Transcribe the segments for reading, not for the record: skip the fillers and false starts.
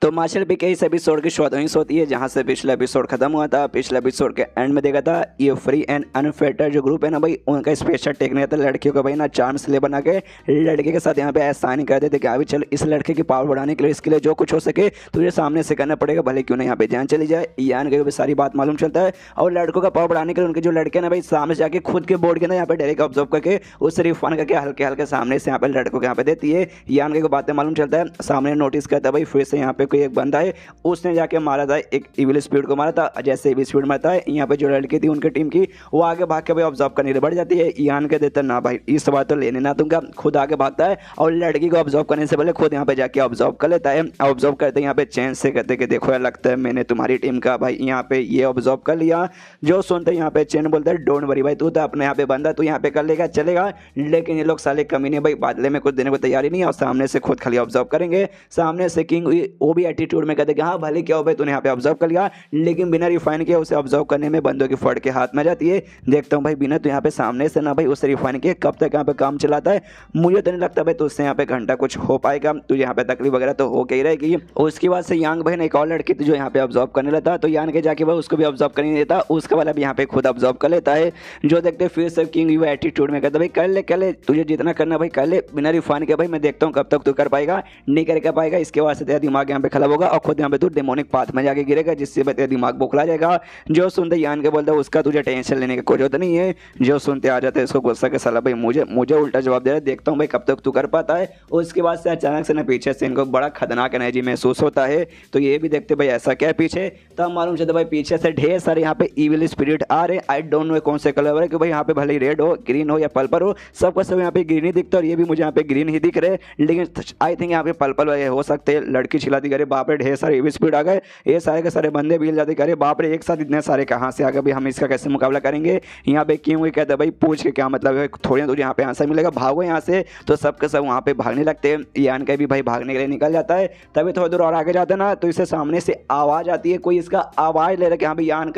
तो marshal B के इस एपिसोड की शुरुआत वहीं से होती है जहां से पिछला एपिसोड खत्म हुआ था। पिछले एपिसोड के एंड में देखा था ये फ्री एंड अनफिल्टर्ड जो ग्रुप है ना भाई, उनका स्पेशल टेक्निक था लड़कियों को भाई ना चार्म्स ले बना के लड़के के साथ यहाँ पे साइन कर देते कि अभी चल इस लड़के की पावर बढ़ाने के लिए इसके लिए जो कुछ हो सके तुझे सामने से करना पड़ेगा, भले क्यों ना यहाँ पे जान चली जाए। यान के सारी बात मालूम चलता है और लड़कों का पावर बढ़ाने के लिए उनके जो लड़के ना भाई सामने जाके खुद के बोर्ड के ना यहाँ पे डायरेक्ट ऑब्जर्व करके उससे रिफंड करके हल्के हल्के सामने से यहाँ पे लड़कों के यहाँ पे देती है। यान के बातें मालूम चलता है, सामने नोटिस करता है भाई फिर से यहाँ पे कोई एक बंदा है, उसने जाके मारा था एक इविल स्पीड को मारा था। जैसे इविल स्पीड मारता है यहाँ पे जो लड़की थी उनकी टीम की वो आगे भाग के भाई ऑब्जर्व करने बढ़ जाती है। यान के देता ना भाई इस बार तो लेने ना दूंगा, खुद आगे भागता है और लड़की को ऑब्जर्व करने से पहले खुद यहाँ पे जाके ऑब्जर्व कर लेता है। ऑब्जर्व करते यहाँ पे चैन से कहते कि देखो यार लगता है मैंने तुम्हारी टीम का भाई यहाँ पे ये ऑब्जर्व कर लिया। जो सुनते यहाँ पे चैन बोलता है डोंट वरी भाई, तू तो अपने यहाँ पे बंदा तू यहाँ पे कर लेगा चलेगा, लेकिन ये लोग साले कमीने भाई बादले में कुछ देने को तैयारी नहीं है और सामने से खुद खाली ऑब्जर्व करेंगे। सामने से किंग वो भी एटीट्यूड में कहते कि हाँ भले क्या हो भाई तूने यहाँ पे ऑब्जर्व कर लिया, लेकिन बिना रिफाइन किए उसे ऑब्जर्व करने में बंदों की फट के हाथ में जाती है। देखता हूँ भाई बिना तो यहाँ पे सामने से ना भाई उसे रिफाइन किए कब तक यहाँ पे काम चलाता है, मुझे तो नहीं लगता भाई तो उससे यहाँ पे घंटा कुछ हो पाएगा, तो यहाँ पे तकलीफ वगैरह तो हो के ही रहेगी। उसके बाद से यांग भाई ने एक और लड़की थी जो यहाँ पे ऑब्जर्व करने लगता है, तो यान के जाके भाई उसको भी ऑब्जर्व करने नहीं देता, उसका वाला भी यहाँ पे खुद ऑब्जर्व कर लेता है। जो देखते फिर से किंग वो एटीट्यूड में कहता भाई कर ले तुझे जितना करना भाई कर ले बिना रिफाइन के, भाई मैं देखता हूँ कब तक तू कर पाएगा नहीं कर पाएगा, इसके बाद से तेरा दिमाग यहाँ पे खराब होगा और खुद यहाँ पे तू डेमोनिक पाथ में जाके गिरेगा जिससे तेरा दिमाग बुखला जाएगा। जो सुनते यान के बोलता है उसका तुझे टेंशन लेने की कोई जरूरत नहीं है। जो सुनते आ जाते हैं इसको गुस्सा के साला भाई मुझे उल्टा जवाब दे रहा है, देखता हूँ भाई कब तक तू कर पाता है। उसके बाद से अचानक से ना पीछे से इनको बड़ा खतरनाक एनर्जी महसूस होता है, तो ये भी देखते भाई ऐसा क्या है पीछे, तब मालूम चलता भाई पीछे से ढेर सारे यहाँ पे इविल स्पिरिट आ रहे। आई डोंट नो कौन से कलर है कि भाई यहाँ पे भले ही रेड हो ग्रीन हो या पर्पल हो, सबका सब यहाँ पे ग्रीन ही दिखता है और ये भी मुझे यहाँ पे ग्रीन ही दिख रहे, लेकिन आई थिंक यहाँ पे पर्पल वाले हो सकते हैं। लड़की चिल्लाती करे बाप रे ढेर सारे इविल स्पिरिट आ गए, ये सारे के सारे बंदे भी जाते करे बाप रे एक साथ इतने सारे कहाँ से आ गए भाई, हम इसका कैसे मुकाबला करेंगे। यहाँ पे क्यों हुई कहते भाई पूछ के क्या मतलब है, थोड़ी दूर यहाँ पे आंसर मिलेगा भागो यहाँ से, तो सबके सब वहाँ पे भागने लगते हैं। यान का भी भाई भागने के लिए निकल जाता है, तभी थोड़ी दूर और आगे जाते हैं ना तो इसे सामने से आवाज़ आती है, कोई इसका आवाज़ ले रहा है कि हाँ भाई यान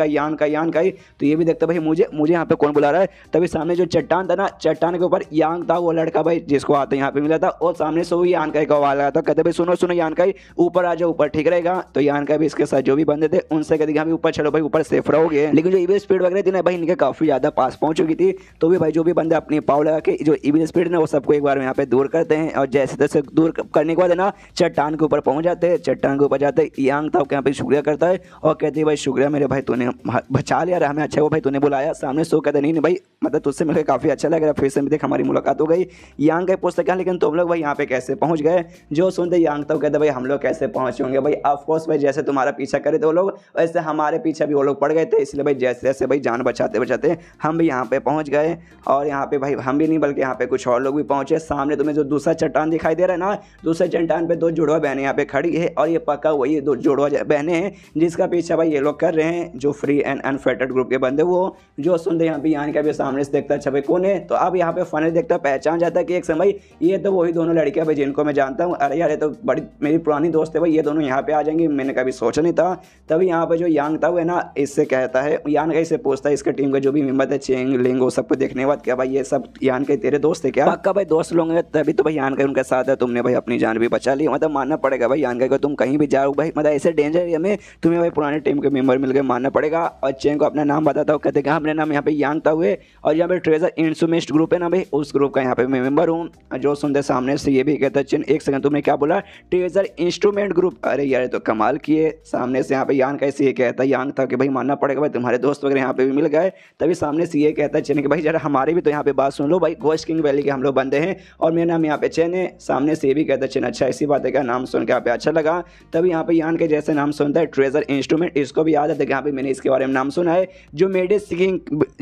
का ही, तो ये भी देखता भाई मुझे यहाँ पे कौन बुला रहा है। तभी सामने जो चट्टान था ना, चट्टान के ऊपर यांग था वो लड़का भाई जिसको आते यहाँ पे मिला था, और सामने से वो यान का आवाज आया था, कहते भाई सुनो यान का ऊपर आ जाओ ऊपर ठीक रहेगा। तो यान का भी इसके साथ जो भी बंदे थे उनसे कहते भाई ऊपर चलो भाई ऊपर सेफ रहोगे, लेकिन जो इविल स्पीड वगैरह थी ना भाई इनके काफी ज्यादा पास पहुंच चुकी थी, तो भी भाई जो भी बंदे अपनी पाव लगा के जो इविल स्पीड ना वो सबको एक बार यहाँ पे दूर करते हैं और जैसे तैसे दूर करने के बाद ना चट्टान के ऊपर पहुंच जाते हैं। चट्टान के ऊपर जाते यांग था यहाँ पे शुक्रिया करता है और कहते हैं भाई शुक्रिया मेरे भाई तूने बचा लिया हमें, अच्छा वो भाई तूने बुलाया। सामने सो कहते नहीं भाई मतलब तुझसे मिलकर काफी अच्छा लग रहा है, फिर से देख हमारी मुलाकात हो गई। यांग का पूछता क्या लेकिन तुम लोग भाई यहाँ पे कैसे पहुंच गए। जो सुनते यांग तो कहते भाई हम लोग कैसे पहुंचे होंगे भाई, ऑफकोर्स भाई जैसे तुम्हारा पीछा करे थे वो लोग वैसे हमारे पीछे भी वो लोग पड़ गए थे, इसलिए भाई जैसे जैसे भाई जान बचाते बचाते हम भी यहाँ पे पहुंच गए। और यहाँ पे भाई हम भी नहीं बल्कि यहाँ पे कुछ और लोग भी पहुंचे। सामने तुम्हें जो दूसरा चट्टान दिखाई दे रहा है ना, दूसरे चट्टान पे दो जुड़वा बहनें यहाँ पे खड़ी है और ये पक्का वही दो जुड़वा बहनें हैं जिसका पीछा भाई ये लोग कर रहे हैं, जो फ्री एंड अनफिल्टर्ड ग्रुप के बंदे वो। जो सुनते यहाँ पे यान का भी सामने से देखता अच्छा भाई कौन है, तो अब यहाँ पे फाइनली देखता पहचान जाता है कि एक समय ये तो वही दोनों लड़कियां भाई जिनको मैं जानता हूँ, अरे यार ये तो बड़ी मेरी पुरानी दोस्त है भाई, ये दोनों यहाँ पे आ जाएंगे, मैंने कभी सोचा नहीं था। तभी यहाँ पे जो यांग था वो है ना इससे कहता है, यान का इससे पूछता है इसके टीम का जो भी मेंबर थे चेंग लिंग वो सबको देखने के बाद क्या भाई ये सब यान के तेरे दोस्त है क्या, पक्का भाई दोस्त लोग हैं तभी तो भाई यान का उनके साथ है, तुमने भाई अपनी जान भी बचा ली, मतलब मानना पड़ेगा भाई यान का तुम कहीं भी जाओ भाई मतलब ऐसे डेंजर एरिया में तुम्हें भाई पुराने टीम के मेंबर मिल गए मानना पड़ेगा। और चेंग को अपना नाम बताता हूँ, कहते हैं अपने नाम यहाँ पे यांग था हुए और यहाँ पे ट्रेजर इंस्ट्रूमेंट ग्रुप है ना भाई उस ग्रुप का यहाँ पे मैं मेंबर हूँ। जो सुनते सामने से ये भी कहता है एक सेकंड तुमने क्या बोला ट्रेजर इंस्ट्रूमेंट ग्रुप, अरे यार तो कमाल किए। सामने से यहाँ पे यान कैसे ये कहता है यांग था कि भाई मानना पड़ेगा भाई तुम्हारे दोस्त वगैरह यहाँ पे भी मिल गए। तभी सामने से ये कहता है चेन कि भाई जरा हमारे भी तो यहाँ पे बात सुन लो भाई, घोस्ट किंग वैली के हम लोग बंदे हैं और मेरा नाम यहाँ पे चेन है। सामने से ये भी कहता है चेन अच्छा ऐसी बात है क्या, नाम सुन के यहाँ पे अच्छा लगा। तभी यहाँ पे यान के जैसे नाम सुनता है ट्रेजर इंस्ट्रूमेंट, इसको भी याद है कि यहाँ पे मैंने इसके बारे में नाम सुना है। जो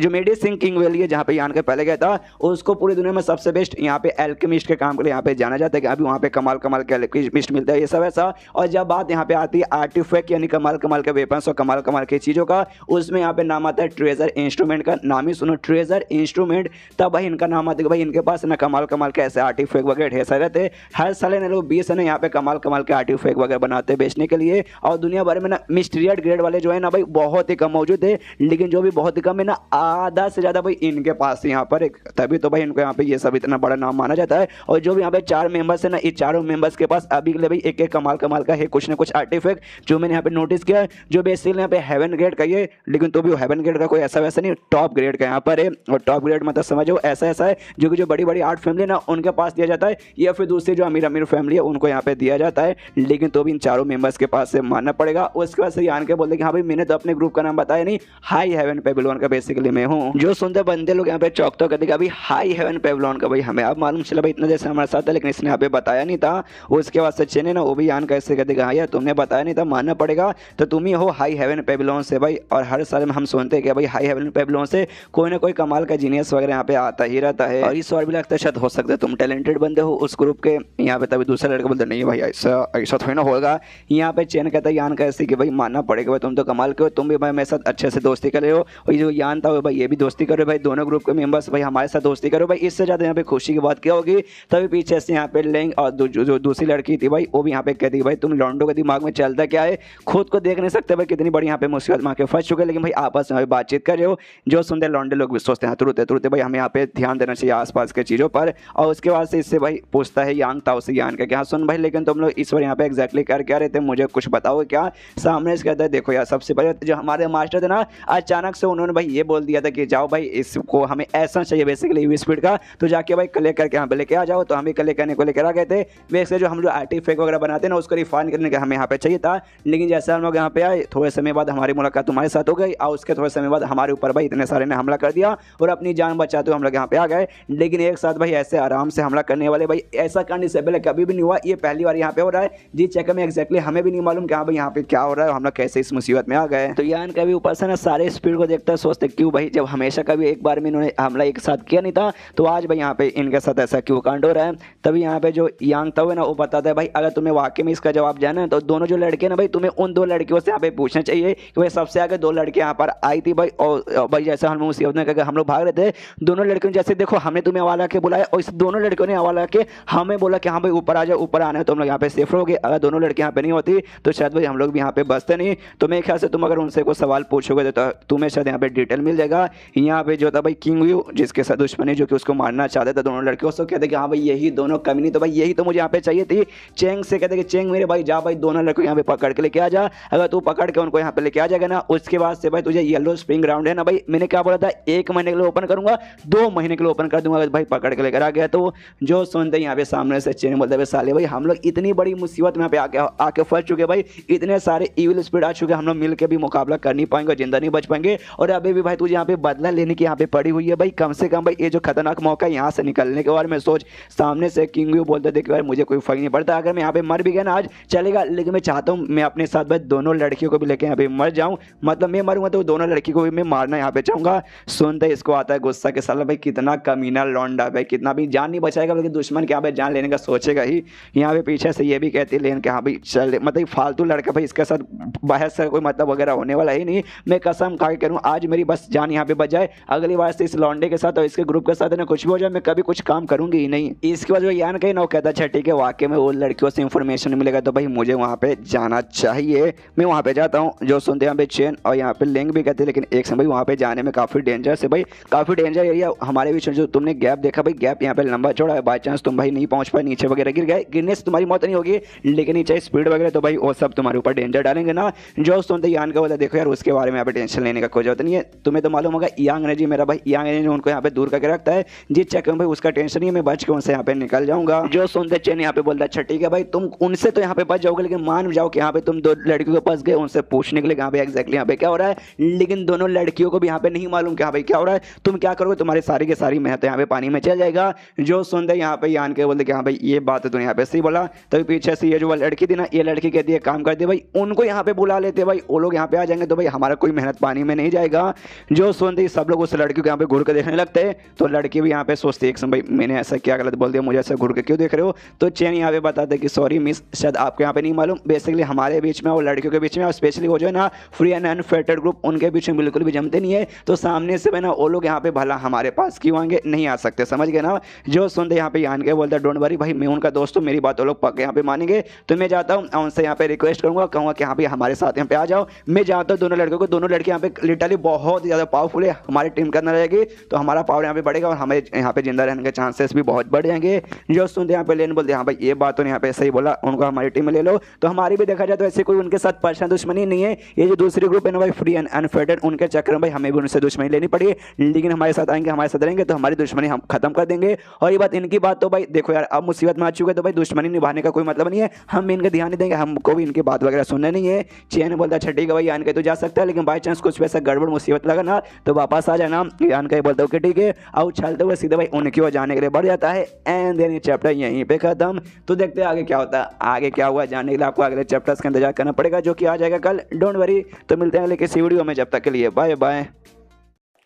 मेडिसिन किंग वैली है जहाँ पे यान के पहले गया था उसको पूरी दुनिया में सबसे बेस्ट यहाँ पे एल्केमिस्ट के काम के लिए यहाँ पे जाना जाता है कि अभी वहाँ पे कमाल के एल्केमिस्ट मिलता है ये सब ऐसा। और जब बात यहाँ पे आती है आर्टिफैक्ट यानी कमाल के वेपन्स और कमाल की चीज़ों का, उसमें यहाँ पे नाम आता है ट्रेजर इंस्ट्रूमेंट का, नाम ही सुनो ट्रेजर इंस्ट्रूमेंट, तब भाई इनका नाम आता है भाई इनके पास ना कमाल के ऐसे आर्टिफैक्ट वगैरह ढेर सारे रहते। हर साल ना लोग 20 है ना यहाँ पे कमाल के आर्टिफैक्ट वगैरह बनाते हैं बेचने के लिए। और दुनिया भर में ना मिस्टीरियस ग्रेड वाले जो है ना भाई बहुत ही कम मौजूद है, लेकिन जो भी बहुत ही कम है ना आधा से ज़्यादा भाई इनके पास यहाँ पर एक, तभी तो भाई इनको यहाँ पे ये सब इतना बड़ा नाम माना जाता है। और जो भी यहाँ पे 4 मेंबर्स है ना, इस चारों मेंबर्स के पास अभी के लिए भाई एक कमाल कमाल का है कुछ ना कुछ आर्टिफैक्ट जो मैंने यहाँ पे नोटिस किया, जो बेसिकली यहाँ पे हेवन ग्रेड का ये, लेकिन तो भी हेवन ग्रेड का कोई ऐसा वैसा नहीं, टॉप ग्रेड का यहाँ पर है। और टॉप ग्रेड मतलब समझो ऐसा ऐसा है जो कि जो बड़ी बड़ी आर्ट फैमिली ना उनके पास दिया जाता है, या फिर दूसरी जो अमीर अमीर फैमिली है उनको यहाँ पे दिया जाता है, लेकिन तो भी इन चारों मेंबर्स के पास से मानना पड़ेगा। उसके बाद से यान के बोलते कि हाँ भाई मैंने तो अपने ग्रुप का नाम बताया नहीं, हाई हेवन पेबलोन का बेसिकली मैं हूँ। जो सुनते बंदे लोग यहाँ पे चौक तो कहते अभी हाई हेवन पेबलोन का भाई हमें अब मालूम चला भाई इतना जैसे हमारे साथ था, लेकिन इसने यहाँ पे बताया नहीं था। उसके बाद सच्चे ने ना वो भी यान कैसे कहते हाँ यार तुमने बताया नहीं था, मानना पड़ेगा, तो तुम ही हो हाई हेवन पेबलोन से भाई। और हर साल में हम सुनते हैं कि भाई हाई हेवन पेबलोन से कोई ना कोई कमाल का जीनियस वगैरह यहाँ पे आता ही रहता है। और इस बार भी लगता है शायद हो सकता है तुम टैलेंटेड बंदे हो उस ग्रुप के यहाँ पे, तभी दूसरा लड़का बोलते नहीं भाई ऐसा ऐसा थोड़ी ना होगा। यहाँ पे चैन कहता है यान कैसे कि भाई मानना पड़ेगा भाई तुम तो कमाल के हो, तुम भी भाई मेरे साथ अच्छे से दोस्ती कर रहे हो, और ये जो यान था भाई ये भी दोस्ती कर रहे हो भाई, दोनों ग्रुप के मेंबर्स भाई हमारे साथ दोस्ती करो भाई। इससे ज़्यादा यहाँ पे खुशी की बात क्या होगी। तभी पीछे से यहाँ पे लेंग और जो दूसरी लड़की थी भाई वो भी यहाँ पे कहती भाई तुम लॉन्डो के दिमाग में चलता क्या है, खुद को देख नहीं सकते भाई कितनी बड़ी यहाँ पे मुसीबत में आके फंस चुके, लेकिन भाई आपस में बातचीत कर रहे हो। जो सुनते लॉन्डे लोग भी सोचते हैं तुरते तुरते भाई हमें यहाँ पे ध्यान देना चाहिए आसपास के चीज़ों पर। और उसके बाद से इससे भाई पूछता है यांग ताओ से यान का क्या सुन भाई लेकिन तुम लोग इस बार यहाँ पे एग्जैक्टली कर क्या रहे थे, मुझे कुछ बताओ क्या। सामने से कहता है देखो यार सबसे पहले जो हमारे मास्टर थे ना अचानक से उन्होंने भाई ये बोल दिया था कि जाओ भाई इसको हमें ऐसा चाहिए बेसिकली यूवी स्पीड का, तो जाके भाई कलेक्ट करके यहाँ पे लेके आ जाओ। तो हम भी कलेक्ट करने को लेकर आ गए थे। वैसे जो हम जो आर्टिफैक्ट वगैरह बनाते हैं ना उसको रिफाइन करने का हमें यहाँ पे चाहिए था, लेकिन जैसे हम लोग यहाँ पे आए थोड़े समय बाद हमारी मुलाकात तुम्हारे साथ हो गई, और उसके थोड़े समय बाद हमारे ऊपर भाई इतने सारे ने हमला कर दिया और अपनी जान बचाते हुए हम लोग यहाँ पे आ गए। लेकिन एक साथ भाई ऐसे आराम से हमला करने वाले भाई ऐसा करने से पहले कभी भी नहीं हुआ, ये पहली बार यहाँ पे हो रहा है। जी चेक में एग्जैक्टली हमें भी नहीं मालूम कि हाँ भाई यहाँ पे क्या हो रहा है, हम लोग कैसे इस मुसीबत में आ गए। तो यान कभी ऊपर से ना सारे स्पीड को देखता सोचते क्यों भाई जब हमेशा कभी एक बार में इन्होंने हमला एक साथ किया नहीं था, तो आज भाई यहाँ पे इनके साथ ऐसा क्यों कांड हो रहा है। तभी यहाँ पे जो यांग था ना वो बताता है भाई अगर तुम्हें वाकई में इसका जवाब जाना है तो दोनों जो लड़के ना भाई तुम्हें उन दो लड़कियों से यहाँ पे पूछना चाहिए कि भाई सबसे आगे दो लड़के यहाँ पर आई थी भाई, और भाई जैसे हम मुसीबत में हम लोग भाग रहे थे दोनों लड़कियों जैसे देखो हमने तुम्हें हवाला के बुलाया और इस दोनों लड़कियों ने हवाला के हमें बोला कि हाँ भाई ऊपर आ जाओ, ऊपर आना है तो हम लोग यहाँ पे सेफ रहोगे। अगर दोनों लड़के यहाँ पे नहीं होती तो शायद भाई हम लोग भी यहाँ पे बसते नहीं। तो मेरे ख्याल से तुम अगर उनसे कोई सवाल पूछोगे तो तुम्हें शायद यहाँ पे डिटेल मिल जाएगा। यहाँ पे जो था भाई किंग व्यू जिसके साथ दुश्मनी जो कि उसको मारना चाहते थे दोनों लड़के, उसको कहते कि हाँ भाई यही दोनों कमीनी, तो भाई यही तो मुझे यहाँ पे चाहिए थी। चेंग से कहते कि चेंग मेरे भाई जा भाई दोनों लड़कों यहाँ पे पकड़ के लेके आ जा, अगर तू पकड़ के उनको यहाँ पे लेके आ जाएगा ना उसके बाद से भाई तुझे येलो स्प्रिंग ग्राउंड है ना भाई मैंने क्या बोला था 1 महीने के लिए ओपन करूंगा 2 महीने के लिए ओपन कर दूंगा अगर भाई पकड़ के लेकर आ गया तो। जो सुनते यहाँ पे सामने से चेंग बोलते भाई साले भाई हम लोग इतनी बड़ी मुसीबत में यहाँ पे आके फंस चुके भाई, इतने सारे इविल स्पीड आ चुके हम लोग मिल के भी मुकाबला कर नहीं पाएंगे, जिंदा नहीं बच पाएंगे। और अभी भी भाई तुझे यहाँ पे बदला लेने की यहाँ पे पड़ी हुई है भाई, कम से कम भाई ये जो खतरनाक मौका है यहाँ से निकलने के बारे में सोच। सामने से किंग बोलते देख भाई मुझे कोई फर्क नहीं पड़ता अगर मैं यहाँ पे मर भी गया ना आज चलेगा, लेकिन मैं चाहता हूँ मैं अपने साथ भाई दोनों लड़कियों को भी लेके यहाँ पे मर जाऊँ, मतलब मैं मरूंगा तो दोनों लड़की को भी मैं मारना यहाँ पे चाहूंगा। सुनते इसको आता है गुस्सा के साला भाई कितना कमीना लौंडा भाई, कितना भी जान नहीं बचाएगा बल्कि दुश्मन के यहाँ पे जान लेने का सोचेगा ही। यहाँ पे पीछे से ये भी कहती है लेन के हाँ भाई चल मतलब फालतू लड़का भाई इसके साथ बहस का कोई मतलब वगैरह होने वाला ही नहीं, मैं कसम खा के करूँ आज मेरी बस जान यहाँ पे बच जाए, अगली बार से इस लौंडे के साथ और इसके ग्रुप के साथ ना कुछ भी हो जाए मैं कभी कुछ काम करूंगी ही नहीं। इसके बाद जो यान कहीं ना कहता अच्छा ठीक है वाकई में वो लड़कियों से इंफॉर्मेशन मिलेगा तो भाई मुझे वहाँ पे जाना चाहिए, मैं वहाँ पे जाता हूँ। जो सुनते यहाँ पे चेन और यहाँ पे लिंग भी कहते हैं, लेकिन एक समय वहाँ पे जाने में काफ़ी डेंजर है भाई, काफ़ी डेंजर एरिया हमारे बीच में जो तुमने गैप देखा भाई गैप यहाँ पे लंबा चौड़ा है, बाई चांस तुम भाई नहीं पहुँच पाए नीचे वगैरह गिर गए, गिरने से तुम्हारी मौत नहीं होगी लेकिन नीचे स्पीड वगैरह तो भाई वो सब तुम्हारे ऊपर डेंजर डालेंगे ना। जो सुनते यान का बोला देखो यार उसके बारे में यहाँ पे टेंशन लेने का कोई जरूरत नहीं है, तुम्हें तो मालूम होगा यांग ने जी मेरा भाई यांग ने उनको यहाँ पे दूर करके रखता है, जिस चक्कर में भाई उसका टेंशन नहीं है मैं बच के उनसे यहाँ पे निकल जाऊंगा। जो सुनते चेन यहाँ पे बोलता है अच्छा ठीक है भाई तुम उनसे तो यहाँ पे बच जाओगे, लेकिन मान जाओ कि यहाँ पे तुम 2 लड़कियों के पास गए उनसे पूछने के लिए यहाँ पे एग्जैक्टली यहाँ पे क्या हो रहा है, लेकिन दोनों लड़कियों को भी यहाँ पे नहीं मालूम कि हाँ भाई क्या हो रहा है, तुम क्या करोगे, तुम्हारी सारी की सारी मेहनत यहाँ पे पानी में चल जाएगा। जो सुनते यहाँ पे यान के बोलते कि हाँ भाई ये बात है तूने यहाँ पे सही बोला। तभी पीछे से ये जो लड़की थी ना ये लड़की कहती है काम करती है भाई उनको यहाँ पे बुला लेते भाई, वो लोग यहाँ पे आ जाएंगे तो भाई हमारा कोई मेहनत पानी में नहीं जाएगा। जो सुनते सब लोग उस लड़की को यहाँ पे घूर के देखने लगते हैं, तो लड़की भी यहाँ पे सोचती है एक समय भाई मैंने ऐसा क्या गलत बोल दिया, मुझे ऐसा घूर के क्यों देख रहे हो। तो चैन यहाँ पे बताते कि सॉरी मिस शायद आपको यहाँ पे नहीं मालूम, बेसिकली हमारे बीच में और लड़कियों के बीच में और स्पेशली वो जो है ना फ्री एंड अनफिल्टर्ड ग्रुप उनके बीच में बिल्कुल भी जमते नहीं है, तो सामने से ना वो लोग यहाँ पे भला हमारे पास क्यों आएंगे, नहीं आ सकते, समझ गए ना। जो सुनते यहाँ पे यान के बोलता डोंट वरी भाई मैं उनका दोस्त हूँ, मेरी बात वो लोग पक्के यहाँ पे मानेंगे, तो मैं जाता हूँ उनसे यहाँ पे रिक्वेस्ट करूँगा, कहूँगा कि यहाँ पे हमारे साथ यहाँ पे आ जाओ। मैं जानता हूँ दोनों लड़कों को, दोनों लड़के यहाँ पे लिटरली बहुत ज़्यादा पावरफुल है, हमारी टीम के अंदर रहेगी तो हमारा पावर यहाँ पे बढ़ेगा और हमें यहाँ पे जिंदा रहने के चांसेस भी बहुत बढ़ जाएंगे। जो सुनते यहाँ पे लेन बोलते हाँ भाई ये बात तो यहाँ पे सही बोला, उनको हमारी टीम में ले लो। तो हमारी भी देखा जाए तो ऐसे कोई उनके साथ पर्सनल दुश्मनी नहीं है। ये जो दूसरी ग्रुप है ना भाई फ्री एंड अनफेटेड, उनके चक्कर में भाई हमें भी उनसे दुश्मनी लेनी पड़ी, लेकिन हमारे साथ आएंगे, हमारे साथ रहेंगे तो हमारी दुश्मनी हम खत्म कर देंगे। और ये बात इनकी बात तो भाई देखो यार, अब मुसीबत में आ चुके तो भाई दुश्मनी निभाने का कोई मतलब नहीं है, हम इनके ध्यान नहीं देंगे, हमको भी इनकी बात वगैरह सुनना नहीं है। चैन बोलता अच्छा ठीक है भाई यान के तो जा सकता है, लेकिन बाई चांस कुछ वैसा गड़बड़ मुसीबत लगा ना तो वापस आ जाना। यान का बोलता हूँ ठीक है, और उछलते हुए सीधे भाई उनकी ओर जाने के लिए बढ़ जाता है। एंड देन ये चैप्टर यहीं पे खत्म। तो देखते हैं आगे क्या होता है, आगे क्या हुआ जानने के लिए आपको अगले चैप्टर्स का इंतजार करना पड़ेगा, जो कि आ जाएगा कल, डोंट वरी। तो मिलते हैं अगले किसी वीडियो में, जब तक के लिए बाय बाय।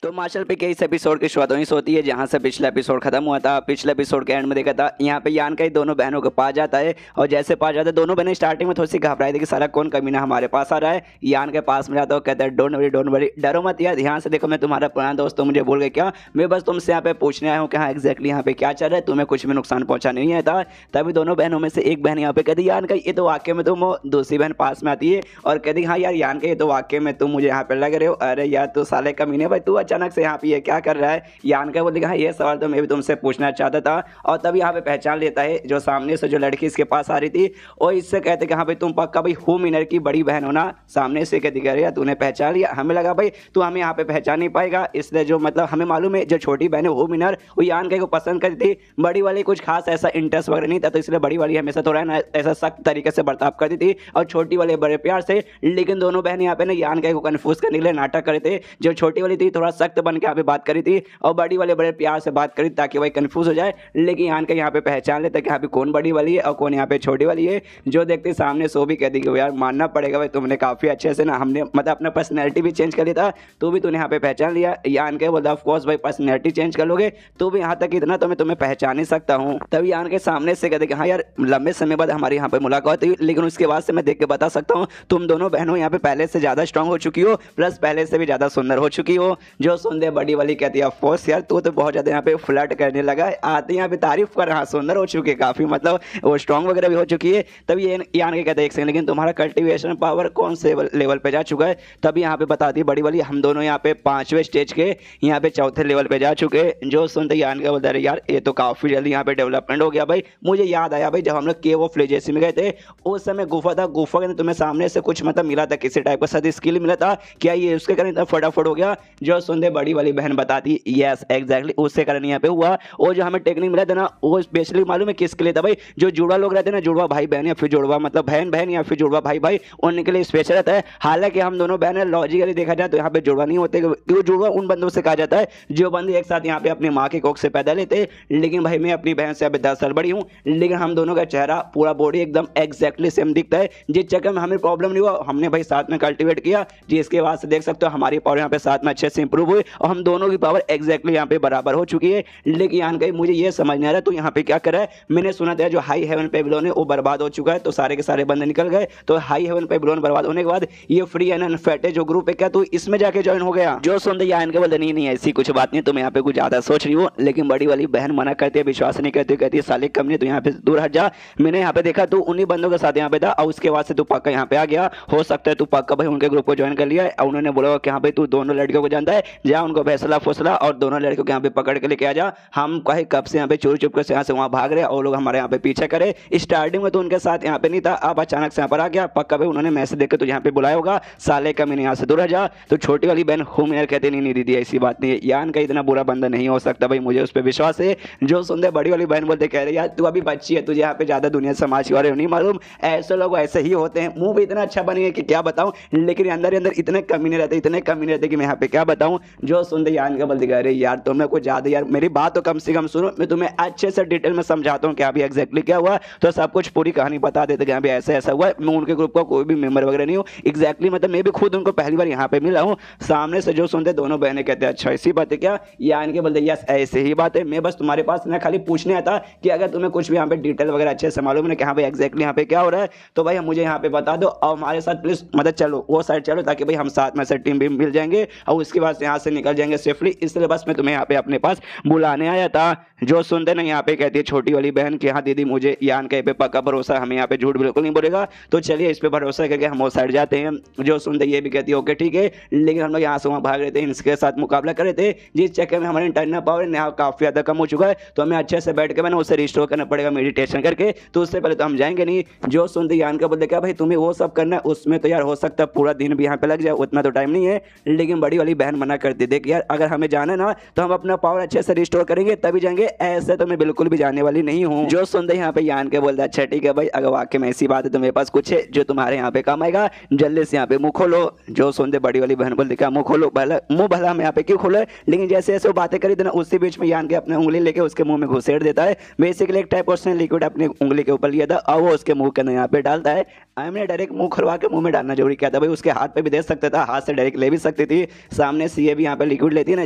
तो मार्शल पे के इस एपिसोड की शुरुआत वहीं से होती है जहां से पिछला एपिसोड खत्म हुआ था। पिछले एपिसोड के एंड में देखा था यहाँ पे यान का ही दोनों बहनों को पा जाता है, और जैसे पा जाता है दोनों बहनें स्टार्टिंग में थोड़ी सी घबराई थी कि सारा कौन कमीना हमारे पास आ रहा है। यान के पास में जाता है, कहता है डोंट वरी डरो मत यार, ध्यान से देखो मैं तुम्हारा पुराना दोस्त, तो मुझे बोल गए क्या, मैं बस तुमसे यहाँ पे पूछने आया हूँ कि हाँ एक्जैक्टली यहाँ पे क्या चल रहा है, तुम्हें कुछ भी नुकसान पहुंचा नहीं है था। तभी दोनों बहनों में से एक बहन यहाँ पे कहती यान का ये तो वाक्य में तुम, दूसरी बहन पास में आती है और कहती हाँ यार यान का ये तो वाक्य में तुम मुझे यहाँ पे लग रहे हो, अरे यार तू साले कमीने भाई, तू अचानक से यहाँ पे क्या कर रहा है। यान का बोलते हाँ ये सवाल तो मैं भी तुमसे पूछना चाहता था। और तब यहाँ पे पहचान लेता है जो सामने से जो लड़की इसके पास आ रही थी, और इससे कहते कि हाँ भाई तुम पक्का भाई हु मिनर की बड़ी बहन हो ना। सामने से कहती कह रही है तूने पहचान लिया, हमें लगा भाई तू हमें यहाँ पे पहचान नहीं पाएगा, इसलिए जो मतलब हमें मालूम है जो छोटी बहन है हु मिनर वो यान का को पसंद करती थी, बड़ी वाली कुछ खास ऐसा इंटरेस्ट वगैरह नहीं था, तो इसलिए बड़ी वाली हमेशा थोड़ा ना ऐसा सख्त तरीके से बर्ताव करती थी और छोटी वाले बड़े प्यार से। लेकिन दोनों बहन यहाँ पे ना यान का को कन्फ्यूज करने के लिए नाटक करे थे, जो छोटी वाली थी थोड़ा सख्त बन के यहाँ पे बात करी थी और बड़ी वाले बड़े प्यार से बात करी ताकि भाई कंफ्यूज हो जाए। लेकिन यान का यहाँ पे पहचान लेता कि यहाँ पे कौन बड़ी वाली है और कौन यहाँ पे छोटी वाली है। जो देखते सामने सो भी कहती कि यार मानना पड़ेगा भाई तुमने काफी अच्छे से ना, हमने मतलब अपना पर्सनैलिटी भी चेंज कर लिया था, तो भी तूने यहाँ पे पहचान लिया। यान के बोलता ऑफ कोर्स भाई पर्सनैलिटी चेंज कर लोगे तो भी यहाँ तक इतना तो मैं तुम्हें पहचान नहीं सकता हूँ। तभी यान के सामने से कहते कि हाँ यार लंबे समय बाद हमारी यहाँ पे मुलाकात हुई, लेकिन उसके बाद से मैं देख के बता सकता हूँ तुम दोनों बहनों यहाँ पे पहले से ज्यादा स्ट्रांग हो चुकी हो, प्लस पहले से भी ज्यादा सुंदर हो चुकी हो। जो सुनते बड़ी वाली कहती है ऑफ कोर्स यार तू तो बहुत ज्यादा यहाँ पे फ्लर्ट करने लगा है, आते यहाँ पे तारीफ कर, हाँ सुंदर हो चुकी है काफी, मतलब वो स्ट्रांग वगैरह भी हो चुकी है। तभी ये यान के कहते हैं एक सेकंड, लेकिन तुम्हारा कल्टीवेशन पावर कौन से लेवल पे जा चुका है। तभी यहाँ पे बताती है बड़ी वाली हम दोनों यहाँ पे 5वें स्टेज के यहाँ पे 4थे लेवल पे जा चुके हैं। जो सुनते यान का बोलता है यार ये तो काफी जल्दी यहाँ पे डेवलपमेंट हो गया भाई। मुझे याद आया भाई जब हम लोग केव ऑफ लेजेसी में गए थे उस समय गुफा था, गुफा के तुम्हें सामने से कुछ मतलब मिला था, किसी टाइप का सद स्किल मिला था, क्या ये उसके कारण इतना फटाफट हो गया। जो सुनते बड़ी वाली बहन बताती यस एग्जैक्टली उससे कारण यहाँ पे हुआ। और जो हमें टेक्निक मिला था ना वो स्पेशली मालूम है किसके लिए था भाई, जो जुड़वा लोग रहते हैं ना, जुड़वा भाई बहन या फिर जुड़वा मतलब बहन बहन या फिर जुड़वा भाई भाई, उनके लिए स्पेशल रहता है। हालांकि हम दोनों बहन लॉजिकली देखा जाए तो यहाँ पे जुड़वा नहीं होते, क्योंकि जुड़वा उन बंदों से कहा जाता है जो बंदे एक साथ यहाँ पे अपनी माँ के कोख से पैदा लेते। लेकिन भाई मैं अपनी बहन से अभी 10 साल बड़ी हूँ, लेकिन हम दोनों का चेहरा पूरा बॉडी एकदम एग्जैक्टली सेम दिखता है, जिस चक्कर में हमें प्रॉब्लम नहीं हुआ। हमने भाई साथ में कल्टिवेट किया, जिसके बाद से देख सकते हो हमारी पावर यहाँ पे साथ में अच्छे से इंप्रूव हुई और हम दोनों की पावर एग्जैक्टली यहाँ पे बराबर हो चुकी है। लेकिन यहाँ कहीं मुझे ये समझ नहीं आ रहा तो यहाँ पे क्या कर रहा है। मैंने सुना था जो हाई हेवन पेविलियन है वो बर्बाद हो चुका है, तो सारे के सारे बंदे निकल गए, तो हाई हेवन पेविलियन बर्बाद होने के बाद ये फ्री एंड अनफेटेड जो ग्रुप है क्या तू इसमें जाके ज्वाइन हो गया। जो सुनते यान के बोलते नहीं ऐसी कुछ बात नहीं, तुम यहाँ पे कुछ ज्यादा सोच रही हो। लेकिन बड़ी वाली बहन मना करती है, विश्वास नहीं करती, कहती है साले कम नहीं, तू यहाँ पे दूर हट जा। मैंने यहाँ पे देखा तू उन्हीं बंदों के साथ यहाँ पे था और उसके बाद से तू पक्का यहाँ पे आ गया, हो सकता है तू पक्का भाई उनके ग्रुप को ज्वाइन कर लिया और उन्होंने बोला कि हाँ भाई तू दोनों लड़कियों को जानता है, जा उनको फैसला फुसला और दोनों लड़कियों को यहाँ पे पकड़ के लेके आ जा। हम कहे कब से यहाँ पे चोरी चुप से यहाँ से वहाँ भाग रहे और लोग हमारे यहाँ पे पीछे करे। स्टार्टिंग में तो उनके साथ यहाँ पे नहीं था, अब अचानक से यहाँ पर आ गया, पक्का भाई उन्होंने मैसेज देख के तुझे यहाँ पे बुलाया होगा, साले का मैंने यहाँ से दूर जा। तो छोटी वाली बहन हूम यार कहते नहीं दीदी ऐसी बात नहीं है, यान का इतना बुरा बंदा नहीं हो सकता भाई, मुझे उस पर विश्वास है। जो सुनते बड़ी वाली बहन बोलते कह रहे यार तू अभी बच्ची है, तुझे यहाँ पे ज्यादा दुनिया समाज के बारे में नहीं मालूम, ऐसे लोग ऐसे ही होते हैं, मुंह भी इतना अच्छा बनेंगे कि क्या बताऊं, लेकिन अंदर अंदर इतने कमीने रहते, इतने कमीने रहते कि मैं यहाँ पे क्या बताऊं। जो सुनते यान का बोलते कह रहे यार तुम्हें कुछ ज्यादा, यार मेरी बात तो कम से कम सुनो, मैं तुम्हें अच्छे से डिटेल में समझाता हूँ कि अभी एग्जैक्टली क्या हुआ, तो सब कुछ पूरी कहानी बता देते कि अभी ऐसा ऐसा हुआ। मैं उनके ग्रुप का कोई भी मेंबर वगैरह नहीं हूँ एग्जैक्टली, मतलब मैं भी खुद उनको पहली बार यहाँ पे मिला हूँ सामने से। जो सुनते दोनों बहनें कहते हैं अच्छा ऐसी बात है क्या, यान के बोलते यस ऐसे ही बात है, मैं बस तुम्हारे पास ना खाली पूछने आता कि अगर तुम्हें कुछ भी यहाँ पे डिटेल वगैरह अच्छे से मालूम है कि हाँ भाई एग्जैक्टली यहाँ पे क्या हो रहा है, तो भाई मुझे यहाँ पे बता दो और हमारे साथ प्लीज मतलब चलो वो साइड चलो, ताकि भाई हम साथ में से टीम भी मिल जाएंगे और उसके बाद यहाँ से निकल जाएंगे सेफली। इसलिए बस मैं तुम्हें यहाँ पे अपने पास बुलाने आया था। जो सुनते ना यहाँ पे कहती है छोटी वाली बहन कि हाँ दीदी मुझे यान के पे पक्का भरोसा, हमें यहाँ पे झूठ बिल्कुल नहीं बोलेगा, तो चलिए इस पे भरोसा करके हम उस साइड जाते हैं। जो सुनते ये भी कहती है ओके ठीक है, लेकिन हम लोग यहाँ से वहाँ भाग रहे थे, इसके साथ मुकाबला कर रहे थे, जिस चक्कर में हमारे इंटरनल पावर यहाँ काफ़ी ज़्यादा कम हो चुका है, तो हमें अच्छे से बैठ के मैंने उसे रिस्टोर करना पड़ेगा मेडिटेशन करके, तो उससे पहले तो हम जाएंगे नहीं। जो सुनते यान का बोलते क्या भाई तुम्हें वो सब करना है, उसमें तो यार हो सकता है पूरा दिन भी यहाँ पे लग जाए, उतना तो टाइम नहीं है। लेकिन बड़ी वाली बहन मना करती, देख यार अगर हमें जाना ना तो हम अपना पावर अच्छे से रिस्टोर करेंगे तभी जाएंगे, ऐसे तो मैं बिल्कुल भी जाने वाली नहीं हूँ। जो सुनते यहाँ पे यान के बोलता अच्छा ठीक है भाई, अगर वाकई में ऐसी बात है तो मेरे पास कुछ है जो तुम्हारे यहाँ पे काम आएगा, जल्दी से यहाँ पे मुंह खोलो। जो सुनते बड़ी वाली बहन बोलती क्या मुंह खोलो, भला मुंह भला हम यहाँ पे क्यों खोले, लेकिन जैसे जैसे वो बातें करी ना उसी बीच में यान के अपने उंगली लेके उसके मुंह में घुसेड़ देता है। बेसिकली एक टाइप उसने लिक्विड अपनी उंगली के ऊपर लिया था और वो उसके मुंह के अंदर यहाँ पे डालता है। हमने डायरेक्ट मुंह खुलवा के मुंह में डालना जरूरी क्या था भाई, उसके हाथ पे भी दे सकता था, हाथ से डायरेक्ट ले भी सकती थी। सामने से ये भी यहाँ पे लिक्विड लेती है ना,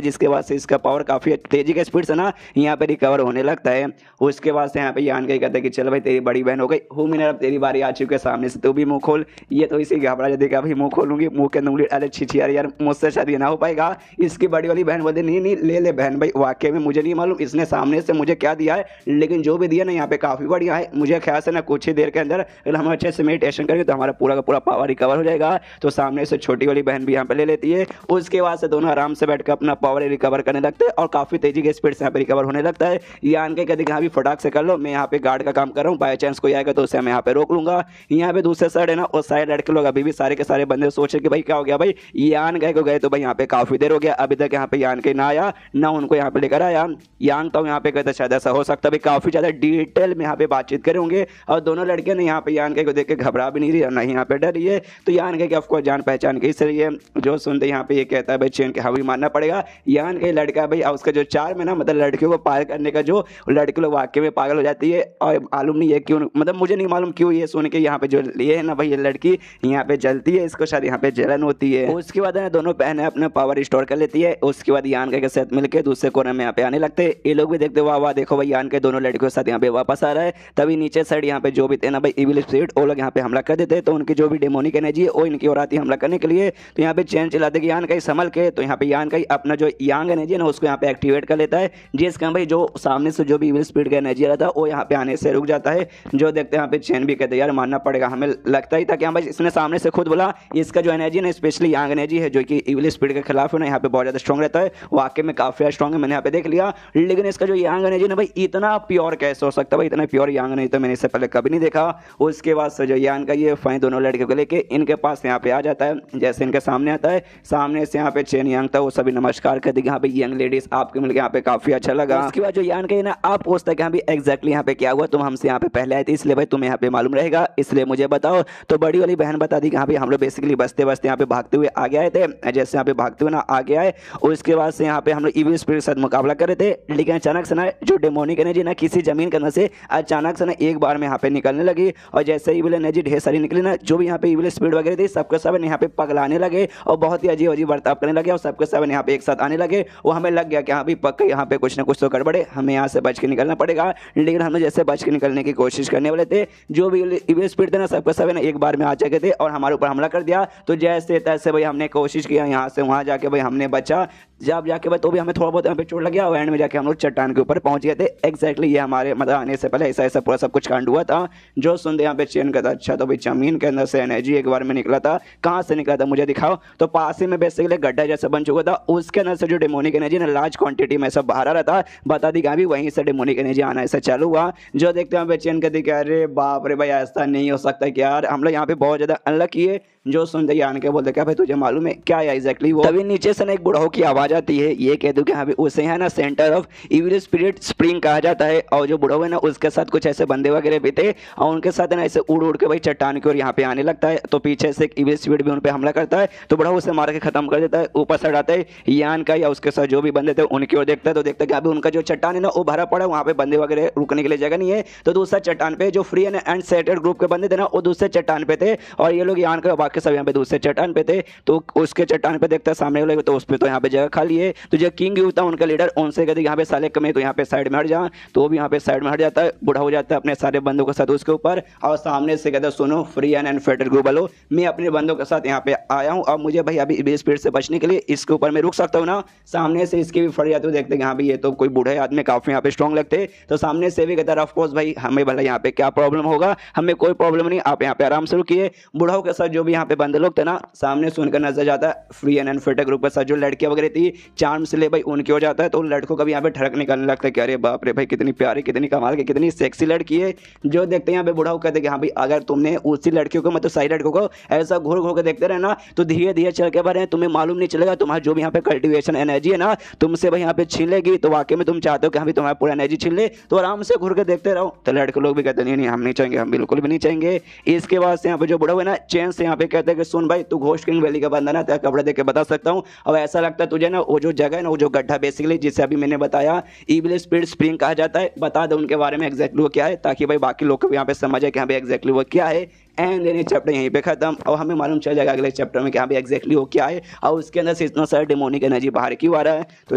जिसके बाद से इसका पावर काफी तेजी के स्पीड से ना यहाँ पे रिकवर होने लगता है। उसके बाद से यहाँ पे यान के कहता है कि चल भाई तेरी बड़ी बहन हो गई हूँ मैंने, अब तेरी बारी आ चुकी है, सामने से तू भी मुंह खोल। ये तो इसी घबरा जाती है भाई मुंह खोलूंगी, मुंह के उंगली, अरे छिछी यार मुझसे शायद ये ना हो पाएगा। इसकी बड़ी वाली बहन बोलती नहीं नहीं ले ले बहन भाई, वाकई में मुझे नहीं मालूम इसने सामने से मुझे क्या दिया है, लेकिन जो भी दिया ना यहाँ पे काफी बढ़िया है। मुझे ख्याल से ना कुछ ही देर के अंदर अगर हम अच्छे से मेडिटेशन करेंगे तो हमारा पूरा का पूरा पावर रिकवर हो जाएगा। तो सामने से छोटी वाली बहन भी यहाँ पे ले लेती है। उसके बाद से दोनों आराम से बैठकर अपना पावर रिकवर करने लगते हैं और काफी तेजी के स्पीड से यहाँ पे रिकवर होने लगता है। यान के कहते भी फटाक से कर लो, मैं यहाँ पे गार्ड का काम कर रहा हूँ, बाई चांस कोई आएगा तो उसे मैं यहाँ पे रोक लूंगा। यहाँ पे दूसरे साइड है ना उस साइड लड़के लोग अभी भी सारे के सारे बंदे सोचे कि भाई क्या हो गया भाई, यान गए को गए तो भाई यहाँ पे काफी देर हो गया, अभी तक यहाँ पे यान के ना आया ना उनको यहाँ पे लेकर आया। यान तो यहाँ पे कहते शायद ऐसा हो सकता है काफी ज्यादा डिटेल में यहाँ पे बातचीत करेंगे और दोनों लड़के ने यहाँ पे यान के को देख के घबरा भी नहीं रही और ना ही यहाँ पे डर रही है। तो यान के ऑफकोर्स जान पहचान के इसलिए जो सुनते यहाँ पे ये कहता है भाई चैन के हावी मानना पड़ेगा। यान के लड़का भाई उसका जो चार में ना मतलब लड़कियों को पार करने का जो लड़के लोग वाकई में पागल हो जाती है और मालूम नहीं है क्यों, मतलब मुझे नहीं मालूम क्यों ये सुन के यहाँ पे जो ये है ना भाई ये लड़की यहाँ पे जलती है, इसको शायद यहाँ पे जलन होती है। उसके बाद ना दोनों बहनें अपना पावर रिस्टोर कर लेती है। उसके बाद यान के साथ मिलकर दूसरे कोने में यहाँ पे आने लगते हैं। ये लोग भी देखते वाह वाह देखो भाई यान के दोनों लड़कियों के साथ यहाँ पे वापस आ रहा है। तभी नीचे साइड यहाँ पे जो भी थे ना भाई इविल स्पिरिट वो लोग यहाँ पे हमला कर देते हैं। तो उनकी जो भी डेमोनिक एनर्जी है वो इनकी ओर आती है हमला करने के लिए। तो यहाँ पे चैन चलाते कि यान का संभल के, तो यहाँ पे यान का अपना जो यांग एनर्जी है ना उसको यहाँ पे एक्टिवेट कर लेता है, जिसका भाई जो सामने से जो भी इविल स्पिरिट का एनर्जी आ रहा था वो यहाँ पे आने से रुक जाता है। जो देखते हैं यहाँ पे चैन भी कहते हैं यार मानना पड़ेगा, हमें लगता ही था कि हाँ भाई इसने सामने से खुद बोला इसका जो एनर्जी है ना स्पेशली यांग एनर्जी है जो कि इविल स्पिरिट के खिलाफ है ना यहाँ पे बहुत ज्यादा स्ट्रॉन्ग रहता है, वाकई में काफी स्ट्रॉन्ग है, मैंने यहाँ पे देख लिया। लेकिन इसका जो यांग एनर्जी ना भाई इतना प्योर कैसे हो सकता है भाई, इतना प्योर यांग एनर्जी तो मैंने इससे पहले कभी नहीं देखा। उसके बाद से जो यान का ये फाइन दोनों लड़के को लेके इनके पास यहाँ पे आ जाता है। जैसे इनके सामने आता है, सामने से यहाँ पे चेन यांग था वो सभी नमस्कार कर दी, यहाँ पे यंग लेडीज आपके मिलकर यहाँ पे काफी अच्छा लगा। उसके बाद जो यान का ना आप पूछता है कि भी एग्जैक्टली यहाँ पे क्या हुआ, तुम हमसे यहाँ पे पहले आए थे इसलिए भाई तुम्हें यहाँ पे मालूम रहेगा, इसलिए मुझे बताओ। तो बड़ी वाली बहन बता दी कि हाँ भाई हम लोग बेसिकली बसते बसते यहाँ पे भागते हुए आगे आए थे। जैसे यहाँ पे भागते हुए ना आगे आए उसके बाद से यहाँ पे हम लोग इविल स्पिरिट के साथ मुकाबला कर रहे थे। लेकिन अचानक से ना जो डेमोनिक एनर्जी ना किसी जमीन के अंदर से अचानक से ना एक बार में यहाँ पे निकलने लगी और जैसे इविल एनर्जी ढेर सारी निकली ना, जो भी यहाँ पे इविल स्पिरिट वगैरह थी सबके सब यहाँ पे पगलाने लगे और बहुत ही अजीब अजीब बर्ताव करने लगे और सबके सब यहाँ पे एक साथ आने लगे। वो हमें लग गया कि हाँ भाई पक्का यहाँ पे कुछ ना कुछ तो गड़बड़े, हमें यहाँ से बच के निकलना पड़ेगा। लेकिन हम जैसे बच के निकलने की कोशिश करने वाले थे, जो भी इविल स्पिरिट थे ना सबके सब ना एक बार में आ चुके थे और हमारे ऊपर हमला कर दिया। तो जैसे तैसे भाई हमने कोशिश किया यहाँ से वहाँ जाके भाई हमने बचा, जब जाके भाई तो भी हमें थोड़ा बहुत यहाँ पे चोट लग गया और एंड में जाके हम लोग चट्टान के ऊपर पहुंच गए थे। एग्जैक्टली ये हमारे मतलब आने से पहले ऐसा ऐसा पूरा सब कुछ कांड हुआ था। जो सुनते यहाँ पे चेन का था अच्छा तो भाई जमीन के अंदर से एनर्जी एक बार में निकला था, कहाँ से निकला था मुझे दिखाओ। तो पास ही में बेसिकली गड्ढा जैसा बन चुका था, उसके अंदर से जो डेमोनिक एनर्जी ना लार्ज क्वांटिटी में सब बाहर आ रहा था। बता दी कि वहीं से डेमोनिक एनर्जी आना ऐसा चालू हुआ। जो देखते हैं चेन कहती कि अरे बाप रे भाई ऐसा नहीं हो सकता कि यार हम लोग यहाँ पे बहुत ज्यादा अनलकी है। जो सुनते यान के बोलते क्या भाई तुझे मालूम है क्या है एग्जैक्टली वो। तभी नीचे से ना एक बुढ़ाओ की आवाज आती है, ये कह दूं कि हाँ उसे है ना centre of evil spirit spring कहा जाता है। और जो बुढ़ाओ है ना उसके साथ कुछ ऐसे बंदे वगैरह भी थे और उनके साथ ना ऐसे उड़ उड़ के भाई चट्टान की ओर यहाँ पे आने लगता है। तो पीछे से एक इविल स्पिरिट भी उन पे हमला करता है, तो बुढ़ाओ उसे मार के खत्म कर देता है। ऊपर साइड आता है यान का या उसके साथ जो भी बंदे थे उनकी ओर देखता है, तो देखता है कि अभी उनका जो चट्टान है ना वो भरा पड़ा है, वहाँ पे बंदे वगैरह रुकने के लिए जगह नहीं है। तो दूसरा चट्टान पे जो फ्री एंड सेटेड ग्रुप के बंदे थे ना वो दूसरे चट्टान पे थे और ये लोग यान का बाकी सब यहाँ पे दूसरे चट्टान पे थे। तो उसके चट्टान पे देखता है सामने वाले तो उस पे तो यहाँ पे जगह खा लिए। तो जो किंग होता है उनका लीडर, उनसे कहते यहाँ पे साले कमे तो यहाँ पे साइड में हट जा, तो वो भी यहाँ पे साइड में हट जाता है, बूढ़ा हो जाता है अपने सारे बंदों के साथ उसके ऊपर। और सामने से कहता है सुनो फ्री एंड अनफिल्टर्ड ग्रुप वालों, मैं अपने बंदों के साथ यहाँ पे आया हूँ, अब मुझे भाई अभी स्पीड से बचने के लिए इसके ऊपर मैं रुक सकता हूँ ना। सामने से इसके भी फट जाते हुए देखते हैं यहाँ भी ये तो कोई बूढ़े आदमी काफी यहाँ पे स्ट्रॉन्ग लगते, तो सामने से भी कहता है ऑफकोर्स भाई हमें भला यहाँ पे क्या प्रॉब्लम होगा, हमें कोई प्रॉब्लम नहीं, आप यहाँ पे आराम से रुकिए। बूढ़ाओं के साथ जो भी यहाँ पे बंदे लोग थे ना, सामने सुनकर नजर जाता है फ्री एंड अनफिल्टर्ड ग्रुप के साथ जो लड़कियां वगैरह थी, चार्म से ले भाई उनकी हो जाता है, तो उन लड़कों का भी यहाँ पे ठड़क निकलने लगता है कि अरे बाप रे भाई कितनी प्यारी, कितनी कमाल की, कितनी सेक्सी लड़की है। जो देखते हैं यहाँ पे बूढ़ाओं कहते हैं कि हाँ भाई अगर तुमने उसी लड़कियों को मतलब सही लड़कों को ऐसा घूर घूर के देखते रहे ना, तो धीरे धीरे चल के बढ़े, तुम्हें मालूम नहीं चलेगा तुम्हारा जो भी यहाँ पे कल्टिवेशन एनर्जी है ना तुमसे भाई यहाँ पे छीन लेगी। तो वाकई में तुम चाहते हो कि हाँ तुम्हारा पूरा एनर्जी छीन ले, तो आराम से घूर के देखते रहो। तो लड़के लोग भी कहते नहीं नहीं हम नहीं चाहेंगे, हम बिल्कुल भी नहीं चाहेंगे। इसके बाद से यहाँ पे जो बूढ़ा हुआ ना चैन से यहाँ पे कहते हैं कि सुन भाई तू घोस्ट किंग वैली का बंदा ना, तेरा कपड़े देख के बता सकता हूँ। अब ऐसा लगता है तुझे ना वो जो जगह है ना, वो जो गड्ढा बेसिकली जिसे अभी मैंने बताया इविल स्पिरिट स्प्रिंग कहा जाता है, बता दो उनके बारे में एग्जैक्टली वो क्या है, ताकि भाई बाकी लोग को भी यहाँ पे समझ आए कि हाँ भाई एग्जैक्टली वो क्या है। एंड देन चैप्टर यहीं पे खत्म, और हमें मालूम चल जाएगा अगले चैप्टर में कि हाँ भाई एग्जैक्टली वो क्या है और उसके अंदर से इतना सारा डेमोनिक एनर्जी बाहर क्यों आ रहा है। तो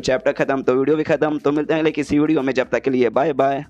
चैप्टर खत्म तो वीडियो भी खत्म, तो मिलते हैं अगले किसी वीडियो में, जब तक के लिए बाय बाय।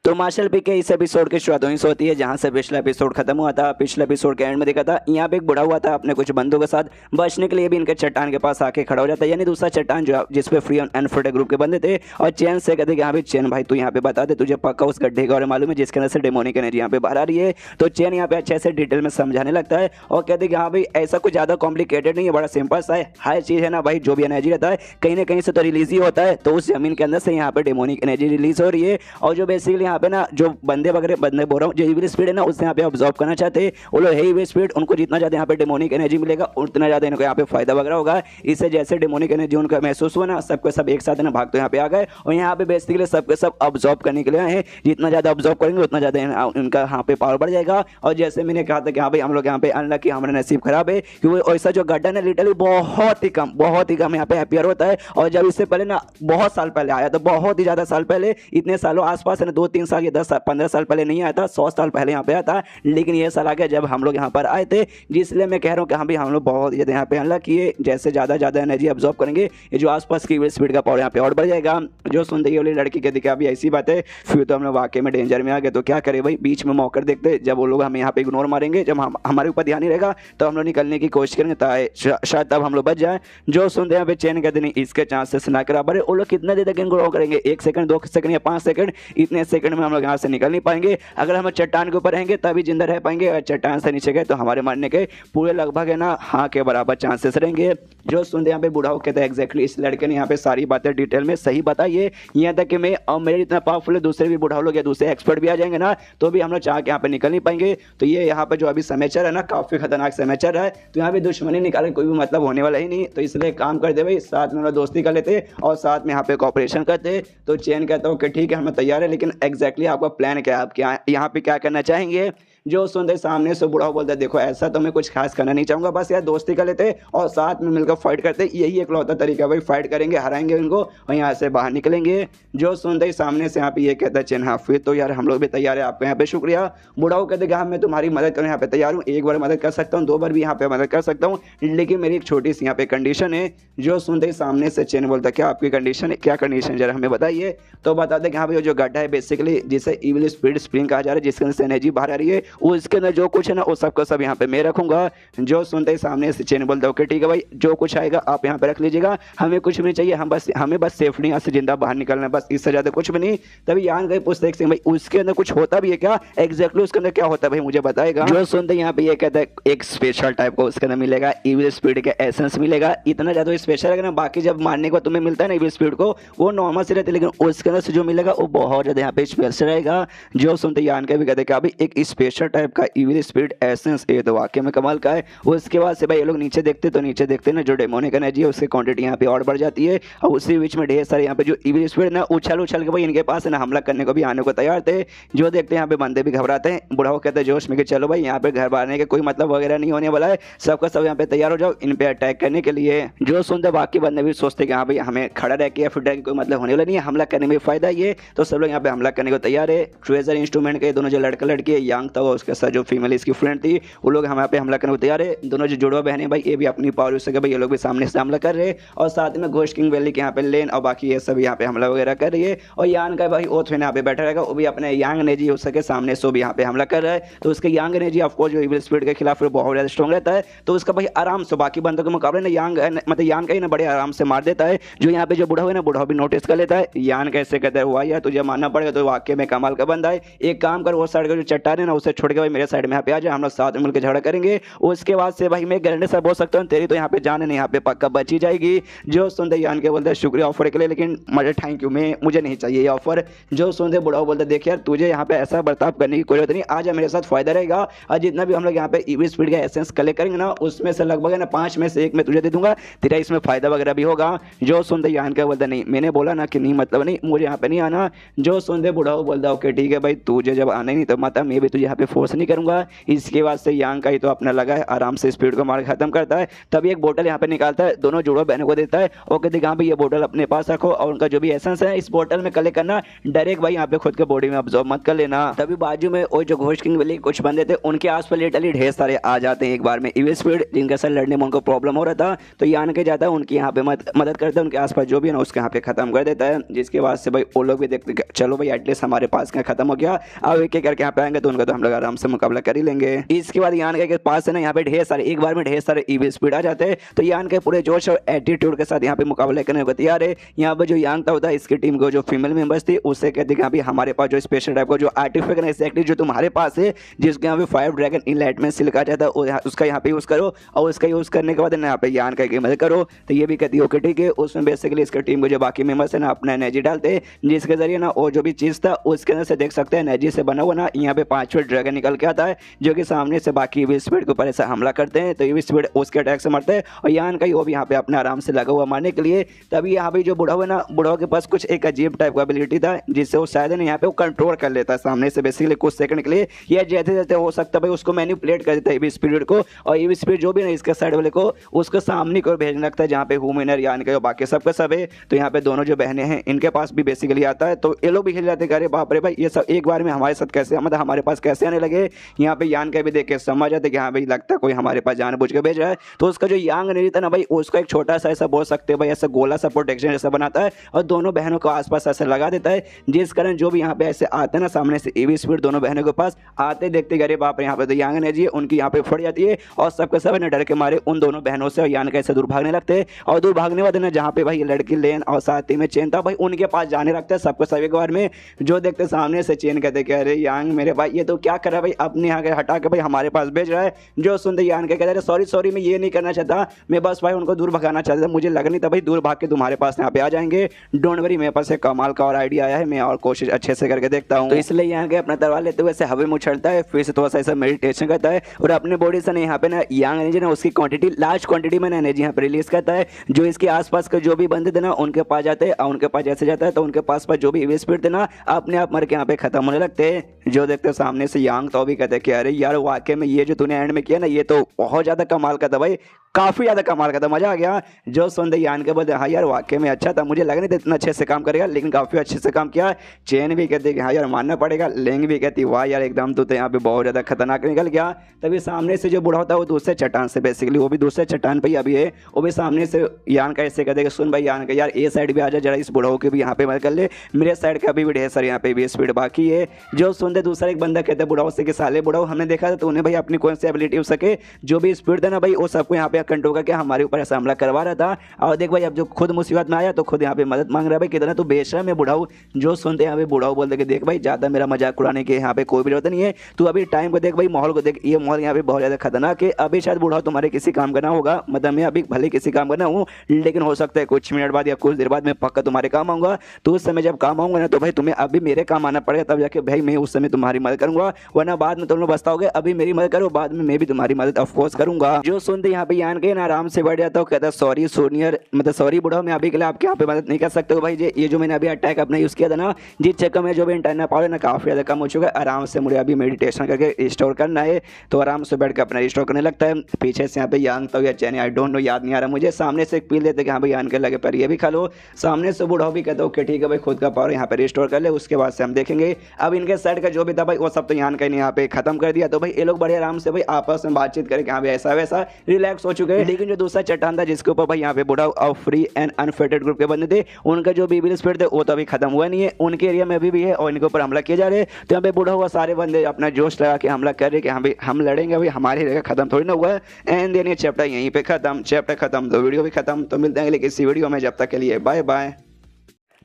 तो मार्शल पी के इस एपिसोड की शुरुआत वहीं से होती है जहां से पिछला एपिसोड खत्म हुआ था। पिछले एपिसोड के एंड में देखा था यहाँ पे एक बूढ़ा हुआ था अपने कुछ बंदों के साथ बचने के लिए भी इनके चट्टान के पास आके खड़ा हो जाता है, यानी दूसरा चट्टान जो जिसपे फ्री एंड अनफिल्टर्ड ग्रुप के बंदे थे। और चैन से कहते कि हाँ भाई चैन भाई तू यहाँ पे बता दे तुझे पक्का उस गड्ढे के बारे में मालूम है जिसके अंदर से डेमोनिक एनर्जी यहाँ पे बाहर आ रही है। तो चैन यहाँ पे अच्छे से डिटेल में समझाने लगता है और कहते कि हाँ भाई ऐसा कुछ ज्यादा कॉम्प्लिकेटेड नहीं है, बड़ा सिंपल सा है। हर चीज है ना भाई जो भी एनर्जी रहता है कहीं ना कहीं से तो रिलीज ही होता है, तो उस जमीन के अंदर से यहाँ पे डेमोनिक एनर्जी रिलीज हो रही है। और जो बेसिकली यहाँ पे ना जो बंदे वगैरह बंदे बोल रहा हूँ जो इविल स्पीड है ना उससे यहाँ पे ऑब्जॉर्व करना चाहते हैं वो लोग है इविल स्पीड, उनको जितना ज्यादा यहाँ पे डेमोनिक एनर्जी मिलेगा उतना ज्यादा इनको यहाँ पे फायदा वगैरह होगा। इससे जैसे डेमोनिक एनर्जी उनका महसूस हुआ ना सबके सब एक साथ ना भाग तो यहाँ पे आ गए और यहाँ पे बेसिकली सबके सब ऑब्जॉर्व करने के लिए आए हैं। जितना ज्यादा ऑब्जॉर्व करेंगे उतना ज्यादा उनका यहाँ पे पावर बढ़ जाएगा। और जैसे मैंने कहा था कि हाँ भाई हम लोग यहाँ पे अनलकी, हमारा नसीब खराब है क्योंकि ऐसा जो गड्ढा ना लिटरली बहुत ही कम यहाँ पे अपियर होता है। और जब इससे पहले ना बहुत साल पहले आया था, बहुत ही ज्यादा साल पहले, इतने सालों आसपास है ना 2-3 साल या 10-15 साल पहले नहीं आया था, 100 साल पहले यहाँ पे आया था। लेकिन ये साल आ गया जब हम लोग यहाँ पर आए थे, जिसलिए मैं कह रहा हूँ कि हाँ भाई हम लोग बहुत ज़्यादा यहाँ पे अनलक किए। जैसे ज़्यादा एनर्जी ऑब्जॉर्व करेंगे ये जो आसपास की स्पीड का पावर यहाँ पे और बढ़ जाएगा। जो सुनते ही वाली लड़की कहती कि अभी ऐसी बात है फिर तो हम लोग वाकई में डेंजर में आ गए, तो क्या करें भाई बीच में मौका देखते जब वो लोग हमें यहाँ पे इग्नोर मारेंगे, जब हमारे ऊपर ध्यान नहीं रहेगा तो हम लोग निकलने की कोशिश करेंगे शायद तब हम लोग बच जाए। जो सुनते यहाँ पे चैन कहते नहीं इसके चांसेस ना करा बड़े, वो लोग कितना देर तक इनको करेंगे, 1 सेकंड 2 सेकंड या 5 सेकंड, इतने सेकंड में हम लोग यहाँ से निकल नहीं पाएंगे। अगर हम चट्टान के ऊपर रहेंगे तभी जिंदा रह पाएंगे, अगर चट्टान से नीचे गए तो हमारे मरने के पूरे लगभग है ना हाँ के बराबर चांसेस रहेंगे। जो सुनते यहाँ पे बूढ़ाओं कहते हैं एग्जैक्टली इस लड़के ने यहाँ पे सारी बातें डिटेल में सही बताई है, यहाँ तक कि मैं और मेरे इतना पावरफुल है दूसरे भी बूढ़ा लोग या दूसरे एक्सपर्ट भी आ जाएंगे ना तो भी हम लोग चाह के यहाँ पे निकल नहीं पाएंगे। तो ये यहाँ पे जो अभी समय चल रहा है ना काफी खतरनाक समय चल रहा है, तो यहाँ पे दुश्मनी निकालने कोई भी मतलब होने वाला ही नहीं। तो इसलिए काम करते भाई साथ में दोस्ती कर लेते और साथ में यहाँ पे कॉपरेशन करते। तो चैन कहता हूँ कि ठीक है हम तैयार है, लेकिन एग्जैक्टली आपका प्लान क्या है, आप क्या यहाँ पे क्या करना चाहेंगे। जो सुनते सामने से बूढ़ा बोलता है देखो ऐसा तो मैं कुछ खास करना नहीं चाहूंगा, बस यार दोस्ती कर लेते और साथ में मिलकर फाइट करते, यही एक लौता तरीका भाई, फाइट करेंगे हराएंगे उनको और यहाँ से बाहर निकलेंगे। जो सुनते ही सामने से यहाँ पे ये कहता है चैन हाँ फिर तो यार हम लोग भी तैयार है, आपका यहाँ पे शुक्रिया। बूढ़ा कहते कि हाँ मैं तुम्हारी मदद करने यहाँ पे तैयार हूँ, एक बार मदद कर सकता हूँ, 2 बार भी यहाँ पे मदद कर सकता हूँ, लेकिन मेरी एक छोटी सी यहाँ पे कंडीशन है। जो सुनते ही सामने से चैन बोलता क्या आपकी कंडीशन है, क्या कंडीशन जरा हमें बताइए। तो बताते कि हाँ भाई जो गड्ढा है बेसिकली जिसे इविल स्पिरिट स्प्रिंग कहा जा रहा है जिसके अंदर से एनर्जी बाहर आ रही है, उसके अंदर जो कुछ है ना वो सबका सब यहाँ पे मैं रखूंगा। जो सुनते ही सामने से चैन बोलता ओके ठीक है भाई जो कुछ आएगा आप यहाँ पे रख लीजिएगा, हमें कुछ भी नहीं चाहिए, हमें बस सेफली यहाँ से जिंदा बाहर निकलना है, बस इससे ज्यादा कुछ भी नहीं। तभी यहाँ गए पूछते सिंह भाई उसके अंदर कुछ होता भी है क्या, एग्जैक्टली उसके अंदर क्या होता है भाई मुझे बताएगा। जो सुनते यहाँ पे ये कहता है एक स्पेशल टाइप का उसके अंदर मिलेगा, इविल स्पिरिट का एसेंस मिलेगा, इतना ज्यादा स्पेशल है ना, बाकी जब मारने को तुम्हें मिलता है ना इविल स्पिरिट को वो नॉर्मल से रहती है, लेकिन उसके अंदर से जो मिलेगा वो बहुत ज्यादा यहाँ पे स्पेशल रहेगा। जो सुनते यान के भी कहते हैं कि अभी एक स्पेशल टाइप का इविल स्पिरिट एसेंस ये तो वाकई में कमाल का है। उसके बाद से भाई ये लोग नीचे देखते ना जो डेमोनिक एनर्जी है उसकी क्वांटिटी यहाँ पे और बढ़ जाती है और उसी बीच में ढेर सारे यहाँ पे जो इविल स्पिरिट ना उछल के भाई इनके पास है ना हमला करने को भी आने को तैयार थे। जो देखते हैं यहाँ पे बंदे भी घबराते हैं, बुढ़ाओ कहते हैं जोश में कि चलो भाई यहाँ पे घर बारने के कोई मतलब वगैरह नहीं होने वाला है, सबका सब यहाँ पे तैयार हो जाओ इन पे अटैक करने के लिए। जो सुनते बाकी बंदे भी सोचते कि हाँ भाई हमें खड़ा रह के या फिर डर के कोई मतलब होने वाला नहीं है, हमला करने में फायदा ये, तो सब लोग यहाँ पे हमला करने को तैयार है। ट्रेजर इंस्ट्रूमेंट के दोनों जो लड़का लड़की है यांग था लोग, उसके साथ जो फीमेल इसकी फ्रेंड थी, वो लोग हमारे पे हमला करने को तैयार है। दोनों जो जुड़वा बहन है भाई, ये भी अपनी पावर यूज करके भाई ये लोग भी सामने से हमला कर रहे हैं, और साथ में घोस्ट किंग वैली के यहाँ पे लेन और बाकी ये सब यहाँ पे हमला वगैरह कर रही है। और यान का भाई ओथवेन यहाँ पे बैठा रहेगा, वो भी अपने यांग नेजी उसके सामने सो भी यहाँ पे हमला कर रहा है। तो उसके यांग नेजी ऑफकोर्स जो इविल स्पीड के खिलाफ बहुत ज़्यादा स्ट्रॉन्ग रहता है, तो उसका भाई आराम से बाकी बंदों के मुकाबले ना यांग मतलब यान का ही ना बड़े आराम से मार देता है। जो यहाँ पे जो बूढ़ा हुआ ना, बूढ़ा भी नोटिस कर लेता है, यान कैसे कहता है हुआ यार तुझे मानना पड़ेगा, तो वाकई में कमाल का बंदा है। एक काम कर, वो साइड का जो चट्टान है ना उसे छोड़ के भाई मेरे साइड में यहाँ पे आ जाए, हम लोग साथ में मिलकर झगड़ा करेंगे। उसके बाद से भाई मैं गारंटी से बोल सकता हूँ तेरी तो यहाँ पे जान नहीं, यहाँ पे पक्का बची जाएगी। जो सुनते यान के बोलते शुक्रिया ऑफर के लिए, लेकिन मुझे थैंक यू, मुझे नहीं चाहिए ये ऑफर। जो सुनते बुढ़ाओ बोलते देख यार तुझे यहाँ पे ऐसा बर्ताव करने की कोई जरूरत नहीं, आज मेरे साथ फायदा रहेगा। और जितना भी हम लोग यहाँ पे ईवी स्पीड का एसेंस कलेक्ट करेंगे ना, उसमें से लगभग ना 5 में से 1 में तुझे दे दूंगा, तेरा इसमें फायदा वगैरह भी होगा। जो सुनते यान के बोलते नहीं, मैंने बोला ना कि नहीं मतलब नहीं, मुझे यहाँ पे नहीं आना। जो सुनते बुढ़ाओ बोलता ओके ठीक है भाई, तुझे जब आना ही नहीं तो मतलब मैं भी तुझे यहाँ पे फोर्स नहीं करूंगा। इसके बाद से यांग का ही तो अपना लगा है, आराम से स्पीड को मार खत्म करता है। तभी एक बोतल यहाँ पे निकालता है, दोनों जुड़वा बहनों को देता है और कहते यहाँ पे ये बोतल अपने पास रखो, और उनका जो भी एसेंस है इस बोतल में कलेक्ट करना, डायरेक्ट भाई यहाँ पे खुद के बॉडी में ऑब्जॉर्व मत कर लेना। तभी बाजू में वो जो घोस्ट किंग वाले कुछ बंदे थे, उनके आसपास लिटरली ढेर सारे आ जाते हैं एक बार में ईवी स्पीड, जिनके साथ लड़ने में उनको प्रॉब्लम हो रहा था। तो यान के जाता है उनकी यहाँ पे मदद करता है, उनके आसपास जो भी है ना उसके यहाँ पे खत्म कर देता है। जिसके बाद से भाई वो लोग भी देखते चलो भाई एटलीस्ट हमारे पास क्या खत्म हो गया, अब एक एक करके यहाँ पे आएंगे तो उनका तो हम लोग आराम से मुकाबला कर ही लेंगे। इसके बाद यान के पास है ना यहाँ पे ढेर सारे एक बार में ढेर सारे ईवी स्पीड आ जाते हैं। तो यान के पूरे जोश और एटीट्यूड के साथ यहाँ पे मुकाबला करने को तैयार है। यहाँ पे जो यांग था होता है इसकी टीम को जो फीमेल मेंबर्स थी उससे कहते हैं कि हमारे पास जो स्पेशल टाइप का जो आर्टिफिशियल एक्सेक्टली जो तुम्हारे पास है, जिसके यहाँ पे 5 ड्रैगन इनलाइटमेंट से लिखा जाता है, उसका यहाँ पे यूज करो, और उसका यूज करने के बाद यहाँ पे यान का मदद करो। तो ये भी कहती है ओके ठीक है। उसमें बेसिकली इसके टीम को जो बाकी मेंबर्स है ना अपना एनर्जी डालते हैं, जिसके जरिए ना वो जो भी चीज था उसके अंदर से देख सकते हैं एनर्जी से बना हुआ ना यहाँ पे 5 फीट ड्रैगन निकल के आता है, जो कि सामने से बाकी ईवी स्पीड के ऊपर ऐसा हमला करते हैं। तो ईवी स्पीड उसके अटैक से मरते हैं, और यान का वो भी यहाँ पे अपने आराम से लगा हुआ मारने के लिए। तभी यहाँ पे जो बूढ़ा हुआ ना, बूढ़ा के पास कुछ एक अजीब टाइप का एबिलिटी था, जिससे वो शायद ना यहाँ पे वो कंट्रोल कर लेता है सामने से बेसिकली कुछ सेकंड के लिए, या जैसे जैसे हो सकता है भाई उसको मैनिपुलेट कर देता है ईवी स्पीड को, और ईवी स्पीड जो भी ना इसके साइड वाले को उसको सामने को भेजने लगता है, जहाँ पे ह्यूमनर यान का बाकी सबका सब है। तो यहाँ पे दोनों जो बहनें हैं इनके पास भी बेसिकली आता है, तो ये लोग भी हिल जाते हैं, अरे बाप रे भाई ये सब एक बार में हमारे साथ कैसे, मतलब हमारे पास कैसे आने लगे। यहाँ पे यान का भी देख के समझ आते कि हाँ भाई लगता है कोई हमारे पास जानबूझ के भेज रहा है। तो उसका जो यांग नहीं था ना भाई, उसका एक छोटा सा ऐसा बोल सकते हैं भाई ऐसा गोला सा प्रोटेक्शन जैसा बनाता है, और दोनों बहनों को आसपास ऐसा लगा देता है, जिस कारण जो भी यहाँ पे ऐसे आते हैं ना सामने से ईवी स्पीड दोनों बहनों के पास आते देखते अरे बाप रे यहाँ पे तो यांग ने जी उनकी यहाँ पे फट जाती है, और सबके सब ने डर के मारे उन दोनों बहनों से यान कैसे दूर भागने लगते हैं। और दूर भागने वाले ना जहाँ पे भाई लड़की लेन और साथ ही में चेन था भाई उनके पास जाने लगता है सबको सब एक बार में। जो देखते सामने से चेन कहते कि अरे यांग मेरे भाई ये तो क्या कर रहा है भाई, अपने यहाँ के हटा के भाई हमारे पास भेज रहा है। जो सुनते यान के कहते सॉरी सॉरी मैं ये नहीं करना चाहता, मैं बस भाई उनको दूर भगाना चाहता था, मुझे लग नहीं था भाई दूर भाग के तुम्हारे पास यहाँ पे आ जाएंगे। डोंट वरी मेरे पास एक कमाल का और आइडिया आया है, मैं और कोशिश अच्छे से करके देखता हूँ। तो इसलिए यहाँ के अपना तलवार लेते हुए ऐसे हवा में उछलता है, फिर से थोड़ा सा ऐसा मेडिटेशन करता है, और अपने बॉडी से यहाँ पे ना यांग एनर्जी ना उसकी क्वांटिटी लार्ज क्वांटिटी में एनर्जी यहाँ पे रिलीज करता है। जो इसके आसपास के जो भी बंदे थे ना उनके पास जाते हैं, और उनके पास जैसे जाता है तो उनके पास जो भी ईवी स्पीड थे ना अपने आप मर के यहाँ पे खत्म होने लगते हैं। जो देखते सामने से यांग तो भी कहते हैं कि अरे यार वाकई में ये जो तूने एंड में किया ना ये तो बहुत ज्यादा कमाल का था भाई, काफी ज्यादा कमाल का था, मजा आ गया। जो सुनते यान के बोलते हाँ यार वाकई में अच्छा था, मुझे लग नहीं था इतना अच्छे से काम करेगा, लेकिन काफी अच्छे से काम किया। चेन भी कहती कि हाँ यार मानना पड़ेगा, लेंग भी कहती वाह यार एकदम तो यहाँ पे बहुत ज्यादा खतरनाक निकल गया। तभी सामने से जो बूढ़ा होता है वो दूसरे चट्टान से बेसिकली वो भी दूसरे चट्टान पे ही अभी है, वो भी सामने से यान का ऐसे कहते कि सुन भाई यान का यार ए साइड भी आ जा जरा, इस बूढ़ा के भी यहाँ पे मदद कर ले, मेरे साइड का अभी भी ढेर सारे यहाँ पे भी स्पीड बाकी है। जो सुनते दूसरा एक बंदा कहते बुढ़ाओ से कि साले बुढ़ाओ हमने देखा था तो उन्हें भाई अपनी कौन सी एबिलिटी हो सके जो भी स्पीड था ना भाई वो सबको यहाँ पे कंट्रोल करके हमारे ऊपर ऐसा हमला करवा रहा था। और देख भाई अब जो खुद मुसीबत में आया तो खुद यहाँ पे मदद मांग रहा है भाई, कितना तो बेशरम है बुढ़ाऊ। जो सुनते यहाँ पे बुढ़ाऊ बोलते कि देख भाई ज्यादा मेरा मजाक उड़ाने के यहाँ पे कोई भी जरूरत नहीं है, तू अभी टाइम को देख भाई, माहौल को देख, ये माहौल यहाँ पे बहुत ज्यादा खतरनाक है, अभी शायद बुढ़ाऊ तुम्हारे किसी काम का ना होगा, मतलब मैं अभी भले किसी काम का ना हूँ लेकिन हो सकता है कुछ मिनट बाद या कुछ देर बाद मैं पक्का तुम्हारे काम आऊंगा। तो उस समय जब काम आऊंगा ना तो भाई तुम्हें अभी मेरे काम आना पड़ेगा, तब जाके भाई मैं उस समय तुम्हारी मदद करूंगा, वरना बाद में तुम लोग बचताओगे। अभी मेरी मदद करो, बाद में मैं भी तुम्हारी मदद ऑफकोर्स करूंगा। जो सुनते यहाँ पे यान के ना आराम से बैठ जाता हूँ, कहता सॉरी सूनियर, मतलब सॉरी बुढ़ा, मैं अभी के लिए आपके यहाँ पे मदद नहीं कर सकता हूँ भाई। ये जो मैंने अभी अटैक अपना यूज़ किया था ना, जिस चक्कर में जो भी इंटरनल पावर ना काफ़ी ज़्यादा कम हो चुका है, आराम से मुझे अभी मेडिटेशन करके रिस्टोर करना है। तो आराम से बैठ के अपना रिस्टोर करने लगता है। पीछे से यहाँ पे यांग तो या चैनी आई डोंट नो, याद नहीं आ रहा मुझे। सामने से एक पील देते कि हाँ भाई यान के लगे पर ये भी खा लो। सामने से बूढ़ा भी कहता ओके ठीक है भाई, खुद का पावर यहाँ पे रिस्टोर कर ले, उसके बाद से हम देखेंगे। अब इनके साइड का जो भी था भाई वो सब तो यान का यहाँ पे खत्म कर दिया। तो भाई ये लोग बड़े आराम से भाई आपस में बातचीत करके हाँ भाई ऐसा वैसा रिलैक्स हो चुके हैं। लेकिन जो दूसरा चट्टान था जिसके ऊपर भाई यहाँ पे बूढ़ा और फ्री एंड अनफेटेड ग्रुप के बंदे थे, उनका जो बीबी स्पीड थे वो तो अभी खत्म हुआ नहीं है, उनके एरिया में अभी भी है और इनके ऊपर हमला किए जा रहे हैं। तो यहाँ पे बूढ़ा हुआ सारे बंदे अपना जोश लगा के हमला कर रहे हैं कि हाँ भाई हम लड़ेंगे, अभी हमारी जगह खत्म थोड़ी ना हुआ है। एंड देन ये चैप्टर यहीं पे खत्म, चैप्टर खत्म तो वीडियो भी खत्म। तो मिलते हैं किसी वीडियो में, जब तक के लिए बाय बाय।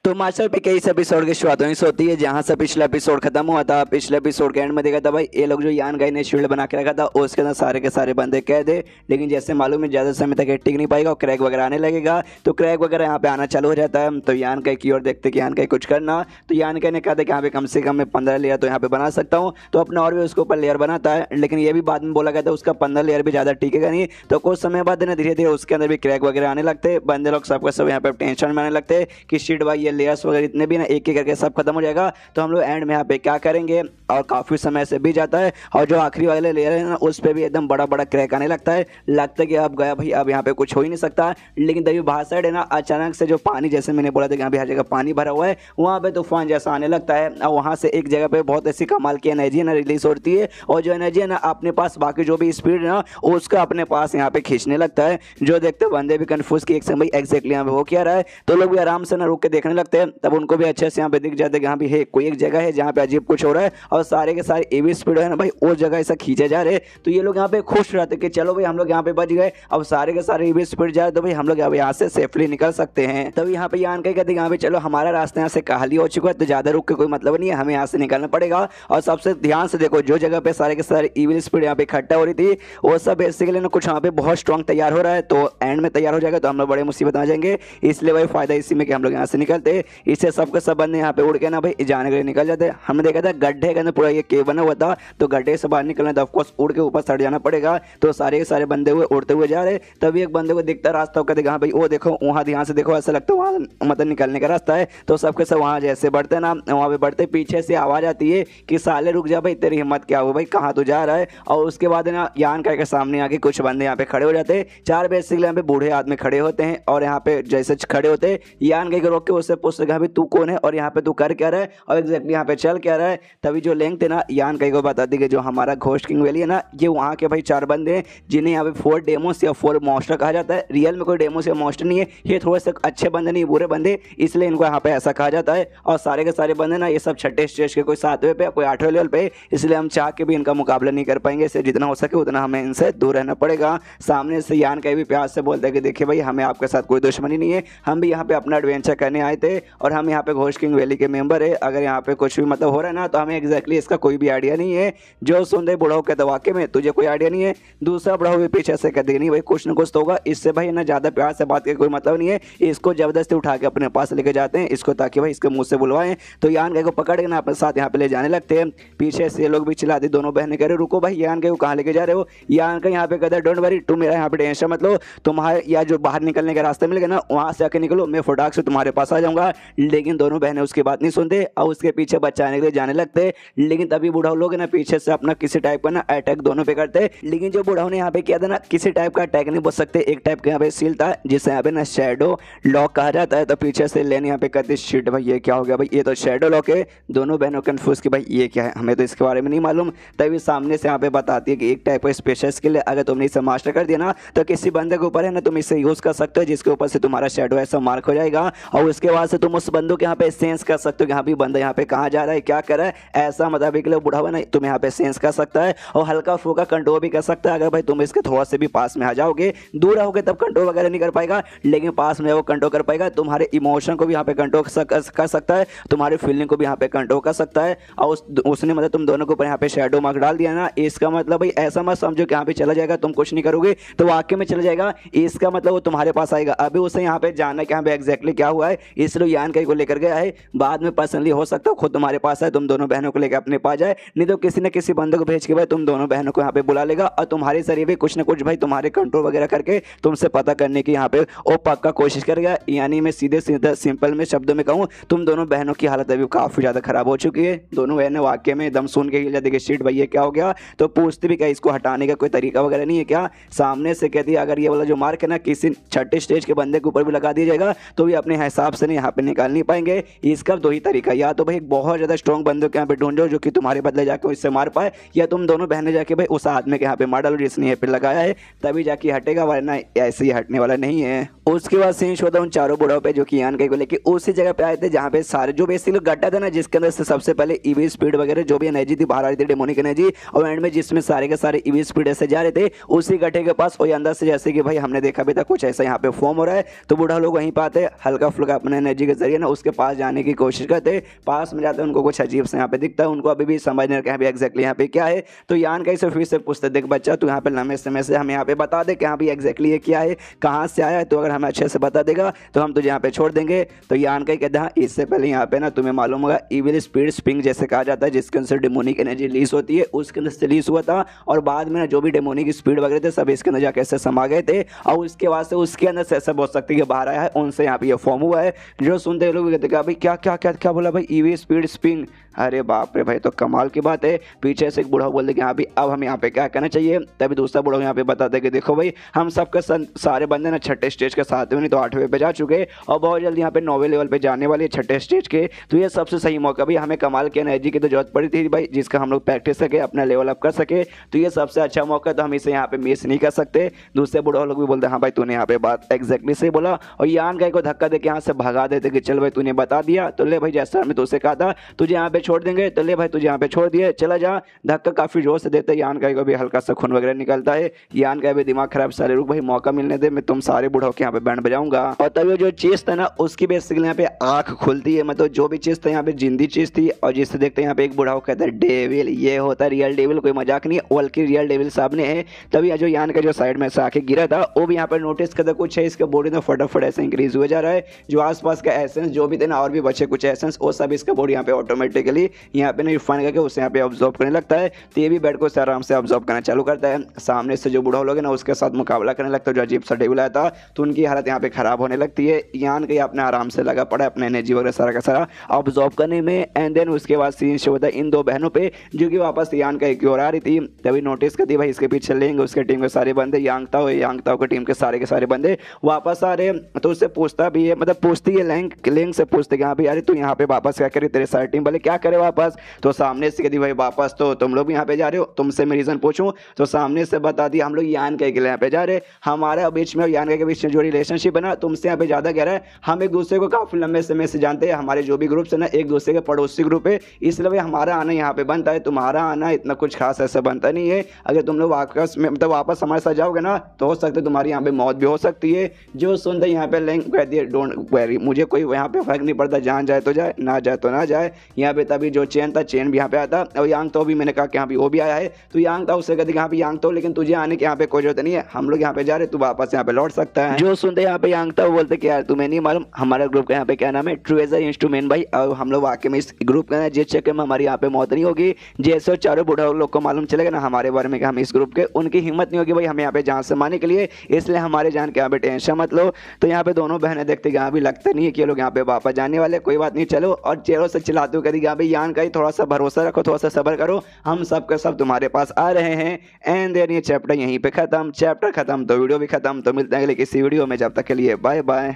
तो मास्टर पे कई एपिसोड की शुरुआत वहीं से होती है जहां से पिछला एपिसोड खत्म हुआ था। पिछले एपिसोड के एंड में देखा था भाई ये लोग जो यान गाय ने शील्ड बना के रखा था उसके अंदर सारे के सारे बंदे कैद है। लेकिन जैसे मालूम है ज़्यादा समय तक टिक नहीं पाएगा और क्रैक वगैरह आने लगेगा। तो क्रैक वगैरह यहाँ पे आना चालू हो जाता है। तो यान गाय की ओर देखते कि यान गाय कुछ करना। तो यान गाय ने कहा था कि यहाँ पे कम से कम मैं 15 लेयर तो यहाँ पे बना सकता हूँ। तो अपना और भी उसके ऊपर लेयर बनाता है, लेकिन ये भी बाद में बोला गया था उसका 15 लेयर भी ज़्यादा टिकेगा नहीं। तो कुछ समय बाद ना धीरे धीरे उसके अंदर भी क्रैक वगैरह आने लगते, बंदे लोग सबका सब यहाँ पे टेंशन में आने लगते कि शिट भाई ये लेयर्स वगैरह इतने भी ना एक एक करके सब खत्म हो जाएगा। तो हम लोग एंड में यहाँ पे क्या करेंगे, और काफ़ी समय से भी जाता है और जो आखिरी वाले लेयर है ना उस पर भी एकदम बड़ा बड़ा क्रैक आने लगता है। लगता है कि अब गया भाई, अब यहाँ पे कुछ हो ही नहीं सकता। लेकिन तभी बाहर साइड है ना अचानक से जो पानी, जैसे मैंने बोला था कि यहाँ पे हर जगह पानी भरा हुआ है, वहाँ पे तूफान जैसा आने लगता है और वहाँ से एक जगह पे बहुत ऐसी कमाल की एनर्जी है ना रिलीज होती है और जो एनर्जी है ना अपने पास बाकी जो भी स्पीड है ना उसका अपने पास यहाँ पे खींचने लगता है। जो देखते बंदे भी कन्फ्यूज कि एक समय एग्जैक्टली यहाँ पे हो क्या रहा है। तो लोग भी आराम से ना रुक के देखने लगते हैं। तब उनको भी अच्छे से यहाँ पे दिख जाता है कि यहाँ भी है कोई एक जगह है जहाँ पे अजीब कुछ हो रहा है और सारे के सारे एवी स्पीड है ना भाई उस जगह ऐसा खींचे जा रहे। तो ये लोग यहाँ पे खुश रहते कि चलो भाई हम लोग यहाँ पे बच गए, अब सारे के सारे एवी स्पीड जा रहे तो भाई हम लोग यहाँ से सेफली निकल सकते हैं। तब यहाँ पे यान कहते हैं यहाँ पे चलो हमारा रास्ता यहाँ से खाली हो चुका है, तो ज्यादा रुक के कोई मतलब नहीं है, हमें यहाँ से निकलना पड़ेगा। और सबसे ध्यान से देखो जो जगह पे सारे के सारे ईवी स्पीड यहाँ पे इकट्ठा हो रही थी वो सब बेसिकली ना कुछ यहाँ पे बहुत स्ट्रॉन्ग तैयार हो रहा है। तो एंड में तैयार हो जाएगा तो हम लोग बड़े मुसीबत आ जाएंगे। इसलिए भाई फायदा इसी में कि हम लोग यहाँ से निकलते, इससे सबके सब बंदे यहाँ पे उड़ के ना भाई जाने के लिए निकल जाते। हमने देखा था गड्ढे के अंदर पूरा ये केव बना हुआ था, तो गड्ढे से बाहर निकलना तो ऑफकोर्स उड़ के ऊपर चढ़ जाना पड़ेगा। तो सारे के सारे बंदे हुए उड़ते हुए जा रहे, तभी एक बंदे को दिखता रास्ता, कहते हाँ भाई वो देखो वहाँ ध्यान से देखो, ऐसा लगता है वहाँ मतलब निकलने का रास्ता है। तो सबके सब वहाँ जैसे बढ़ते ना वहाँ पे बढ़ते पीछे से आवाज़ आती है कि साले रुक जा भाई, तेरी हिम्मत क्या हो भाई, कहाँ तो जा रहा है। और उसके बाद ना यान के सामने आके कुछ बंदे यहाँ पे खड़े हो जाते हैं। 4 बेसिकली यहाँ पे बूढ़े आदमी खड़े होते हैं और यहाँ पे जैसे खड़े होते हैं यान के रोक के उससे पूछते भाई तू कौन है और यहाँ पे तू कर क्या रहा है और एग्जैक्टली यहाँ पे चल क्या रहा है। तभी जो लेंग थे ना यान को बता दी कि जो हमारा घोस्ट किंग वैली है ना ये वहाँ के भाई 4 बंदे हैं जिन्हें यहाँ पे 4 डेमोस या 4 मॉन्स्टर कहा जाता है। रियल में कोई डेमोस या मॉन्स्टर नहीं है, ये थोड़े से अच्छे बंदे नहीं बुरे बंदे, इसलिए इनको यहाँ पे ऐसा कहा जाता है। और सारे के सारे बंदे ना ये सब छठे स्टेज के, कोई 7वें पे कोई 8वें लेवल पे, इसलिए हम चाह के भी इनका मुकाबला नहीं कर पाएंगे। इससे जितना हो सके उतना हमें इनसे दूर रहना पड़ेगा। सामने से यान का भी प्यार से बोलता है कि देखिए भाई हमें आपके साथ कोई दुश्मनी नहीं है, हम भी यहाँ पे अपना एडवेंचर करने आए थे और हम यहाँ पे घोस्ट किंग वैली के मेंबर है। अगर यहाँ पे कुछ भी मतलब हो रहा है ना तो हमें एग्जैक्टली इसका कोई भी आइडिया नहीं है। जो सुन दे बुढ़ाओ के दवाके में तुझे कोई आइडिया नहीं है। दूसरा बुढ़ाओ भी पीछे से कहते नहीं भाई कुछ ना कुछ तो होगा, इससे भाई ना ज़्यादा प्यार से बात के कोई मतलब नहीं है। इसको जबरदस्ती उठा के अपने पास लेके जाते हैं इसको, ताकि भाई इसके मुंह से बुलवाएं। तो यान को पकड़ के ना अपने साथ यहाँ पे ले जाने लगते हैं। पीछे से लोग भी चिल्लाते, दोनों बहनें कह रहे रुको भाई यान को कहाँ लेके जा रहे हो। यान का यहाँ पे कहता है डोंट वरी, तुम मेरा यहाँ पे टेंशन मत लो, तुम्हारे या जो बाहर निकलने का रास्ता मिलेगा ना वहाँ से आके निकलो, मैं फटाक से तुम्हारे पास आ जाऊँगा। लेकिन दोनों बहनें उसकी बात नहीं सुनते और उसके पीछे बचाने के लिए जाने लगते। लेकिन तभी बूढ़ा लोग ना पीछे से अपना किसी टाइप का ना अटैक दोनों पे करते। लेकिन जो बूढ़ा ने यहाँ पे किया था ना किसी टाइप का अटैक नहीं बोल सकते, एक टाइप का यहाँ पे सील था जिसे यहाँ पे ना शैडो लॉक कहा जाता है। तो पीछे से लेन यहाँ पे कहते शिट भाई ये क्या हो गया भाई, ये तो शैडो लॉक है। दोनों बहनों कंफ्यूज कि भाई ये क्या है, हमें तो इसके बारे में नहीं मालूम। तभी सामने से यहाँ पे बताती है कि एक टाइप का स्पेशल स्किल है, अगर तुमने इसे मास्टर कर दिया ना तो किसी बंदे के ऊपर है ना तुम इसे यूज कर सकते हो जिसके ऊपर से तुम्हारा शैडो ऐसा मार्क हो जाएगा और उसके बाद से तुम उस बंदों के यहाँ पे सेंस कर सकते हो कि यहाँ भी बंदा यहाँ पे कहाँ जा रहा है क्या कर रहा है, ऐसा मतलब के लिए बूढ़ा हुआ ना तुम यहाँ पे सेंस कर सकता है और हल्का फुल्का कंट्रोल भी कर सकता है। अगर भाई तुम इसके थोड़ा से भी पास में आ जाओगे, दूर आओगे तब कंट्रोल वगैरह नहीं कर पाएगा, लेकिन पास में वो कंट्रोल कर पाएगा। तुम्हारे इमोशन को भी यहाँ पे कंट्रोल कर सकता है, तुम्हारी फीलिंग को भी यहाँ पे कंट्रोल कर सकता है। और उसने मतलब तुम दोनों के ऊपर यहाँ पे शैडो मार्क डाल दिया ना, इसका मतलब भाई ऐसा मत समझो कि यहाँ पे चला जाएगा तुम कुछ नहीं करोगे तो वाकई में चला जाएगा, इसका मतलब वो तुम्हारे पास आएगा। अभी उसे यहाँ पे जानना है कि यहाँ पे एग्जैक्टली क्या हुआ है, इसलिए यान कई को लेकर गया है। बाद में पर्सनली हो सकता है खुद तुम्हारे पास है, तुम दोनों बहनों को लेकर अपने पास जाए, नहीं तो किसी न किसी बंदे को भेज के भाई तुम दोनों बहनों को यहाँ पे बुला लेगा और तुम्हारे जरिए भी कुछ ना कुछ भाई तुम्हारे कंट्रोल वगैरह करके तुमसे पता करने की यहाँ पे वो पक्का कोशिश करेगा। यानी मैं सीधे सीधे सिंपल में शब्दों में कहूँ, तुम दोनों बहनों की हालत अभी काफ़ी ज़्यादा खराब हो चुकी है। दोनों बहनें वाकई में एकदम सुन के हिल जाती है कि शिट भाई ये क्या हो गया। तो पूछती भी क्या इसको हटाने का कोई तरीका वगैरह नहीं है क्या। सामने से कहती है अगर ये वाला जो मार्क है ना किसी छठे स्टेज के बंदे के ऊपर भी लगा दिया जाएगा तो भी अपने हिसाब से नहीं यहाँ पे निकाल नहीं पाएंगे। इसका दो ही तरीका, या तो भाई बहुत ज़्यादा स्ट्रॉन्ग बंदों के यहाँ पे ढूंढो जो कि तुम्हारे बदले जाके इससे मार पाए, या तुम दोनों बहनें जाके भाई उस आदमी के यहाँ पे मार डालो जिसने यहाँ पे लगाया है, तभी जाके हटेगा, वरना ऐसे ही हटने वाला नहीं है। उसके बाद सीन होता है उन चारों बुढ़ाओं पे जो कि यान कई को लेके उसी जगह पे आए थे जहाँ पे सारे जो बेसिकली गड्ढा था ना जिसके अंदर से सबसे पहले ईवी स्पीड वगैरह जो भी एनर्जी थी बाहर आ रही थी, डेमोनिक एनर्जी, और एंड में जिसमें सारे के सारे ईवी स्पीड ऐसे जा रहे थे उसी गड्ढे के पास। और अंदर से जैसे कि भाई हमने देखा भी था कुछ ऐसा यहाँ पे फॉर्म हो रहा है, तो बूढ़ा लोग वहीं पाते हल्का फुल्का अपने एनर्जी के जरिए ना उसके पास जाने की कोशिश करते। पास में जाते उनको कुछ अजीब से यहाँ पे दिखता है, उनको अभी भी समझ नहीं रखा एग्जैक्टली यहाँ पे क्या है। तो यान कई से फिर से पूछते देख बच्चा तू यहाँ पे लंबे समय से हमें यहाँ पे बता दे कि यहाँ पे एग्जैक्टली ये क्या है, कहाँ से आया है, तो अगर हमें अच्छे से बता देगा तो हम तुझे यहाँ पे छोड़ देंगे। तो यान कई कहते हैं इससे पहले यहाँ पे ना तुम्हें मालूम होगा इविल स्पीड स्प्रिंग जैसे कहा जाता है जिसके अंदर डेमोनिक एनर्जी रिलीज होती है, उसके अंदर से रिलीज हुआ था और बाद में ना जो भी डेमोनिक स्पीड वगैरह थे सब इसके अंदर जाके ऐसे समा गए थे और उसके बाद से उसके अंदर से ऐसा बहुत सकती है बाहर आया है, उनसे यहाँ पे ये फॉर्म हुआ है। जो सुनते लोग कहते हैं भाई क्या क्या क्या क्या बोला भाई ईवी स्पीड स्प्रिंग, अरे बाप रे भाई तो कमाल की बात है। पीछे से एक बूढ़ा बोल दे कि हाँ भाई अब हम यहाँ पे क्या करना चाहिए, तभी दूसरा बूढ़ा यहाँ पे बता दे कि देखो भाई हम सबके सारे बंदे ना छठे स्टेज के साथ में नहीं तो 8वें पे जा चुके और बहुत जल्दी यहाँ पे 9वें लेवल पे जाने वाले छठे स्टेज के। तो ये सबसे सही मौका भी, हमें कमाल की एनर्जी की तो जरूरत पड़ी थी भाई जिसका हम लोग प्रैक्टिस सके अपना लेवल अप कर सके, तो ये सबसे अच्छा मौका, तो हम इसे यहाँ पे मिस नहीं कर सकते। दूसरे बूढ़ा लोग भी बोलते हाँ भाई तूने यहाँ पे बात एग्जैक्टली सही बोला, और यान गाय को धक्का दे के यहाँ से भगा देते कि चल भाई तूने बता दिया तो ले भाई जैसा हमने तुझसे कहा था तुझे यहाँ पे छोड़ देंगे, तो ले भाई तुझे यहाँ पे छोड़ दिए चला जा। धक्का काफी जोर से देते यान गाय को भी हल्का सा खून वगैरह निकलता है। यान गाय भी दिमाग खराब, सारे रुक भाई मौका मिलने दे, मैं तुम सारे बूढ़ों के यहाँ पे बैंड बजाऊंगा। और तभी जो चीज था ना उसकी बेसिकली यहाँ पे आंख खुलती है, मतलब जो भी चीज था यहाँ पे जिंदी चीज थी, और जिससे देखते हैं यहाँ पे एक बूढ़ा कहता है डेविल, ये होता है रियल डेविल, कोई मजाक नहीं है बल्कि रियल डेविल सामने है। तभी जो यान का जो साइड में से आके गिरा था वो भी यहाँ पर नोटिस करता कुछ है इसका बॉडी में फटाफट ऐसे इंक्रीज हुआ जा रहा है, जो आसपास का एसेंस जो भी थे ना और भी बचे कुछ एसेंस वो सब इसका बॉडी यहाँ पे ऑटोमेटिकली यहाँ पे रिफाइन करके उसे यहाँ पे ऑब्जॉर्व करने लगता है। तो ये भी बेड को आराम से ऑब्जॉर्व करना चालू करता है। सामने से जो बूढ़ा लोग है ना उसके साथ मुकाबला करने लगता है, जो अजीब सा डेविल आया था, तो उनकी हालत यहाँ पे खराब होने लगती है। यान के अपने आराम से लगा पड़ा अपने एनर्जी वगैरह सारा का सारा ऑब्जॉर्व करने में। एंड देन उसके बाद सीन शो होता है इन दो बहनों पे जो कि वापस यान का एक और आ रही थी। तभी नोटिस करती भाई इसके पीछे लेंगे उसके टीम के सारे बंदे, यांगताओ की टीम के सारे बंदे वापस आ रहे। तो उससे पूछता भी है, मतलब पूछती है लेंग से पूछते कि हाँ भाई यार तू यहाँ पे वापस क्या करे, तेरे सारी टीम बोले क्या करे वापस। तो सामने से कहती भाई वापस तो तुम लोग यहाँ पे जा रहे हो, तुमसे मैं रीजन पूछूं, तो सामने से बता दिया हम लोग यान के लिए यहाँ पे जा रहे, हमारे बीच में यान के बीच में जो रिलेशनशिप है ना तुमसे यहाँ पे ज्यादा गहरा है, हम एक दूसरे को काफी लंबे समय से जानते हैं, हमारे जो भी ग्रुप है ना एक दूसरे के पड़ोसी ग्रुप है, इसलिए हमारा आना यहाँ पे बनता है, तुम्हारा आना इतना कुछ खास ऐसा बनता नहीं है। अगर तुम लोग वापस में मतलब वापस हमारे साथ जाओगे ना तो हो सकता है तुम्हारी यहाँ पे मौत भी हो सकती है। जो सुनते यहाँ पे लेंग कह दिए डोंट वेरी, मुझे कोई यहाँ पे फर्क नहीं पड़ता, जान जाए तो जाए ना जाए तो ना जाए। यहाँ पे तभी जो चेन था चेन भी यहाँ पे आता, और यांग तो भी मैंने कहा कि यहाँ पे वो भी आया है, तो यांग था उससे कहते यहाँ पे यांग तो लेकिन तुझे आने के यहाँ पे कोई जरूरत नहीं है, हम लोग यहाँ पे जा रहे तू वापस यहाँ पे लौट सकता है। जो सुनते यहाँ पे यांग था वो बोलते कि यार तुम्हें नहीं मालूम हमारा ग्रुप का यहाँ पे क्या नाम है, ट्रेजर इंस्ट्रूमेंट भाई, और हम लोग वाकई में इस ग्रुप का जिस चक्कर में हमारी यहाँ पे मौत नहीं होगी, जैसे चारों बूढ़ा लोग को मालूम चलेगा ना हमारे बारे में कि हम इस ग्रुप के, उनकी हिम्मत नहीं होगी भाई हमें यहाँ पे जान से मारने के लिए, इसलिए हमारे जान के यहाँ पे टेंशन मत लो। तो यहाँ पे दोनों बहनें देखते यहाँ भी लगता नहीं है कि ये लोग यहाँ पे वापस जाने वाले, कोई बात नहीं चलो, और चेहरों से चिल्लाते हुए कहेगी यहाँ पे यान का ही थोड़ा सा भरोसा रखो, थोड़ा सा सब्र करो, हम सब के सब तुम्हारे पास आ रहे हैं। एंड देन ये चैप्टर यहीं पे खत्म, चैप्टर खत्म तो वीडियो भी खत्म। तो मिलते हैं अगले किसी वीडियो में, जब तक के लिए बाय बाय।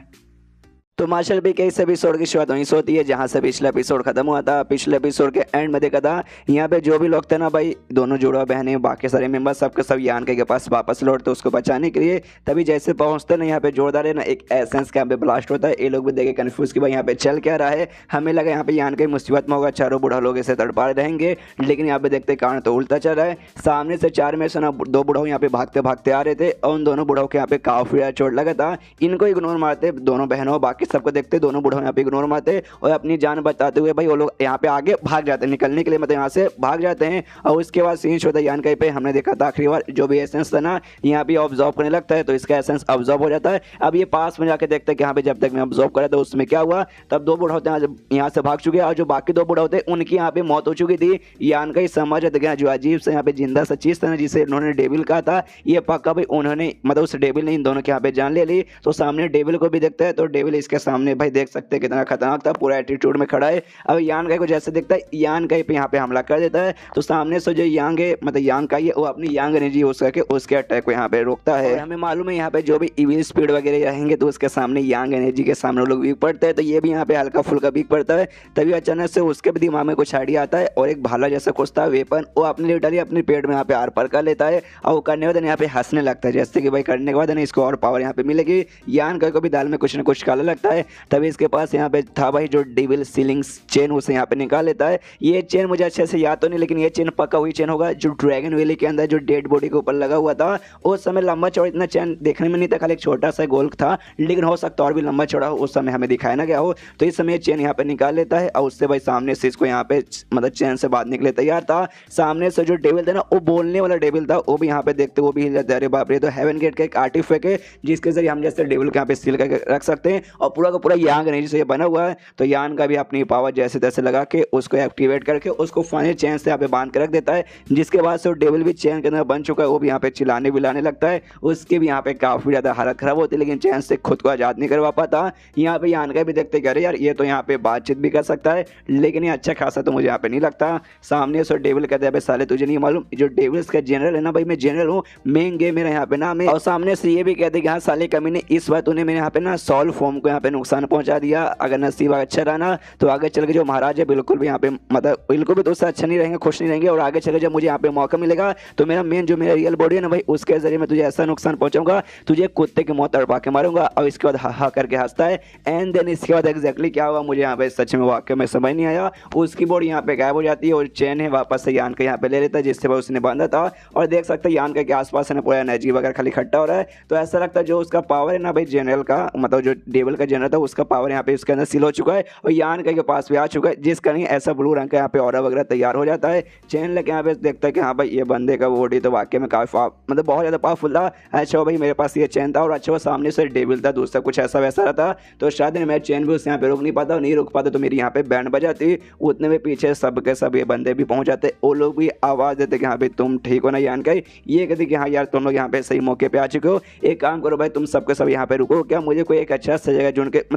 तो मार्शल बी के इस एपिसोड की शुरुआत वहीं से होती है जहाँ से पिछला एपिसोड खत्म हुआ था। पिछले एपिसोड के एंड में देखा था यहाँ पे जो भी लोग थे ना भाई, दोनों जुड़वा बहनें बाकी सारे मेंबर सबके सब यान के पास वापस लौटते उसको बचाने के लिए। तभी जैसे पहुँचते ना यहाँ पे जोरदार है ना एक एसेंस का यहाँ पे ब्लास्ट होता है। ये लोग भी देखे कन्फ्यूज कि भाई यहाँ पे चल क्या रहा है, हमें लगा यहाँ पे यान के मुसीबत में होगा, चारों बूढ़ा लोग इसे तड़पा रहेंगे, लेकिन यहाँ पे देखते कारण तो उल्टा चल रहा है। सामने से चार में से ना दो बूढ़ा यहाँ पे भागते भागते आ रहे थे और उन दोनों बूढ़ों के यहाँ पे काफी चोट लगा था। इनको इग्नोर मारते दोनों बहनों बाकी सबको देखते दोनों बूढ़ों यहाँ पे इग्नोर मारते और अपनी जान बचाते हुए भाई वो लोग यहाँ पे आगे भाग जाते हैं, निकलने के लिए मतलब यहाँ से भाग जाते हैं। और उसके बाद सीन होता है यान कहीं पे हमने देखा था आखिरी बार जो भी एसेंस था ना यहाँ पे ऑब्जॉर्व करने लगता है, तो इसका एसेंस ऑब्जॉर्व हो जाता है। अब ये पास में जाके देखते हैं कि यहाँ पे जब तक मैं ऑब्जॉर्व करा था उसमें क्या हुआ, तब दो बूढ़ा होते हैं यहाँ से भाग चुके हैं और जो बाकी दो बूढ़ा होते हैं उनकी यहाँ पे मौत हो चुकी थी। यान का ही समझ है जो अजीब से यहाँ पे जिंदा सा चीज था ना जिसे उन्होंने डेविल कहा था, ये पक्का भाई उन्होंने मतलब उस डेविल ने इन दोनों के यहाँ पे जान ले ली। तो सामने डेविल को भी देखता है, तो डेविल इसके सामने भाई देख सकते हैं कितना खतरनाक था, पूरा एटीट्यूड में खड़ा है। अब यान का को जैसे देखता है यान का पे यहाँ पे हमला कर देता है, तो सामने से जो यांग है मतलब यांग का ये वो अपनी यांग एनर्जी यूज करके उसके अटैक को यहाँ पे रोकता है। हमें मालूम है यहाँ पे जो भी इविल स्पीड वगैरह रहेंगे तो उसके सामने यांग एनर्जी के सामने लोग वीक पड़ते हैं, तो ये भी यहाँ पे हल्का फुल्का वीक पड़ता है। तभी अचानक से उसके भी दिमाग में कुछ आइडिया आता है और एक भाला जैसा कुछ था वेपन वो अपने लिटरली अपने पेट में यहाँ पे आर पार कर लेता है और वो करने के बाद यहाँ पे हंसने लगता है, जैसे कि भाई करने के बाद इसको और पावर यहाँ पे मिलेगी। यान को भी दाल में कुछ ना कुछ काला लगता है, तभी इसके पास यहाँ पे था भाई जो डेविल सीलिंग चेन उसे यहाँ पे निकाल लेता है। ये चेन मुझे अच्छे से याद तो नहीं, लेकिन ये चेन पक्का वही चेन होगा जो ड्रैगन वैली के अंदर जो डेड बॉडी के ऊपर लगा हुआ था। उस समय लंबा चौड़ा इतना चेन देखने में नहीं था, खाली एक छोटा सा गोल था, लेकिन हो सकता और भी लंबा चौड़ा हो, उस समय हमें दिखाया ना गया हो। तो इस समय चेन यहाँ पे निकाल लेता है और उससे भाई सामने से इसको यहाँ पे मतलब चेन से बाहर निकले तैयार था। सामने से जो डेविल था ना वो बोलने वाला डेविल था, वो भी यहाँ पे देखते वो भी हिल जाता है। अरे बाप रे, तो हेवन गेट का एक आर्टिफैक्ट है जिसके जरिए हम जैसे डेविल को यहाँ पे सील करके रख सकते हैं और पूरा का पूरा यांग एनर्जी से ये बना हुआ है। तो यान का भी अपनी पावर जैसे तैसे लगा के उसको एक्टिवेट करके उसको फाइनल चेन से यहाँ पे बांध के रख देता है, जिसके बाद से डेविल भी चेन के अंदर बन चुका है। वो भी यहाँ पे चिल्लाने बिलाने लगता है, उसके भी यहाँ पे काफी ज्यादा हालत खराब होती है, लेकिन चैन से खुद को आजाद नहीं करवा पाता। यहाँ पे यान का भी देखते अरे यार ये तो यहाँ पे बातचीत भी कर सकता है, लेकिन ये अच्छा खासा तो मुझे यहाँ पे नहीं लगता। सामने से डेविल कहते हैं साले तुझे नहीं मालूम जो डेविल्स का जनरल है ना भाई, मैं जनरल हूँ, मेन गेम मेरा यहाँ पे नाम है। और सामने से ये भी कहते कि हाँ साले कमीने इस बार तूने मेरे यहाँ पे ना सॉल्व फॉर्म को यहाँ पे नुकसान पहुंचा दिया, अगर नसीब अच्छा रहा ना तो आगे चल के जो महाराज है बिल्कुल भी यहाँ पे मतलब बिल्कुल भी दोस्त अच्छा नहीं रहेंगे, खुश नहीं रहेंगे, और आगे चले जब मुझे यहाँ पे मौका मिलेगा तो मेरा मेन जो मेरा रियल बॉडी है ना भाई उसके जरिए मैं तुझे ऐसा नुकसान पहुंचाऊंगा, तुझे कुत्ते की मौत तड़पा के मारूंगा। और इसके बाद हा हा करके हंसता है। एंड देन इसके बाद एग्जैक्टली क्या हुआ मुझे यहाँ पे सच में वाक्य में समझ नहीं आया। उसकी बॉडी यहाँ पे गायब हो जाती है और चैन है वापस से यान का यहाँ पे ले लेता है जिससे भाई उसने बांधा था। और देख सकते हैं यान के आसपास है पूरा एनर्जी वगैरह खाली इकट्ठा हो रहा है। तो ऐसा लगता है जो उसका पावर है ना भाई जनरल का मतलब जो डेविल का जनरल था उसका पावर यहाँ पे उसके अंदर सील हो चुका है और यान के पास भी आ चुका है, जिस कारण ऐसा ब्लू रंग का यहाँ पे ऑरा वगैरह तैयार हो जाता है। चैन लेके यहाँ पे देखता है कि हाँ भाई ये बंदे का बॉडी तो वाकई में काफी मतलब बहुत ज्यादा पावरफुल था। अच्छा भाई मेरे पास ये चैन था और अच्छा वो सामने से डेविल था, दूसरा कुछ ऐसा वैसा रहता तो शायद मैं चैन भी उससे यहाँ पे रोक नहीं पाता, नहीं रोक पाता तो मेरी यहाँ पे बैंड बजाती, उतने में पीछे सब के सब ये बंदे भी पहुंच जाते, वो लोग भी आवाज देते कि हाँ भाई तुम ठीक हो ना यान का। ये कहते कि हाँ यार तुम लोग यहाँ पे सही मौके पे आ चुके हो, एक काम करो भाई तुम सबके सब यहाँ पे रुको, क्या मुझे कोई एक अच्छा सा जगह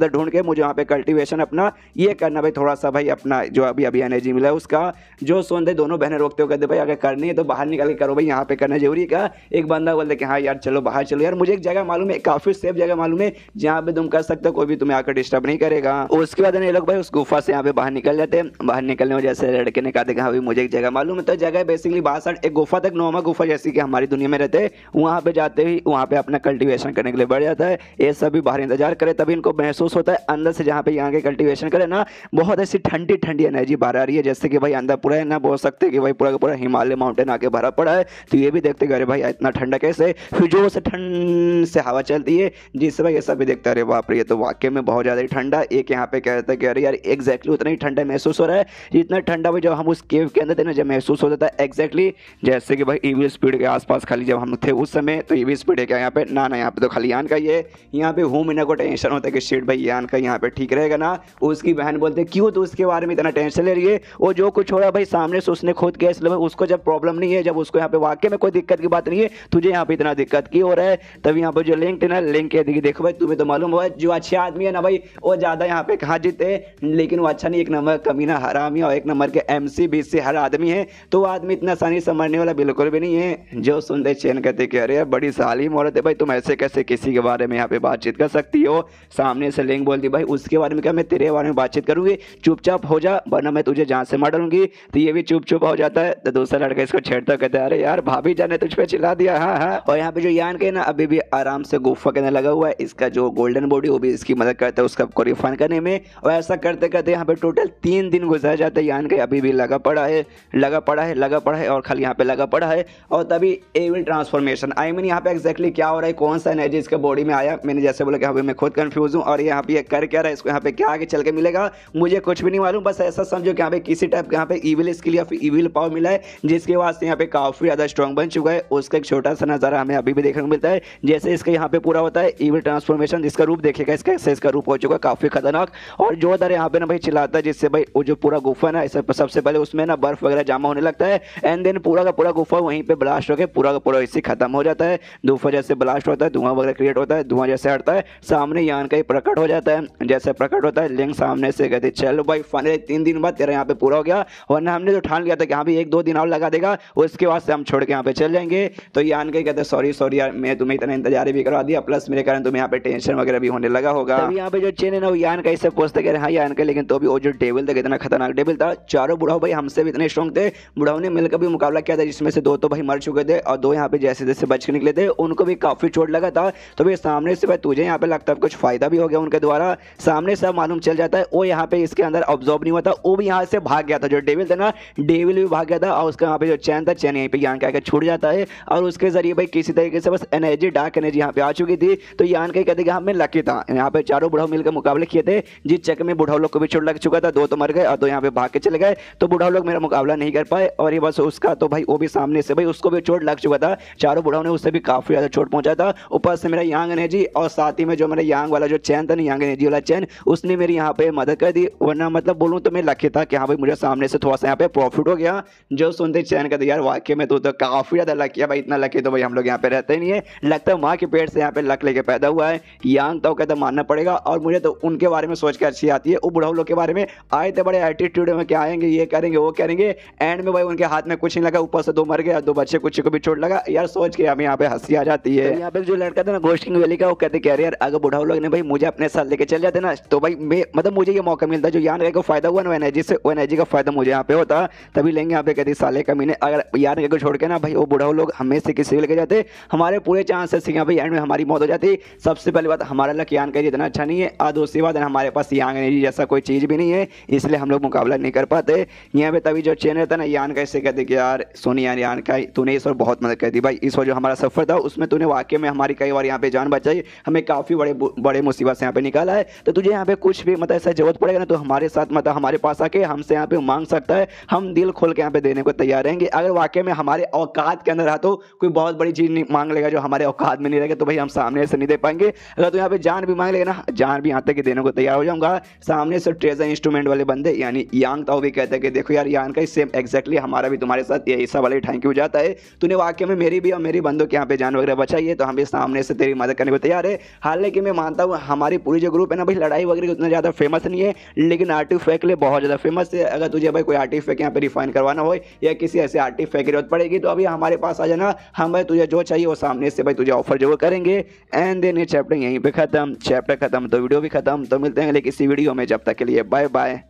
ढूंढ के मुझे वहाँ पे कल्टीवेशन अपना ये करना भाई, थोड़ा सा भाई अपना जो अभी अभी एनर्जी मिला है उसका जो सोचते दोनों बहनें रोकते हो कहते भाई अगर करनी है तो बाहर निकल के करो भाई, यहाँ पे करना जरूरी क्या। एक बंदा बोलते कि हाँ यार चलो बाहर चलो यार, मुझे एक जगह मालूम है, काफी सेफ जगह मालूम है जहाँ पे तुम कर सकते हो, कोई भी तुम्हें आकर डिस्टर्ब नहीं करेगा। उसके बाद ये लोग भाई उस गुफा से यहाँ पे बाहर निकल जाते हैं। बाहर निकलने में जैसे लड़के ने कहा था कि हाँ भाई मुझे एक जगह मालूम है, तो जगह बेसिकली 62 एक गुफा तक नॉर्मल गुफा जैसी कि हमारी दुनिया में रहते हैं, वहाँ पे जाते ही वहाँ पे अपना कल्टीवेशन करने के लिए बढ़ जाता है। ये सभी बाहर इंतजार करे तभी इनको महसूस होता है अंदर से जहाँ पे यहाँ के कल्टीवेशन करे ना बहुत ऐसी ठंडी ठंडी एनर्जी बाहर आ रही है, जैसे कि भाई अंदर पूरा है ना बोल सकते हैं कि भाई पूरा का पूरा हिमालय माउंटेन आके भरा पड़ा है। तो ये भी देखते अरे भाई इतना ठंडा कैसे, फिर जो से ठंड से हवा चलती है जिससे भाई ये सब भी देखता अरे बाप रे ये तो वाकई में बहुत ज़्यादा ही ठंडा। एक यहाँ पे कहता है कि अरे यार एग्जैक्टली उतना ही ठंडा महसूस हो रहा है जितना ठंडा भाई जब हम उस केव के अंदर थे ना जब महसूस होता था एग्जैक्टली जैसे कि भाई ईवी स्पीड के आसपास खाली जब हम थे उस समय, तो ईवी स्पीड है क्या यहाँ पे ना यहाँ पे तो खाली यान का ही है। यहाँ पे हूँ मैंने को टेंशन होता है कि शेट भाई यान का यहाँ पे ठीक रहेगा ना। उसकी बहन बोलते क्यों तो उसके बारे में इतना टेंशन ले रही है, वो जो कुछ हो रहा है भाई सामने से उसने खुद किया, इसलिए उसको जब प्रॉब्लम नहीं है, जब उसको यहाँ पे वाकई में कोई दिक्कत की बात नहीं है, तुझे यहाँ पे इतना दिक्कत क्यों हो रहा है। तब यहाँ पे जो लिंक है ना लिंक के देखो भाई तुम्हें तो मालूम हुआ जो अच्छे आदमी है ना भाई वो ज्यादा यहाँ पे कहाँ जीते, लेकिन वो अच्छा नहीं, एक नंबर कमीना हरामी और एक नंबर के MC बीच से हर आदमी है, तो वो आदमी इतना आसानी से मरने वाला बिल्कुल भी नहीं है। जो सुनते चैन कहते कि अरे बड़ी सालीम औरत है भाई, तुम ऐसे कैसे किसी के बारे में यहाँ पे बातचीत कर सकती हो। सामने से लिंक बोलती भाई उसके बारे में क्या, मैं तेरे बारे में बातचीत करूंगी, चुपचाप हो जा वरना मैं तुझे जान से मार डालूंगी। तो ये भी चुप हो जाता है। तो दूसरा लड़का इसको छेड़ता कहता है अरे यार भाभी जाने तुझ पे चिल्ला दिया। हाँ। और यहाँ पे जो यान के ना अभी भी आराम से गुफा के अंदर लगा हुआ है, इसका जो गोल्डन बॉडी वो भी इसकी मदद करता है उसका को रिफाइन करने में। और ऐसा करते करते यहाँ पे टोटल 3 दिन गुजर जाते हैं, यान के अभी भी लगा पड़ा है और खाली यहाँ पे लगा पड़ा है। और तभी एविल ट्रांसफॉर्मेशन आई मीन यहाँ पे एक्जैक्टली क्या हो रहा है, कौन सा एनर्जी इसके बॉडी में आया, मैंने जैसे बोला कि अभी मैं खुद कंफ्यूज हूँ। हूँ और यहाँ पे ये कर क्या रहा है, इसको यहाँ पे क्या आगे चल के मिलेगा मुझे कुछ भी नहीं मालूम। बस ऐसा समझो कि यहाँ पे किसी टाइप का यहाँ पे इविल स्किल या फिर इविल पावर मिला है, जिसके वास्ते यहाँ पे काफी ज्यादा स्ट्रॉन्ग बन चुका है। उसका एक छोटा सा नजारा हमें अभी भी देखने को मिलता है, जैसे इसका यहाँ पे पूरा होता है इविल ट्रांसफॉर्मेशन, जिसका रूप देखेगा इसका इसका रूप हो चुका है काफी खतरनाक और जोरदार यहाँ पे ना भाई चिल्लाता है, जिससे भाई वो जो पूरा गुफा ना सबसे पहले उसमें ना बर्फ वगैरह जमा होने लगता है एंड देन पूरा का पूरा गुफा वहीं पे ब्लास्ट होकर पूरा का पूरा इससे खत्म हो जाता है। गुफा जैसे ब्लास्ट होता है धुआं वगैरह क्रिएट होता है, धुआं जैसे हटता है सामने यान का ही प्रकट हो जाता है। जैसे प्रकट होता है लिंक सामने से कहते चलो भाई फाइनली 3 दिन बाद तेरा यहाँ पे पूरा हो गया, वरना हमने तो ठान लिया था कि यहाँ पे 1-2 दिन और लगा देगा, उसके बाद से हम छोड़ के यहाँ पे चल जाएंगे। तो यान के कहते सॉरी यार मैं तुम्हें इतना इंतजार भी करवा दिया, प्लस मेरे कारण तुम्हें यहाँ पे टेंशन वगैरह भी होने लगा होगा। तभी यहाँ पे जो चेन है ना वो यान का इससे पूछते कह रहे हाँ यान का, लेकिन तो भी वो जो डेविल था कितना खतरनाक डेविल था, चारों बुढ़ाओ भाई हमसे भी इतने स्ट्रॉन्ग थे, बुढ़ाओ ने मिलकर भी मुकाबला किया था, जिसमें से 2 तो भाई मर चुके थे और 2 यहाँ पे जैसे जैसे बच के निकले थे उनको भी काफी चोट लगा था। तो भाई सामने से भाई तुझे यहाँ पे लगता है कुछ फायदा भी हो गया उनके द्वारा, सामने से मालूम चल जाता है वो यहाँ पे इसके अंदर ऑब्जॉर्व नहीं हुआ था, वो भी यहाँ से भाग गया था, जो डेविल था ना डेविल भी भाग गया था और उसका यहाँ पे जो चैन था चैन यहीं पे यान का छूट जाता है और उसके जरिए भाई किसी तरीके से बस एनर्जी डार्क एनर्जी यहाँ पे आ चुकी थी। तो यान का कहते हमें लकी था, यहाँ पे चारों बुढ़ाओ मिलकर मुकाबले किए थे, जिस चक्कर में बुढ़ाओ लोग को भी चोट लग चुका था, 2 तो मर गए और 2 यहाँ पे भाग के चले गए, तो बुढ़ाओ लोग मेरा मुकाबला नहीं कर पाए और ये बस उसका तो भाई वो भी सामने से भाई उसको भी चोट लग चुका था, चारों बुढ़ाओ ने उससे भी काफी ज्यादा चोट पहुंचा था। ऊपर से मेरा यांग एनर्जी और साथ ही में जो मेरा यांग वाला जो चैन था ना यांग एनर्जी वाला चैन उसने मेरी यहाँ पे मदद कर दी, वरना मतलब बोलूँ तो मैं लकी था कि हाँ भाई मुझे सामने से थोड़ा सा यहाँ पे प्रॉफिट हो गया। जो सुनते चैन का यार वाकई में तो काफी ज्यादा लकी है भाई, इतना लकी तो भाई हम लोग यहाँ पे रहते ही नहीं है, लगता है माँ के पेट से यहाँ पे लक लेके पैदा हुआ है। यांग तो कहता मानना पड़ेगा और मुझे तो उनके बारे में सोच के अच्छी आती है, वो बुढ़ाओ लोग के बारे में आए थे बड़े एटीट्यूड में क्या आएंगे ये करेंगे वो करेंगे, एंड में भाई उनके हाथ में कुछ नहीं लगा, ऊपर से 2 मर गए 2 बच्चे कुछ को भी चोट लगा यार, सोच के हमें यहाँ पे हंसी आ जाती है। यहाँ पे जो लड़का था ना घोस्ट किंग वैली का वो कहते कह रहे यार अगर बुढ़ाओ लोग ने भाई मुझे अपने साथ लेके चल जाते ना तो भाई मैं मतलब मुझे ये मौका मिलता, जो यान को फायदा हुआ ना एनर्जी से वो एनर्जी का फायदा मुझे यहाँ पे होता, तभी लेंगे यहाँ पे कहती साले कमीने, अगर यान को छोड़ के ना भाई वो बुढ़ाओ लोग हमें से किसी को लेके जाते हमारे पूरे चांसेस यहाँ पे एंड में हमारी मौत हो जाती। सबसे पहली बात हमारा लक यान का इतना अच्छा नहीं है और दूसरी बात हमारे पास यान एनर्जी जैसा कोई चीज भी नहीं है, इसलिए हम लोग मुकाबला नहीं कर पाते यहाँ पे। तभी जो चैन रहता ना यान का इससे कहते कि यार सोनी यान का तूने इस बार बहुत मदद कर दी भाई, इस बार जो हमारा सफर था उसमें तूने वाकई में हमारी कई बार यहाँ पे जान बचाई, हमें काफी बड़े मुसीबत से यहाँ पे निकाला है, तो तुझे यहाँ पे कुछ भी मतलब ऐसा जरूरत पड़ेगा ना तो हमारे साथ मतलब हमारे पास आके हमसे यहाँ पे मांग सकता है, हम दिल खोल के यहाँ पे देने को तैयार रहेंगे। अगर वाकई में हमारे औकात के अंदर रहा तो कोई बहुत बड़ी चीज नहीं मांग लेगा, जो हमारे औकात में नहीं रहेगा तो भाई हम सामने से नहीं दे पाएंगे। अगर तो यहाँ पे जान भी मांग लेगा ना जान भी यहाँ तक देने को तैयार हो जाऊंगा। सामने से ट्रेजर इंस्ट्रूमेंट वाले बंदे यानी यांग ताओ भी कहते हैं कि देखो यार यान का सेम एग्जैक्टली हमारा भी तुम्हारे साथ यही सब वाले थैंक यू जाता है, तूने वाकई में मेरी भी और मेरी बंदों के यहाँ पे जान वगैरह बचाई है, तो हम भी सामने से तेरी मदद करने को तैयार है। हालांकि मैं मानता हूँ हमारी पूरी जो ग्रुप है ना भाई लड़ाई वगैरह उतना ज़्यादा फेमस नहीं है, लेकिन आर्टिफैक्ट के लिए बहुत ज़्यादा फेमस है। अगर तुझे भाई कोई आर्टिफैक्ट यहाँ पे रिफाइन करवाना हो या किसी ऐसे आर्टिफैक्ट की जरूरत पड़ेगी तो अभी हमारे पास आ जाना, हम भाई तुझे जो चाहिए वो सामने से भाई तुझे ऑफर जरूर करेंगे। एंड देन ये चैप्टर यहीं पे खत्म, चैप्टर खत्म तो वीडियो भी खत्म, तो मिलते हैं किसी वीडियो में, जब तक के लिए बाय बाय।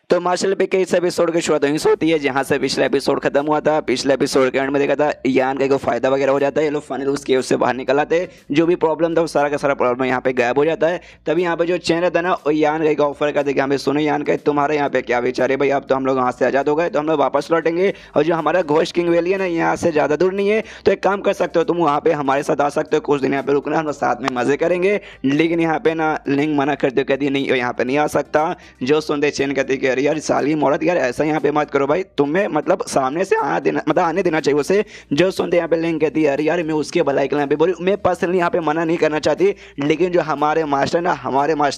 तो मार्शल पे के इस एपिसोड की शुरुआत वहीं से होती है जहाँ से पिछला एपिसोड खत्म हुआ था। पिछले एपिसोड के एंड में देखा था यान का फायदा वगैरह हो जाता है, ये लोग फाइनल उस केव से बाहर निकल आते हैं, जो भी प्रॉब्लम था वो सारा का सारा प्रॉब्लम यहाँ पे गायब हो जाता है। तभी यहाँ पे जो चैन रहता है ना वो यान का ऑफर करते कि हमें सुनो यान का तुम्हारे यहाँ पे क्या विचार है भाई, अब तो हम लोग वहाँ से आज़ाद हो गए तो हम लोग वापस लौटेंगे, और जो हमारा घोस्ट किंग वैली है ना यहाँ से ज़्यादा दूर नहीं है, तो एक काम कर सकते हो तुम वहाँ पे हमारे साथ आ सकते हो, कुछ दिन यहाँ पे रुकना, हम लोग साथ में मजे करेंगे। लेकिन यहाँ पे ना लिंग मना करते हो, कहती नहीं यहाँ पे नहीं आ सकता। जो सुनते चैन कहती कि यार साली यार ऐसा यहाँ पे मत करो भाई, तुम्हें मतलब सामने से आने देना चाहिए उसे। जो सुनते यहाँ पे लिंक कहती है यार मैं उसके भलाई के लिए पे बोली, मैं पर्सनली यहाँ पे मना नहीं करना चाहती, लेकिन जो हमारे मास्टर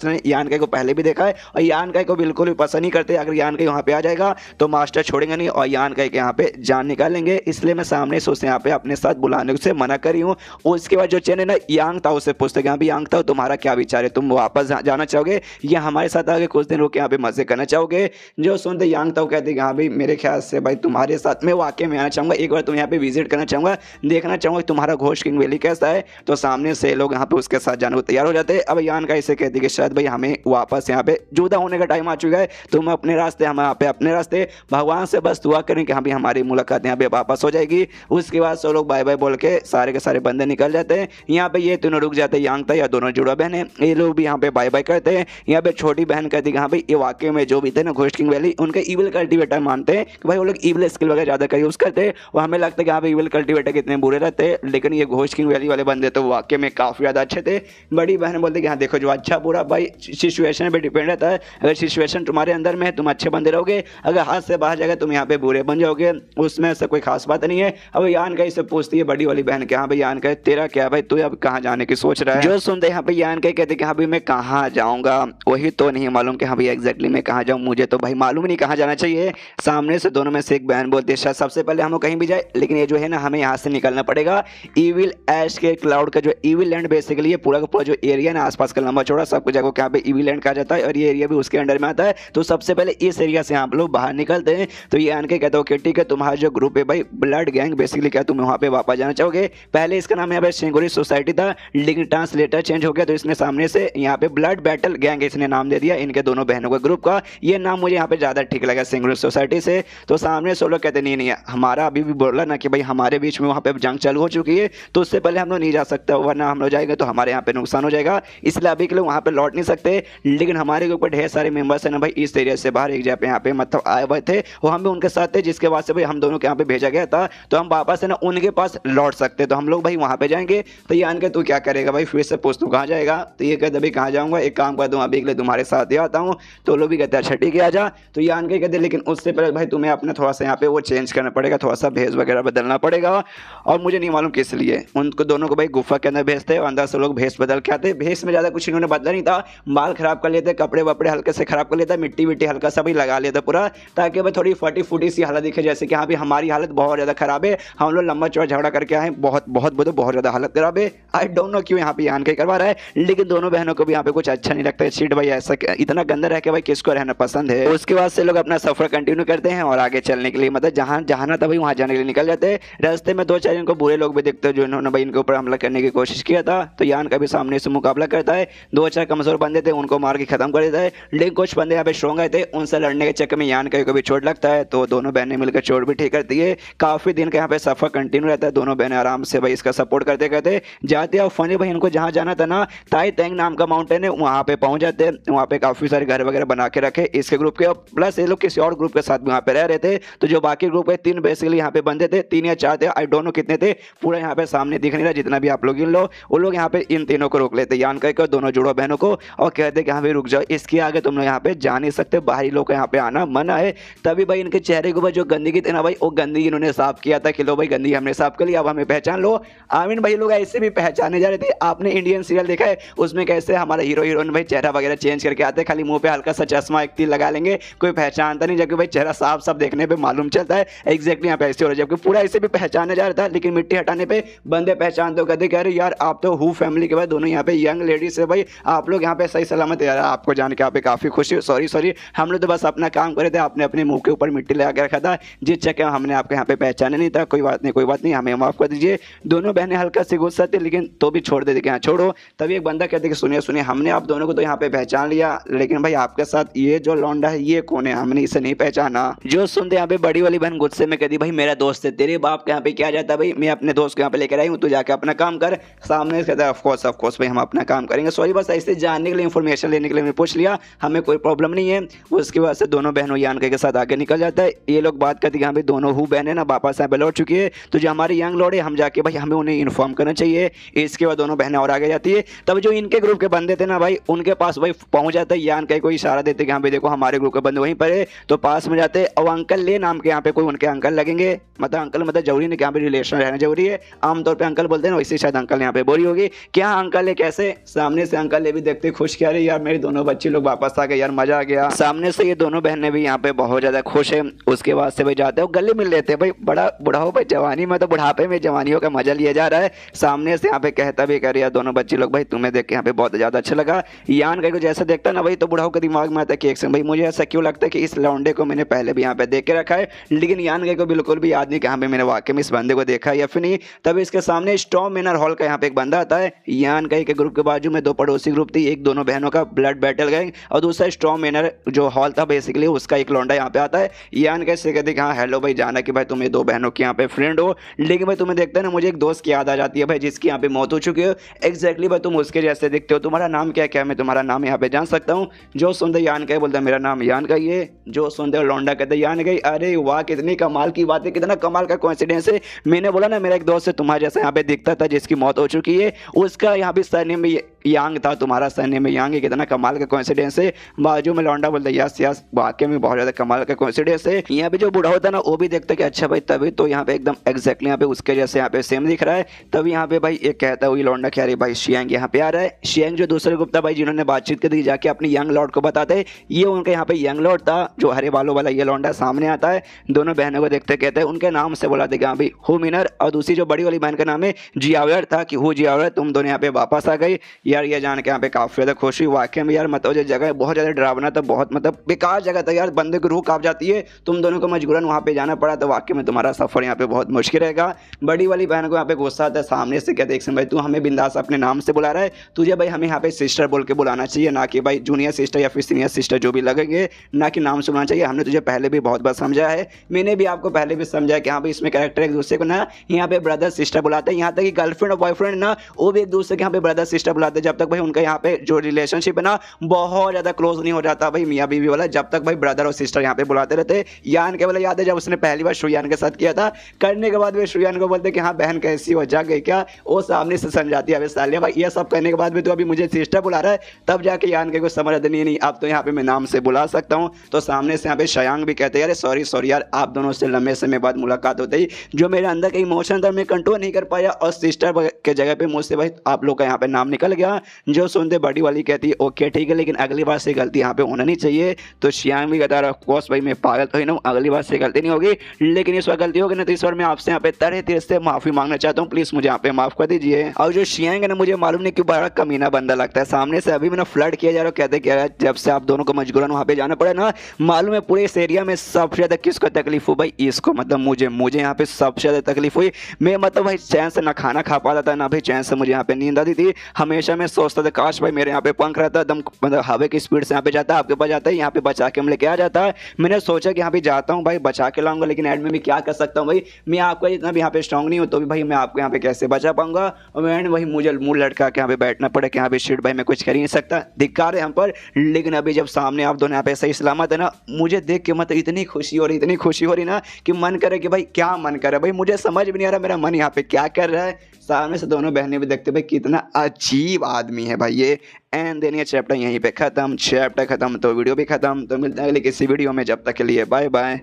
ने यान का को पहले भी देखा है और यान का को बिल्कुल भी पसंद नहीं करते। अगर यान का वहाँ पे आ जाएगा तो मास्टर छोड़ेंगे नहीं और यान का यहाँ पे जान निकालेंगे, इसलिए मैं सामने से उसे यहाँ पे अपने साथ बुलाने से मना करी हूँ। उसके बाद जो चैन है ना यांग ताओ से पूछते यहाँ पे यांग ताओ तुम्हारा क्या विचार है, तुम वापस जाना चाहोगे या हमारे साथ आगे कुछ दिन रुक यहाँ पे मजे करना चाहोगे। जो सुनते यांग ताओ कहते हैं हाँ भाई मेरे ख्याल से भाई तुम्हारे साथ में वाकई में आना चाहूँगा, एक बार तुम यहाँ पे विजिट करना चाहूँगा, देखना चाहूँगा तुम्हारा घोस्ट किंग वैली कैसा है। तो सामने से लोग यहाँ पे उसके साथ जाने को तैयार हो जाते हैं। अब यान का इसे कहती है कि शायद भाई हमें वापस यहाँ पे जुदा होने का टाइम आ चुका है, तुम अपने रास्ते हम यहाँ पे अपने रास्ते, भगवान से बस दुआ करें कि हाँ भाई हमारी मुलाकात यहाँ पे वापस हो जाएगी। उसके बाद सब लोग बाय बाय बोल के सारे के सारे बंदे निकल जाते हैं। यहाँ पे ये तीनों रुक जाते हैं, यांग ताओ या दोनों जुड़ा बहन है ये लोग भी यहाँ पे बाय बाय करते हैं। यहाँ पे छोटी बहन कहती है हाँ भाई ये वाकई में जो भी थे ना घोस्ट किंग वैली उनके ईविल कल्टीवेटर मानते हैं कि भाई वो लोग ईविल स्किल वगैरह ज़्यादा का यूज़ करते हैं और हमें लगता है कि यहाँ पे ईविल कल्टीवेटर कितने बुरे रहते हैं, लेकिन ये घोस्ट किंग वैली वाले बंदे तो वाकई में काफ़ी ज़्यादा अच्छे थे। बड़ी बहन बोलते कि हाँ देखो जो अच्छा बुरा भाई सिचुएशन पे डिपेंड रहता है, अगर सिचुएशन तुम्हारे अंदर में है तुम अच्छे बंदे रहोगे, अगर हाथ से बाहर जाएगा तुम यहाँ पे बुरे बन जाओगे, उसमें ऐसा कोई खास बात नहीं है। अब यान का इससे पूछती है बड़ी वाली बहन के हाँ भाई यान का तेरा क्या भाई, तू अब कहाँ जाने की सोच रहा है। जो सुनते यहाँ पे यान का कहते कि हाँ भाई मैं कहाँ जाऊँगा, वही तो नहीं मालूम कि हाँ भाई एग्जैक्टली मैं कहाँ जाऊँ, मुझे तो भाई मालूम ही नहीं कहाँ जाना चाहिए। सामने से दोनों में से एक बहन बोलती है सबसे पहले हम कहीं भी जाए, लेकिन ये जो है ना हमें यहाँ से निकलना पड़ेगा ईविल ऐश के क्लाउड का जो ईविल लैंड बेसिकली ये पूरा का पूरा जो एरिया ना आसपास का लंबा चौड़ा सब कुछ जगह यहाँ पे ईविल लैंड कहा जाता है और ये एरिया भी उसके अंडर में आता है। तो सबसे पहले इस एरिया से आप लोग बाहर निकलते हैं। तो ये आनके कहते हो कि ठीक है तुम्हारा जो ग्रुप है भाई ब्लड गैंग बेसिकली क्या तुम वहाँ पे वापस जाना चाहोगे। पहले इसका नाम यहाँ पे शेंगुरी सोसाइटी था, लेकिन ट्रांसलेटर चेंज हो गया तो इसने सामने से यहाँ पे ब्लड बैटल गैंग इसने नाम दे दिया इनके दोनों बहनों के ग्रुप का। ये नाम मुझे यहाँ पे ज़्यादा ठीक लगा शेंगुरी सोसाइटी से। तो सामने से लोग कहते नहीं हमारा अभी भी बोला ना कि भाई हमारे बीच में वहाँ पे जंग चालू हो चुकी है, तो उससे पहले हम लोग नहीं जा सकते, वरना हम लोग जाएंगे तो हमारे यहाँ पे नुकसान हो जाएगा, इसलिए अभी के लोग वहाँ पे लौट नहीं सकते। लेकिन हमारे ऊपर ढेर सारे मेंबर्स हैं ना भाई इस एरिया से बाहर एक जगह पे यहाँ पे मतलब आए हुए थे, वो हम भी उनके साथ थे, जिसके बाद से भाई हम दोनों के यहाँ पे भेजा गया था, तो हम वापस है ना उनके पास लौट सकते, तो हम लोग भाई वहाँ पे जाएंगे। तो ये आन के तू क्या करेगा भाई, फिर से पूछ तू कहाँ जाएगा। तो ये कहते भाई कहाँ जाऊँगा, एक काम कर दूँ अभी के लिए तुम्हारे साथ ही आता हूँ। तो लोग भी कहते अच्छा ठीक है आ जा। तो ये आन के कहते लेकिन उससे पहले भाई तुम्हें अपना थोड़ा सा यहाँ पे वो चेंज करना पड़ेगा, थोड़ा सा भेस वगैरह बदलना पड़ेगा, और मुझे नहीं मालूम किस लिए। उनको दोनों को भाई गुफा के अंदर भेजते और अंदर से लोग भेस बदल के आते। भेस में ज़्यादा कुछ इन्होंने बदला नहीं था, बाल खराब कर लेते, कपड़े वपड़े हल्के से खराब कर लेता, मिट्टी विट्टी हल्का सा भी लगा लेता पूरा, ताकि भाई थोड़ी फटी फूटी सी हालत दिखे, जैसे कि हाँ भी हमारी हालत बहुत ज़्यादा खराब है, हम लोग लंबा चौड़ा झगड़ा करके आए, बहुत ज़्यादा हालत खराब है। आई डोंट नो क्यों यहाँ पे यान के करवा रहा है, लेकिन दोनों बहनों को भी यहाँ पे कुछ अच्छा नहीं लगता है। सीट भाई ऐसा इतना गंदा रह के भाई किसको रहना पसंद है। उसके बाद से लोग अपना सफर कंटिन्यू करते हैं और आगे चलने के लिए मतलब जहाँ जाना था भाई वहाँ जाने के लिए निकल जाते हैं। रास्ते में दो चार इनको बुरे लोग भी दिखते हैं जो इन्होंने भाई इनके ऊपर हमला करने की कोशिश किया था। तो यान का भी सामने से मुकाबला करता है, दो चार कमजोर बंदे थे उनको मार के खत्म कर देता है, लेकिन कुछ बंदे यहाँ पे स्ट्रॉन्ग आए थे, उनसे लड़ने के चक्कर में यान का कभी चोट लगता है, तो दोनों बहनें मिलकर चोट भी ठीक करती है। काफी दिन का यहाँ पे सफर कंटिन्यू रहता है, दोनों बहनें आराम से भाई इसका सपोर्ट करते करते जाते हैं। और फनी भाई इनको जहाँ जाना था ना ताई तेंग नाम का माउंटेन है, वहाँ पे पहुंच जाते हैं। वहाँ पे काफी सारे घर वगैरह बना के रखे इसके ग्रुप के, प्लस ये लोग किसी और ग्रुप के साथ भी वहाँ पे रह रहे थे। तो जो बाकी ग्रुप है तीन बेसिकली यहाँ पे बंदे थे, 3 या 4 थे, आई डोंट नो कितने थे, पूरा यहाँ पे सामने दिख नहीं रहा, जितना भी आप लोग इन लो वो लोग यहाँ पे इन तीनों को रोक लेते यान का दोनों जुड़ो बहनों को, और कहते कि हाँ भाई रुक जाओ, इसके आगे तुम लोग यहाँ पे जा नहीं सकते, बाहरी लोग यहाँ पे आना मना है। तभी भाई इनके चेहरे के ऊपर जो गंदगी थी ना भाई वो गंदगी इन्होंने साफ किया था कि लो भाई गंदगी हमने साफ कर लिया, अब हमें पहचान लो। आमीन भाई लोग ऐसे भी पहचाने जा रहे थे। आपने इंडियन सीरियल देखा है, उसमें कैसे हमारा हीरो हीरोइन भाई चेहरा वगैरह चेंज करके आते, खाली मुंह पे हल्का सा चश्मा एक तीर लगा लेंगे, कोई पहचानता नहीं, जबकि भाई चेहरा साफ साफ देखने पे मालूम चलता है एग्जैक्टली यहाँ पे ऐसे हो रहा है, जबकि पूरा ऐसे भी पहचाना जा रहा था। लेकिन मिट्टी हटाने पे बंदे पहचानते हो, कहते कह रहे यार आप तो हु फैमिली के बाद दोनों यहाँ पे यंग लेडीज है भाई, आप लोग यहाँ पे सही सलामत है। यार आपको जान के यहाँ पे काफी खुशी, सॉरी हम लोग तो बस अपना काम कर रहे थे, आपने अपने मुंह के ऊपर मिट्टी लगा के रखा था, जिस चक्कर हमने आपके यहाँ पे पहचाने नहीं था। कोई बात नहीं हमें माफ कर दीजिए। दोनों बहनें हल्का से गुस्सा थी, लेकिन तो भी छोड़ देते कि हाँ छोड़ो। तभी एक बंदा कहते कि सुनिए हमने आप दोनों को तो यहाँ पे पहचान लिया, लेकिन भाई आपके साथ ये जो लौंडा है ये कौन है, हमने इसे नहीं पहचाना। जो सुनते यहाँ पे बड़ी वाली बहन गुस्से में कहती भाई मेरा दोस्त है, तेरे बाप के यहाँ पे क्या जाता है भाई, मैं अपने दोस्त को यहाँ पे लेकर आई हूँ, तू जाके अपना काम कर। सामने कहता है ऑफ कोर्स भाई हम अपना काम करेंगे, सॉरी बस ऐसे जानने के लिए इन्फॉर्मेशन लेने के लिए पूछ लिया, हमें कोई प्रॉब्लम नहीं है। उसके बाद से दोनों बहनों यान के साथ आगे निकल जाता है। ये लोग बात करते हैं भाई दोनों हु बहनें ना वापस यहाँ पे लौट चुकी है, तो जो हमारे यंग लौड़े हम जाके भाई हमें उन्हें इन्फॉर्म करना चाहिए। इसके बाद दोनों बहनें और आगे जाती है। तब जो इनके ग्रुप के बंदे थे ना भाई उनके पास भाई पहुंच जाता है यान का कोई इशारा देते कि हाँ भाई देखो हमारे ग्रुप के बंदे वहीं पर है, तो पास में जाते और अंकल ले नाम के यहाँ पे कोई उनके अंकल लगेंगे, मतलब अंकल मतलब जरूरी नहीं कि यहाँ पे रिलेशन रहना जरूरी है, आमतौर पे अंकल बोलते हैं ना, वैसे शायद अंकल यहाँ पे बोली होगी क्या अंकल है कैसे। सामने से अंकल ये भी देखते खुश, क्या रहे यार मेरे दोनों बच्चे लोग वापस आ गए, यार मजा आ गया। सामने से ये दोनों बहनें भी यहाँ पे बहुत ज्यादा खुश है। उसके बाद से भाई जाते हो गले मिल लेते हैं भाई, बड़ा बुढ़ा हो भाई जवानी में, तो बुढ़ापे में जवानियों का मजा लिया जा रहा है। सामने से यहाँ पे कहता भी कर यार दोनों बच्चे लोग भाई तुम्हें देख के यहाँ पे बहुत ज्यादा अच्छा लगा। यान का जैसे देखता ना भाई तो बुढ़ाओं के दिमाग में आता है कि एक भाई मुझे ऐसा क्यों लगता है कि इस लौंडे को मैंने पहले भी यहाँ पे देख के रखा है, लेकिन यान को बिल्कुल भी याद नहीं कि हाँ भाई मैंने वाकई में इस बंदे को देखा है या फिर नहीं। तब इसके सामने स्टॉर्म मैनर हॉल का यहाँ पे एक बंदा आता है। यान का के ग्रुप के बाजू में दो पड़ोसी ग्रुप थी, एक दोनों बहनों का ब्लड बैटल गैंग और दूसरा स्टॉर्म मैनर जो हॉल था बेसिकली उसका एक लौंडा यहाँ पे आता है। यान कैसे कहते कि हाँ हेलो भाई जाना कि भाई तुम ये दो बहनों के यहाँ पे फ्रेंड हो, लेकिन भाई तुम्हें देखते हैं ना मुझे एक दोस्त की याद आ जाती है भाई जिसकी यहाँ पे मौत हो चुकी है। एग्जैक्टली भाई तुम उसके जैसे दिखते हो, तुम्हारा नाम क्या क्या मैं तुम्हारा नाम यहाँ पे जान सकता हूँ। जो सुनते यान का बोलता है मेरा नाम यान का ही है। जो सुनते हो लौंडा कहते यान गई, अरे वाह कितनी कमाल की बात है, कितना कमाल का कोइंसिडेंस है। मैंने बोला ना मेरा एक दोस्त है तुम्हारे जैसा यहाँ पे दिखता था जिसकी मौत हो चुकी है, उसका यहाँ पे सरनेम में यांग था, तुम्हारा सरनेम में यांग है, कितना कमाल का कोइंसिडेंस है। बाजू में लौंडा बोलता यस यस, वाकई में बहुत ज्यादा कमाल का कोइंसिडेंस है। यहाँ पे जो बूढ़ा होता है ना वो भी देखता है कि अच्छा भाई तभी तो यहाँ पे एकदम एग्जैक्टली यहाँ पे उसके जैसे यहाँ पे सेम दिख रहा है। तभी यहाँ पे भाई एक कहता है वही लौंडा कह रही भाई शियांग यहाँ पे आ रहा है। शियांग जो दूसरे गुप्ता भाई जिन्होंने बातचीत की थी जाके अपने यंग लॉर्ड को बताते, ये उनके यहाँ पे यंग लॉर्ड था जो हरे बालों वाला ये लौंडा सामने आता है। दोनों बहनों को देखते कहते हैं उनके नाम से बुलाते कि हाँ भाई हु मिनर, और दूसरी जो बड़ी वाली बहन का नाम है जियावर था कि हु जियावर, तुम दोनों यहाँ पे वापस आ गई। यार ये जान के यहाँ पे काफी ज्यादा खुशी हुई। वाकई में यार मतलब जो जगह बहुत ज्यादा डरावना था, बहुत मतलब बेकार जगह था यार, बंदे की रूह कांप जाती है। तुम दोनों को मजबूरन वहाँ पे जाना पड़ा तो वाकई में तुम्हारा सफर यहाँ पे बहुत मुश्किल रहेगा। बड़ी वाली बहन को यहाँ पे गुस्सा आता है, सामने से कहते एक भाई तू हमें बिंदास अपने नाम से बुला रहा है, तुझे भाई हमें यहाँ पे सिस्टर बोल के बुलाना चाहिए, ना कि भाई जूनियर सिस्टर या फिर सीनियर सिस्टर जो भी लगेंगे, ना कि नाम से बुलाना चाहिए। हमने तुझे पहले भी बहुत बार समझा है, मैंने भी आपको पहले भी समझाया कि हाँ भाई इसमें कैरेक्टर एक दूसरे को ना यहाँ पे ब्रदर सिस्टर बुलाते हैं, यहाँ तक कि गर्लफ्रेंड और बॉयफ्रेंड ना वो भी एक दूसरे के यहाँ पे ब्रदर सिस्टर बुलाते हैं, जब तक भाई उनका यहाँ पे जो रिलेशनशिप है ना बहुत ज्यादा क्लोज नहीं हो जाता भाई मियाँ बीवी वाला, जब तक भाई ब्रदर और सिस्टर यहाँ पे बुलाते रहते। यान के वाला याद है जब उसने पहली बार शुयान के साथ किया था, करने के बाद वे शुयान को बोलते कि हाँ बहन कैसी हो, जा गई क्या, वो सामने से समझाती है अबे सालिया भाई ये सब करने के बाद भी तो अभी मुझे सिस्टर बुला रहा है, तब जाके यान के कुछ समझ आती नहीं अब तो यहाँ पे मैं नाम से बुला सकता हूँ। तो सामने से यहाँ पे शयांग भी कहते हैं अरे सॉरी सॉरी यार आप दोनों से लंबे समय बाद मुलाकात होते ही जो मेरे अंदर का इमोशन था मैं कंट्रोल नहीं कर पाया और सिस्टर के जगह पे मुझसे भाई आप लोग का यहाँ पे नाम निकल गया। जो सुनते बड़ी वाली कहती है ओके ठीक है लेकिन अगली बार से गलती यहाँ पे होना नहीं चाहिए। तो शयांग भी कहता है ऑफकोर्स भाई मैं पागल तो ही ना हूँ, अगली बार से गलती नहीं होगी, लेकिन इस बार गलती होगी ना तो इस बार मैं आपसे यहाँ पे तरह तरह से माफी मांगना चाहता हूँ, प्लीज मुझे यहाँ पे माफ कर दीजिए। और जो शयांग है ना मुझे मालूम नहीं क्यों बड़ा कमीना बंदा लगता है, सामने से अभी मैंने फ्लर्ट किया जा रहा है, कहते क्या है जब से आप दोनों को मजबूरन वहाँ पे जाना पड़ा ना, मालूम है पूरे इस एरिया में सबसे ज्यादा किसको तकलीफ हुई भाई इसको, मतलब मुझे यहाँ पे सबसे ज्यादा तकलीफ हुई। मैं मतलब भाई चैन से ना खाना खा पाता था ना भाई चैन से मुझे यहाँ पे नींद आती थी, हमेशा मैं सोचता था काश भाई मेरे यहाँ पे पंख रहता एकदम मतलब हवा की स्पीड से यहाँ पे जाता आपके पास जाता है, यहाँ पे बचा के हम लेके आ जाता है। मैंने सोचा कि यहाँ पे जाता हूँ भाई बचा के लाऊंगा, लेकिन एंड में भी क्या कर सकता हूँ भाई, मैं आपका इतना भी यहाँ पे स्ट्रॉन्ग नहीं हूँ तो भी भाई मैं आपको यहाँ पे कैसे बचा पाऊंगा, और एंड वही मुझे मुंह लटका के यहाँ पे बैठना पड़े कि यहाँ पे शिट भाई मैं कुछ कर ही नहीं सकता, धिक्कार है हम पर। लेकिन अभी जब सामने आप दोनों यहाँ पे सही सलामत है ना, मुझे देख के मतलब इतनी खुशी हो रही ना कि मन करे कि भाई क्या मन करे भाई, मुझे समझ भी नहीं आ रहा मेरा मन यहाँ पे क्या कर रहा है। सामने से दोनों बहनें भी देखते भाई कितना अजीब आदमी है भाई ये। एंड देन ये चैप्टर यहीं पे खत्म, चैप्टर खत्म तो वीडियो भी खत्म। तो मिलते हैं अगले किसी वीडियो में, जब तक के लिए बाय बाय।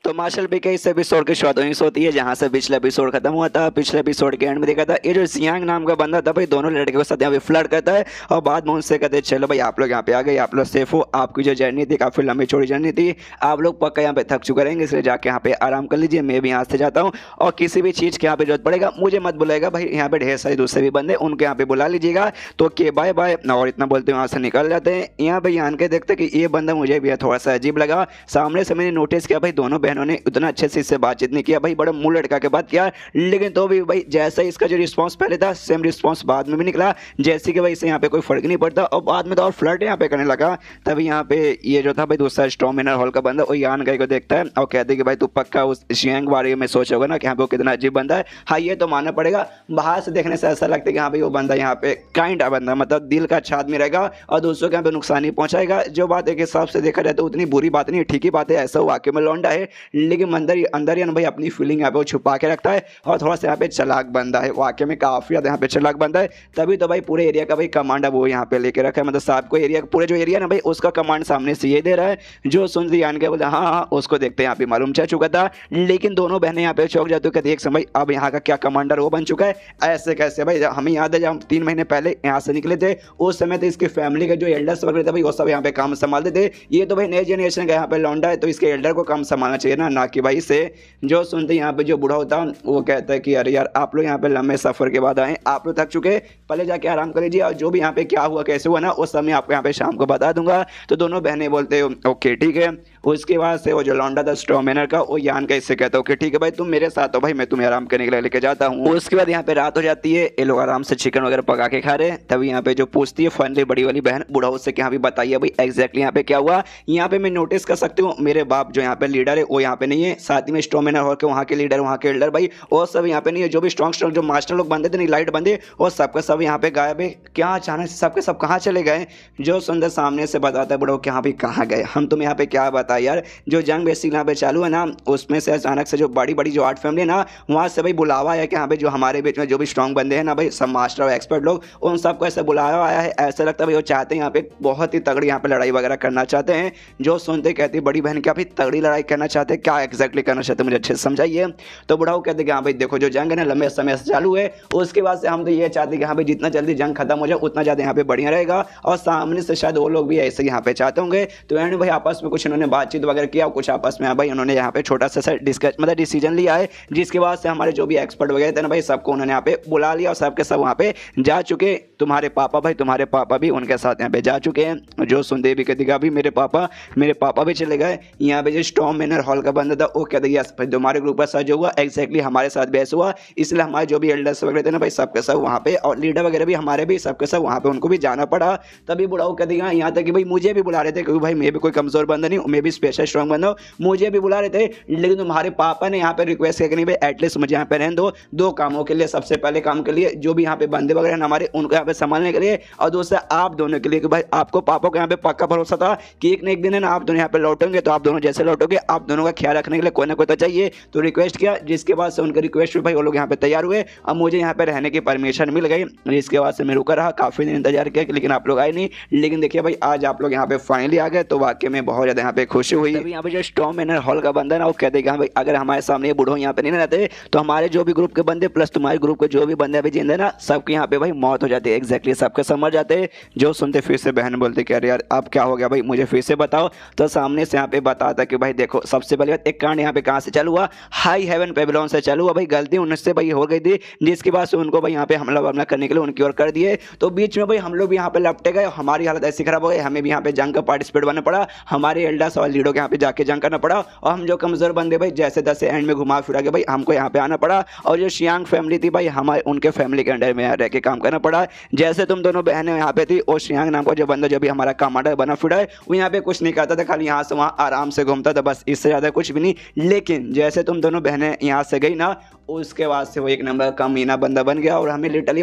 तो मार्शल बी के इस एपिसोड की शुरुआत होती है जहाँ से पिछला एपिसोड खत्म हुआ था। पिछले एपिसोड के एंड में देखा था ये जो जियांग नाम का बंदा था भाई दोनों लड़के के साथ यहाँ पे फ्लर्ट करता है और बाद में उनसे कहते हैं चलो भाई आप लोग यहाँ पे आ गए, आप लोग सेफ हो, आपकी जो जर्नी थी काफी लंबी चौड़ी जर्नी थी, आप लोग पक्का यहाँ पे थक चुके रहेंगे, इसलिए जाके यहाँ पे आराम कर लीजिए, मैं भी यहाँ से जाता हूँ और किसी भी चीज़ की यहाँ पे जरूरत पड़ेगा मुझे मत बुलाएगा भाई, यहाँ पे ढेर सारे दूसरे भी बंदे उनके यहाँ पे बुला लीजिएगा। तो के बाय बाय, और इतना बोलते हैं वहाँ से निकल जाते हैं। यहाँ पे आन के देखते कि ये बंदा मुझे भी थोड़ा सा अजीब लगा। सामने से मैंने नोटिस किया भाई दोनों बहनों ने उतना अच्छे से इससे बातचीत नहीं किया भाई, बड़ा मुंह लटका के बात किया, लेकिन तो भी भाई जैसा इसका जो रिस्पांस पहले था सेम रिस्पांस बाद में भी निकला, जैसे कि भाई इससे यहाँ पे कोई फर्क नहीं पड़ता और बाद में तो और फ्लर्ट यहाँ पे करने लगा। तभी यहाँ पे ये जो था भाई दूसरा स्टॉर्म मिनर हॉल का बंदा वो यान गाय को देखता है और कहते हैं कि भाई तू पक्का उस शियांग बारे में सोचा होगा ना कि यहाँ पे वो कितना अजीब बंदा है। हाँ ये तो मानना पड़ेगा, बाहर से देखने से ऐसा लगता है कि हाँ भाई वो बंदा यहाँ पे काइंड बंदा मतलब दिल का अच्छा आदमी रहेगा और दूसरों के यहाँ पे नुकसान नहीं पहुंचाएगा। जो बात एक हिसाब से देखा जाए तो उतनी बुरी बात नहीं, ठीक ही बात है, ऐसा वाकई में लौंडा है, लेकिन अंदर भाई अपनी फीलिंग यहाँ पे वो छुपा के रखता है और थोड़ा सा यहाँ पे चालाक बंदा है, वाकई में काफी ज्यादा यहाँ पे चालाक बंदा है। तभी तो भाई पूरे एरिया का भाई कमांड वो यहाँ पे लेके रखा है, मतलब साहब को एरिया पूरे जो एरिया ना भाई उसका कमांड सामने से ये दे रहा है। जो सुन यान के बोले हाँ हाँ उसको देखते हैं यहाँ पे मालूम चल चुका था, लेकिन दोनों बहनें यहाँ पे चौक जाते कहते एक समय अब यहाँ का क्या कमांडर वो बन चुका है, ऐसे कैसे भाई, हमें याद है जब हम 3 महीने पहले यहाँ से निकले थे उस समय तो इसकी फैमिली के जो एल्डर्स वगैरह थे भाई वो सब यहाँ पे काम संभालते थे, ये तो भाई नए जनरेशन का यहाँ पे लौंडा है तो इसके एल्डर को काम संभालना चाहिए ना कि भाई से। जो सुनते यहाँ पे जो बूढ़ा होता वो कहता है कि अरे यार आप लोग यहाँ पे लंबे सफर के बाद आए, आप लोग थक चुके, पहले जाके आराम कर लीजिए और जो भी यहाँ पे क्या हुआ कैसे हुआ ना उस समय आपको यहाँ पे शाम को बता दूंगा। तो दोनों बहनें बोलते ओके ठीक है। उसके बाद से वो जो लौंडा था स्ट्रॉमेनर का, वो यान का इससे कहता हूँ कि ठीक है भाई तुम मेरे साथ हो भाई, मैं तुम्हें आराम करने के लिए लेके जाता हूँ। उसके बाद यहाँ पे रात हो जाती है, ये लोग आराम से चिकन वगैरह पका के खा रहे हैं। तभी यहाँ पे जो पूछती है फाइनली बड़ी वाली बहन बुढ़ाऊ से कि हाँ भी बताइए भाई एग्जैक्टली यहाँ पे क्या हुआ। यहाँ पे मैं नोटिस कर सकती हूँ मेरे बाप जो यहाँ पे लीडर है वो यहाँ पे नहीं है, साथ ही में स्ट्रॉमेनर और के वहाँ के लीडर, वहाँ के एल्डर भाई वो सब यहाँ पे नहीं है। जो भी स्ट्रॉन्ग जो मास्टर लोग बंदे थे नहीं लाइट बंदे, वो सबके सब यहाँ पे गायब है। क्या अचानक से सबके सब कहाँ चले गए? जो सुंदर सामने से बताता है बुढ़ाऊ कि हाँ भाई कहाँ गए, हम तुम्हें यहाँ पे क्या बताए यार। जो जंग बेसिक यहाँ पे चालू है ना, उसमें से अचानक से जो बड़ी बड़ी जो 8 फैमिली है ना, वहाँ से भाई बुलावा आया कि हाँ भाई जो हमारे बीच में जो भी स्ट्रॉन्ग बंदे हैं ना भाई, सब मास्टर और एक्सपर्ट लोग, उन सबको ऐसे बुलाया आया है। ऐसा लगता है भाई वो चाहते हैं यहाँ पे बहुत ही तगड़ी यहाँ पे लड़ाई वगैरह करना चाहते हैं। जो सुनते कहती बड़ी बहन क्या भाई तगड़ी लड़ाई करना चाहते हैं, क्या एग्जैक्टली करना चाहते हैं मुझे अच्छे से समझाइए। तो बुढ़ाऊ कहते कि हाँ भाई देखो जो जंग है ना लंबे समय से चालू है, उसके बाद से हम तो ये चाहते हैं कि हाँ भाई जितना जल्दी जंग खत्म हो जाए उतना ज़्यादा यहाँ पे बढ़िया रहेगा। और सामने से शायद वो लोग भी ऐसे यहाँ पे चाहते होंगे। तो एंड भाई आपस में कुछ इन्होंने बातचीत वगैरह किया, कुछ आपस में भाई उन्होंने यहाँ पे छोटा सा मतलब डिसीजन लिया है, जिसके बाद से हमारे जो भी एक्सपर्ट वगैरह थे ना भाई सबको उन्होंने यहाँ पे बुला लिया और सबके सब वहाँ पे जा चुके। तुम्हारे पापा भाई, तुम्हारे पापा भी उनके साथ यहाँ पे जा चुके हैं। जो सुनते भी कहती अभी मेरे पापा भी चले गए। यहाँ पे जो स्टॉर्म मैनर हॉल का बंदा था वो कहते यस भाई तुम्हारे ग्रुप का साथ जो हुआ एग्जैक्टली हमारे साथ बेस हुआ, इसलिए हमारे जो भी एल्डर्स वगैरह थे ना भाई सबके सब वहाँ पे, और लीडर वगैरह भी हमारे भी सबके सब वहाँ पे उनको भी जाना पड़ा। तभी बुढ़ाऊ कहते यहाँ तक कि भाई मुझे भी बुला रहे थे, क्योंकि भाई मैं भी कोई कमजोर बंदा नहीं, मैं भी स्पेशल स्ट्रॉन्ग बंदा हूँ, मुझे भी बुला रहे थे। लेकिन तुम्हारे पापा ने यहाँ पे रिक्वेस्ट किया कि नहीं भाई एटलीस्ट मुझे यहाँ पे रहने दो कामों के लिए। सबसे पहले काम के लिए जो भी यहाँ पे बंदे वगैरह हमारे उनको यहाँ पे संभालने के लिए, और दूसरा आप दोनों के लिए कि भाई आपको पापा को यहाँ पे पक्का भरोसा था कि एक न एक दिन है ना आप दोनों यहाँ पे लौटेंगे, तो आप दोनों जैसे लौटोगे आप दोनों का ख्याल रखने के लिए कोई ना कोई तो चाहिए। तो रिक्वेस्ट किया, जिसके बाद से उनके रिक्वेस्ट पे भाई वो लोग यहाँ पे तैयार हुए। अब मुझे यहाँ पे रहने की परमिशन मिल गई, जिसके बाद से मैं रुका रहा, काफी दिन इंतजार किया लेकिन आप लोग आए नहीं। लेकिन देखिए भाई आज आप लोग यहाँ पे फाइनली आ गए, तो वाकई में बहुत ज्यादा यहाँ पे खुशी हुई। अभी यहाँ पे जो स्टॉर्म मैनर हॉल का बंदा ना वो कहते हैं भाई अगर हमारे सामने बुढ़ो यहाँ पे नहीं रहते तो हमारे जो भी ग्रुप के बंदे प्लस तुम्हारे ग्रुप के जो भी बंदे अभी जिंदा ना सबके यहाँ पे भाई मौत हो जाती है। एग्जैक्टली सबके सब मर जाते हैं। जो सुनते फिर से बहन बोलते कि अरे यार अब क्या हो गया भाई मुझे फिर से बताओ। तो सामने से यहाँ पे बताता कि भाई देखो सबसे पहले एक कांड यहाँ पे कहाँ से चालू हुआ, हाई हेवन बेबीलोन से चालू हुआ भाई। गलती उनसे भाई हो गई थी, जिसके बाद से उनको भाई यहाँ पे हमला करने के लिए उनकी ओर कर दिए। तो बीच में भाई हम लोग भी यहाँ पे लपटे गए, हमारी हालत ऐसी खराब हो गई, हमें भी यहाँ पे जंग का पार्टिसिपेट बनना पड़ा, हमारे एल्डर्स और लीडर के यहाँ पे जाके जंग करना पड़ा। और हम जो कमजोर बंदे भाई जैसे तैसे एंड में घुमा फिरा के भाई हमको यहाँ पे आना पड़ा। और जो शियांग फैमिली थी भाई हमारे उनके फैमिली के अंडर में रह के काम करना पड़ा। जैसे तुम दोनों बहनें यहाँ पे थी, और शियांग नाम का जो बंदा जो भी हमारा कमांडर बना फिरा है वो यहाँ पे कुछ नहीं करता था, खाली यहाँ से वहाँ आराम से घूमता था, बस इससे ज़्यादा कुछ भी नहीं। लेकिन जैसे तुम दोनों बहनें यहाँ से गई ना, उसके बाद से वो एक नंबर का मीना बंदा बन गया। और हमें लिटरली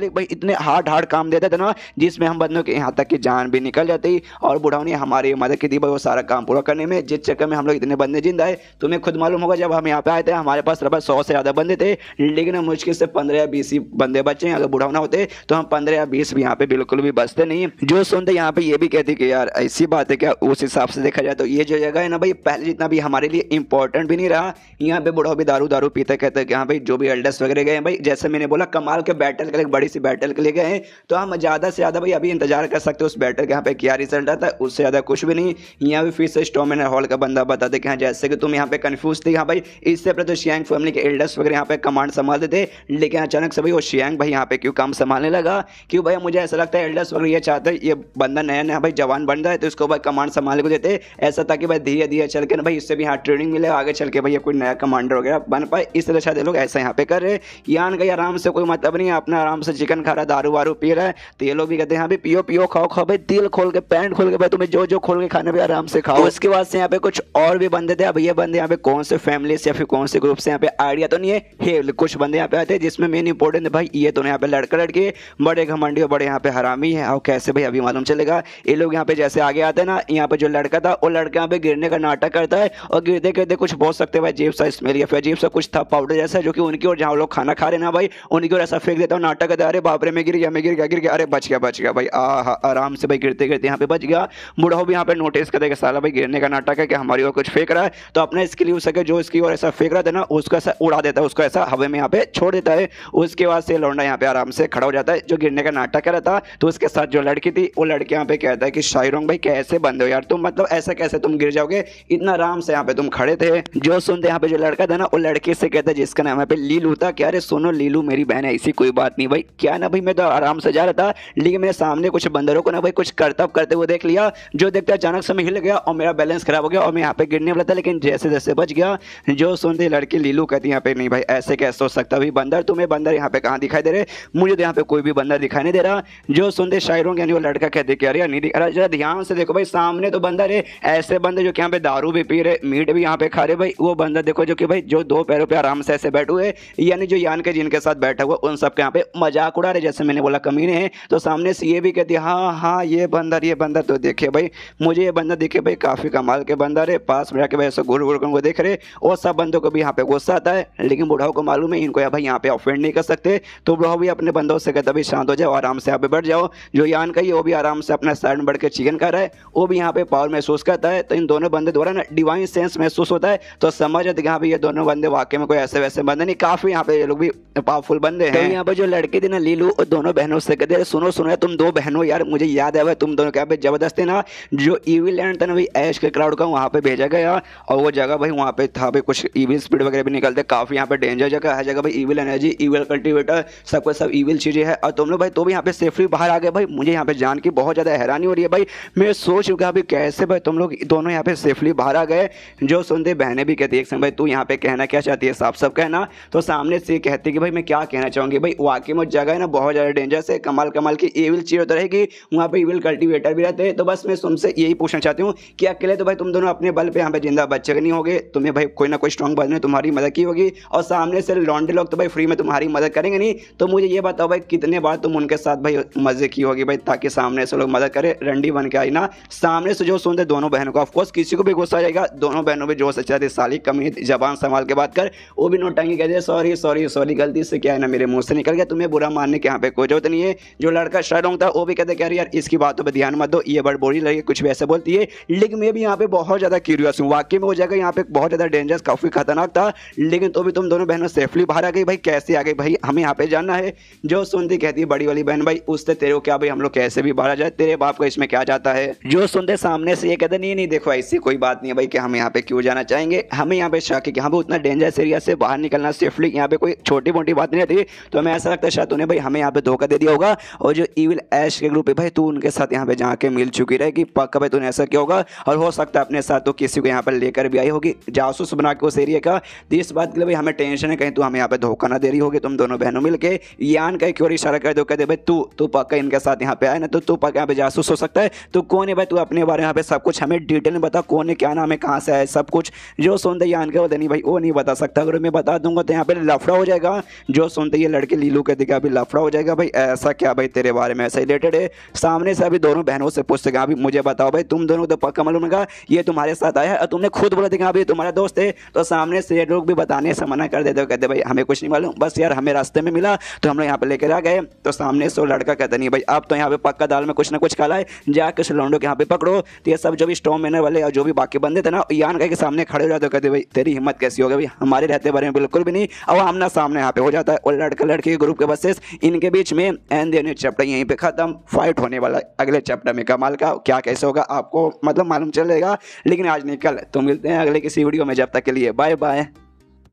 भाई इतने हार्ड काम देते थे ना, जिसमें हम बंदों के यहाँ तक की जान भी निकल जाती। और बुढ़ाऊ ने हमारी मदद की थी भाई वो सारा काम पूरा करने में, जिस चक्कर में हम लोग इतने बंदे जिंदा है। तुम्हें खुद मालूम होगा जब हम यहाँ पे आए थे हमारे पास लगभग 100 से ज़्यादा बंदे थे, लेकिन मुश्किल से 15 या 20 ही बंदे बचे हैं। अगर बुढ़ाऊ ना होते तो हम 15 या 20 भी यहाँ पे बिल्कुल भी बचते नहीं। जो सुनते यहाँ पे ये भी कहती कि यार ऐसी बात है क्या। उस हिसाब से देखा जाए तो ये जो जगह है ना भाई पहले जितना भी हमारे लिए इंपॉर्टेंट भी नहीं रहा। यहाँ पे बुढ़ाऊ भी दारू पीते कहते कि हाँ भाई जो भी एल्डर्स वगैरह गए भाई, जैसे मैंने बोला कमाल के बैटल के लिए, बड़ी सी बैटल के लिए गए हैं, तो हम ज़्यादा से ज़्यादा भाई अभी इंतजार कर सकते हैं उस बैटल के यहाँ पे क्या रिजल्ट आता है, उससे ज़्यादा कुछ भी नहीं। यहाँ भी फिर से स्टॉर्म मैनर हॉल का बंदा बताते कि हाँ जैसे कि तुम यहाँ पे कन्फ्यूज थे, हाँ भाई इससे पहले तो शियांग फैमिली के एल्डर्स वगैरह यहाँ पे कमांड संभालते थे, लेकिन अचानक से भाई वो शियांग भाई यहाँ पे क्यों काम संभालने लगा। क्यों भाई मुझे ऐसा लगता है एल्डर्स वगैरह ये चाहते हैं ये बंदा नया भाई जवान बन रहा है तो इसको भाई कमांड संभालने को देते ऐसा, ताकि भाई धीरे धीरे चल के ना भाई इससे भी यहाँ ट्रेनिंग मिले, आगे चल के भाई कोई नया कमांडर वगैरह बन पाए। इस तरह शायद लोग ऐसा यहाँ पे कर रहे। यान का आराम से कोई मतलब नहीं है, अपना आराम से चिकन खा रहा, दारू वारू पी रहा है। तो ये लोग भी कहते हैं हाँ भाई पियो खाओ भाई, दिल खोल के पैंट खोल के भाई तुम्हें जो खोल के खाने भी आराम से खाओ। उसके बाद से यहाँ पे कुछ और भी बंदे थे। अब ये बंदे यहाँ पे कौन से फैमिली से या फिर कौन से ग्रुप से यहाँ पे आइडिया तो नहीं है, कुछ बंदे यहाँ पे आते हैं जिसमें मेन इंपॉर्टेंट है भाई ये तो यहाँ पे लड़के बड़े घमंडी और बड़े यहाँ पे हरामी है। और कैसे भाई अभी मालूम चलेगा। ये लोग यहाँ पे जैसे आगे आते हैं ना, यहाँ पे जो लड़का था वो लड़का यहाँ पे गिरने का नाटक करता है, और गिरते गिरते कुछ बोल सकते हैं भाई अजीब सा स्मेल या फिर अजीब सा कुछ था पाउडर जैसा, जो कि उनकी और जहाँ लोग खाना खा रहे ना भाई उनकी ओर ऐसा फेंक देता हूँ, नाटक करता है अरे बाप रे मैं गिर गया, अरे बच गया भाई आराम से भाई गिरते यहाँ पे बच गया। बुढ़ाऊ भी यहाँ पे नोटिस कर देगा साला भाई गिरने का नाटक है कि हमारी ओर कुछ फेंक रहा है, तो अपने स्किल यूज करके जो इसकी ओर ऐसा फेंक रहा था ना उसको ऐसा उड़ा देता है, उसको ऐसा हवा में यहाँ पे छोड़ देता है। उसके बाद से लौंडा यहाँ पे आराम से खड़ा हो जाता है जो गिरने का नाटक कर रहा था। तो उसके साथ जो लड़की थी वो लड़की यहाँ पे कहता है कि शायरोंग भाई कैसे बंद हो यार तुम, मतलब ऐसा कैसे तुम गिर जाओगे, इतना आराम से यहाँ पे तुम खड़े थे। जो सुनते यहाँ पे जो लड़का था ना वो लड़की से कहता कहता है जिसका नाम यहाँ पे लीलू था। क्या अरे सुनो लीलू मेरी बहन है, ऐसी कोई बात नहीं भाई। क्या ना भाई मैं तो आराम से जा रहा था, लेकिन मेरे सामने कुछ बंदरों को ना भाई कुछ करतब करते हुए देख लिया, जो देखते अचानक से मैं हिल गया और मेरा बैलेंस खराब हो गया और मैं यहाँ पे गिरने वाला था, लेकिन जैसे जैसे बच गया। जो सुनते लड़की लीलू कहती है यहाँ पे नहीं भाई ऐसे कैसे हो सकता भाई बंदर, तुम्हें बंदर यहाँ पे कहाँ दिखाई दे रहे, मुझे तो यहाँ पे कोई भी बंदर दिखाई नहीं दे रहा। जो सुनते शायरों के यानी वो लड़का कहते कि अरे नहीं अरे जरा ध्यान से देखो भाई सामने तो बंदर है, ऐसे बंदर जो कि यहाँ पे दारू भी पी रहे, मीट भी यहाँ पे खा रहे भाई, वो बंदर देखो जो कि भाई जो दो पैरों पे आराम से ऐसे बैठे हुए, यानी जो यान के जिनके साथ बैठा हुआ उन सब के यहाँ पे मजाक उड़ा रहे, जैसे मैंने बोला कमीने हैं। तो सामने से ये भी कहती है हाँ हाँ ये बंदर तो देखे भाई, मुझे ये बंदर दिखे भाई काफी कमाल के बंदर है, पास में जाके भाई ऐसे घूर घूर कर वो देख रहे। और सब बंदों को भी यहाँ पे गुस्सा आता है, लेकिन बुढ़ाओं को मालूम है इनको भाई यहाँ पे ऑफेंड नहीं कर सकते, तो बुढ़ाओ भी अपने बंदों से कहता भाई शांत हो जाओ, आराम से यहाँ पे बैठ जाओ। जो यान का ही वो भी आराम से अपना साइड में बैठ के चिकन खा रहा है, वो भी यहाँ पे पावर महसूस करता है। तो इन दोनों बंदे द्वारा ना डिवाइन सेंस महसूस होता है, तो समझ आते कि हाँ भाई ये दोनों बंदे वाकई में कोई ऐसे वैसे बंदे नहीं, काफी यहाँ पे ये लोग भी पावरफुल बंदे हैं। तो यहाँ पे जो लड़के थे ना लीलू दोनों बहनों से कहते सुनो सुनो तुम दो बहनों यार, मुझे याद है तुम दोनों क्या जबरदस्ती ना जो ईविल लैंड था ना भाई ऐश के क्राउड का वहाँ पे भेजा गया, और वो जगह भाई वहाँ पे था भाई कुछ ईविल स्पीड वगैरह भी निकलते, काफी यहाँ पे डेंजर जगह है, जगह भाई ईविल एनर्जी ईविल कल्टिवेटर सबको सब ईविल चीजें है, और तुम लोग भाई तो भी यहाँ पे सेफली बाहर आ गए भाई। मुझे यहाँ पे जान की बहुत ज्यादा हैरानी हो रही है भाई, मैं सोच चुका अभी कैसे भाई तुम लोग दोनों यहाँ पे सेफली बाहर आ गए। जो सुनते बहनें भी कहती है भाई तू यहाँ पे कहना क्या चाहती है, साफ साफ कहना। तो सामने से कहती कि भाई मैं क्या कहना चाहूंगी भाई, वाकई में जगह है ना बहुत ज्यादा डेंजर है, कमाल कमाल की ईविल चीज तो रहेगी, वहाँ पे ईविल कल्टिवेटर भी रहते हैं। तो बस मैं तुमसे यही पूछना चाहती हूँ कि अकेले तो भाई तुम दोनों अपने बल पे यहाँ पे जिंदा बच्चे नहीं होगे, तुम्हें भाई कोई ना कोई स्ट्रॉन्ग बंदे ने तुम्हारी मदद की होगी, और सामने से लौंडे लोग तो भाई फ्री में तुम्हारी मदद करेंगे नहीं। तो मुझे ये बताओ भाई कितने बार तुम उनके साथ भाई मजे की होगी भाई, ताकि सामने से लोग मदद करे, रंडी बन के आई ना। सामने से जो सुनते दोनों बहनों को ऑफकोर्स किसी को भी गुस्सा आ जाएगा, दोनों बहनों में जो सच्चा साली कमी जबान संभाल के बात कर, वो भी नोटंगी कह दे सॉरी सॉरी सॉरी गलती से क्या है ना मेरे मुंह से निकल गया, तुम्हें बुरा मानने के यहाँ पे कोई जरूरत नहीं है। जो लड़का शर्म था वो भी कहते क्या यार इसकी बातों पर ध्यान मत दो, ये बड़ बोरी लगी कुछ भी ऐसे बोलती है। लेकिन मैं भी यहाँ पे बहुत ज्यादा क्यूरियस हूँ, वाकई में वो जगह यहाँ पे बहुत ज्यादा डेंजरस काफी खतरनाक था, लेकिन तो भी तुम दोनों बहनों सेफली बाहर आ गई भाई, कैसे आ गई भाई हमें यहाँ पे जानना है। जो सुनती कहती है बड़ी वाली बहन भाई उससे तेरे को क्या भाई हम लोग कैसे भी बाहर आ जाए, तेरे बाप को इसमें क्या जाता है। जो सुनते सामने से ये कहते नहीं नहीं देखो ऐसी कोई बात नहीं है भाई कि हम यहाँ पे क्यों जाना चाहेंगे, हमें यहाँ पे शक है कि यहाँ पे उतना डेंजरस एरिया से बाहर निकलना सेफली यहाँ पे कोई छोटी मोटी बात नहीं रहती। तो हमें ऐसा लगता है शायद तूने भाई हमें यहाँ पे धोखा दे दिया होगा, और जो ईविल ऐश के ग्रुप है भाई तू उनके साथ यहाँ पे जाके मिल चुकी रहेगी, पक्का भाई तूने ऐसा किया होगा, और हो सकता है अपने साथ तो किसी को यहाँ पर लेकर भी आई होगी जासूस बना के उस एरिया का। तो इस बात के लिए भाई हमें टेंशन है कहीं तू हमें यहाँ पे धोखा ना दे रही होगी। तुम दोनों बहनों मिलकर यान का एक और इशारा कर दो, कहते भाई तू पक्का इनके साथ यहाँ पे आए ना, तो तू पक्का यहाँ पे जासूस हो सकता है। तो कौन है भाई तू अपने बारे में यहाँ पे सब कुछ हमें डिटेल में बता, कौन है क्या नाम है कहाँ से आए सब कुछ। जो सुनते यान के वो नहीं भाई वो नहीं बता सकता, अगर मैं बता दूंगा तो यहाँ पे लफड़ा हो जाएगा। जो सुनते ये लड़के लीलू कहते कि अभी लफड़ा हो जाएगा भाई, ऐसा क्या भाई तेरे बारे में ऐसा रिलेटेड है। सामने से अभी दोनों बहनों से पूछते अभी मुझे बताओ भाई तुम दोनों तो पक्का मालूम है ये तुम्हारे साथ आया है, और तुमने खुद बोला था अभी तुम्हारा दोस्त है। तो सामने से ये लोग भी बताने से मना कर देते, कहते भाई हमें कुछ नहीं मालूम, बस यार हमें रास्ते में मिला तो हम लोग यहाँ पे लेकर आ गए। तो सामने से वो लड़का कहता नहीं भाई अब तो यहाँ पे पक्का दाल में कुछ ना कुछ काला है, जाकर उस लौंडो के यहाँ पे पकड़ो। तो ये सब जो भी स्टॉर्म मैनर वाले और जो भी बाकी बंदे थे ना यान के सामने खड़े हो जाते, कहते भाई तेरी हिम्मत कैसी होगी भाई हमारे रहते बारे में बिल्कुल भी नहीं, और आमना सामने यहाँ पे हो जाता है। और लड़का लड़के के ग्रुप के बसेस इनके बीच में एंड देन चैप्टर यहीं पे खत्म, फाइट होने वाला अगले चैप्टर में कमाल का क्या कैसे होगा आपको मतलब मालूम चलेगा, लेकिन आज नहीं कल। तो मिलते हैं अगले किसी वीडियो में, जब तक के लिए बाय बाय।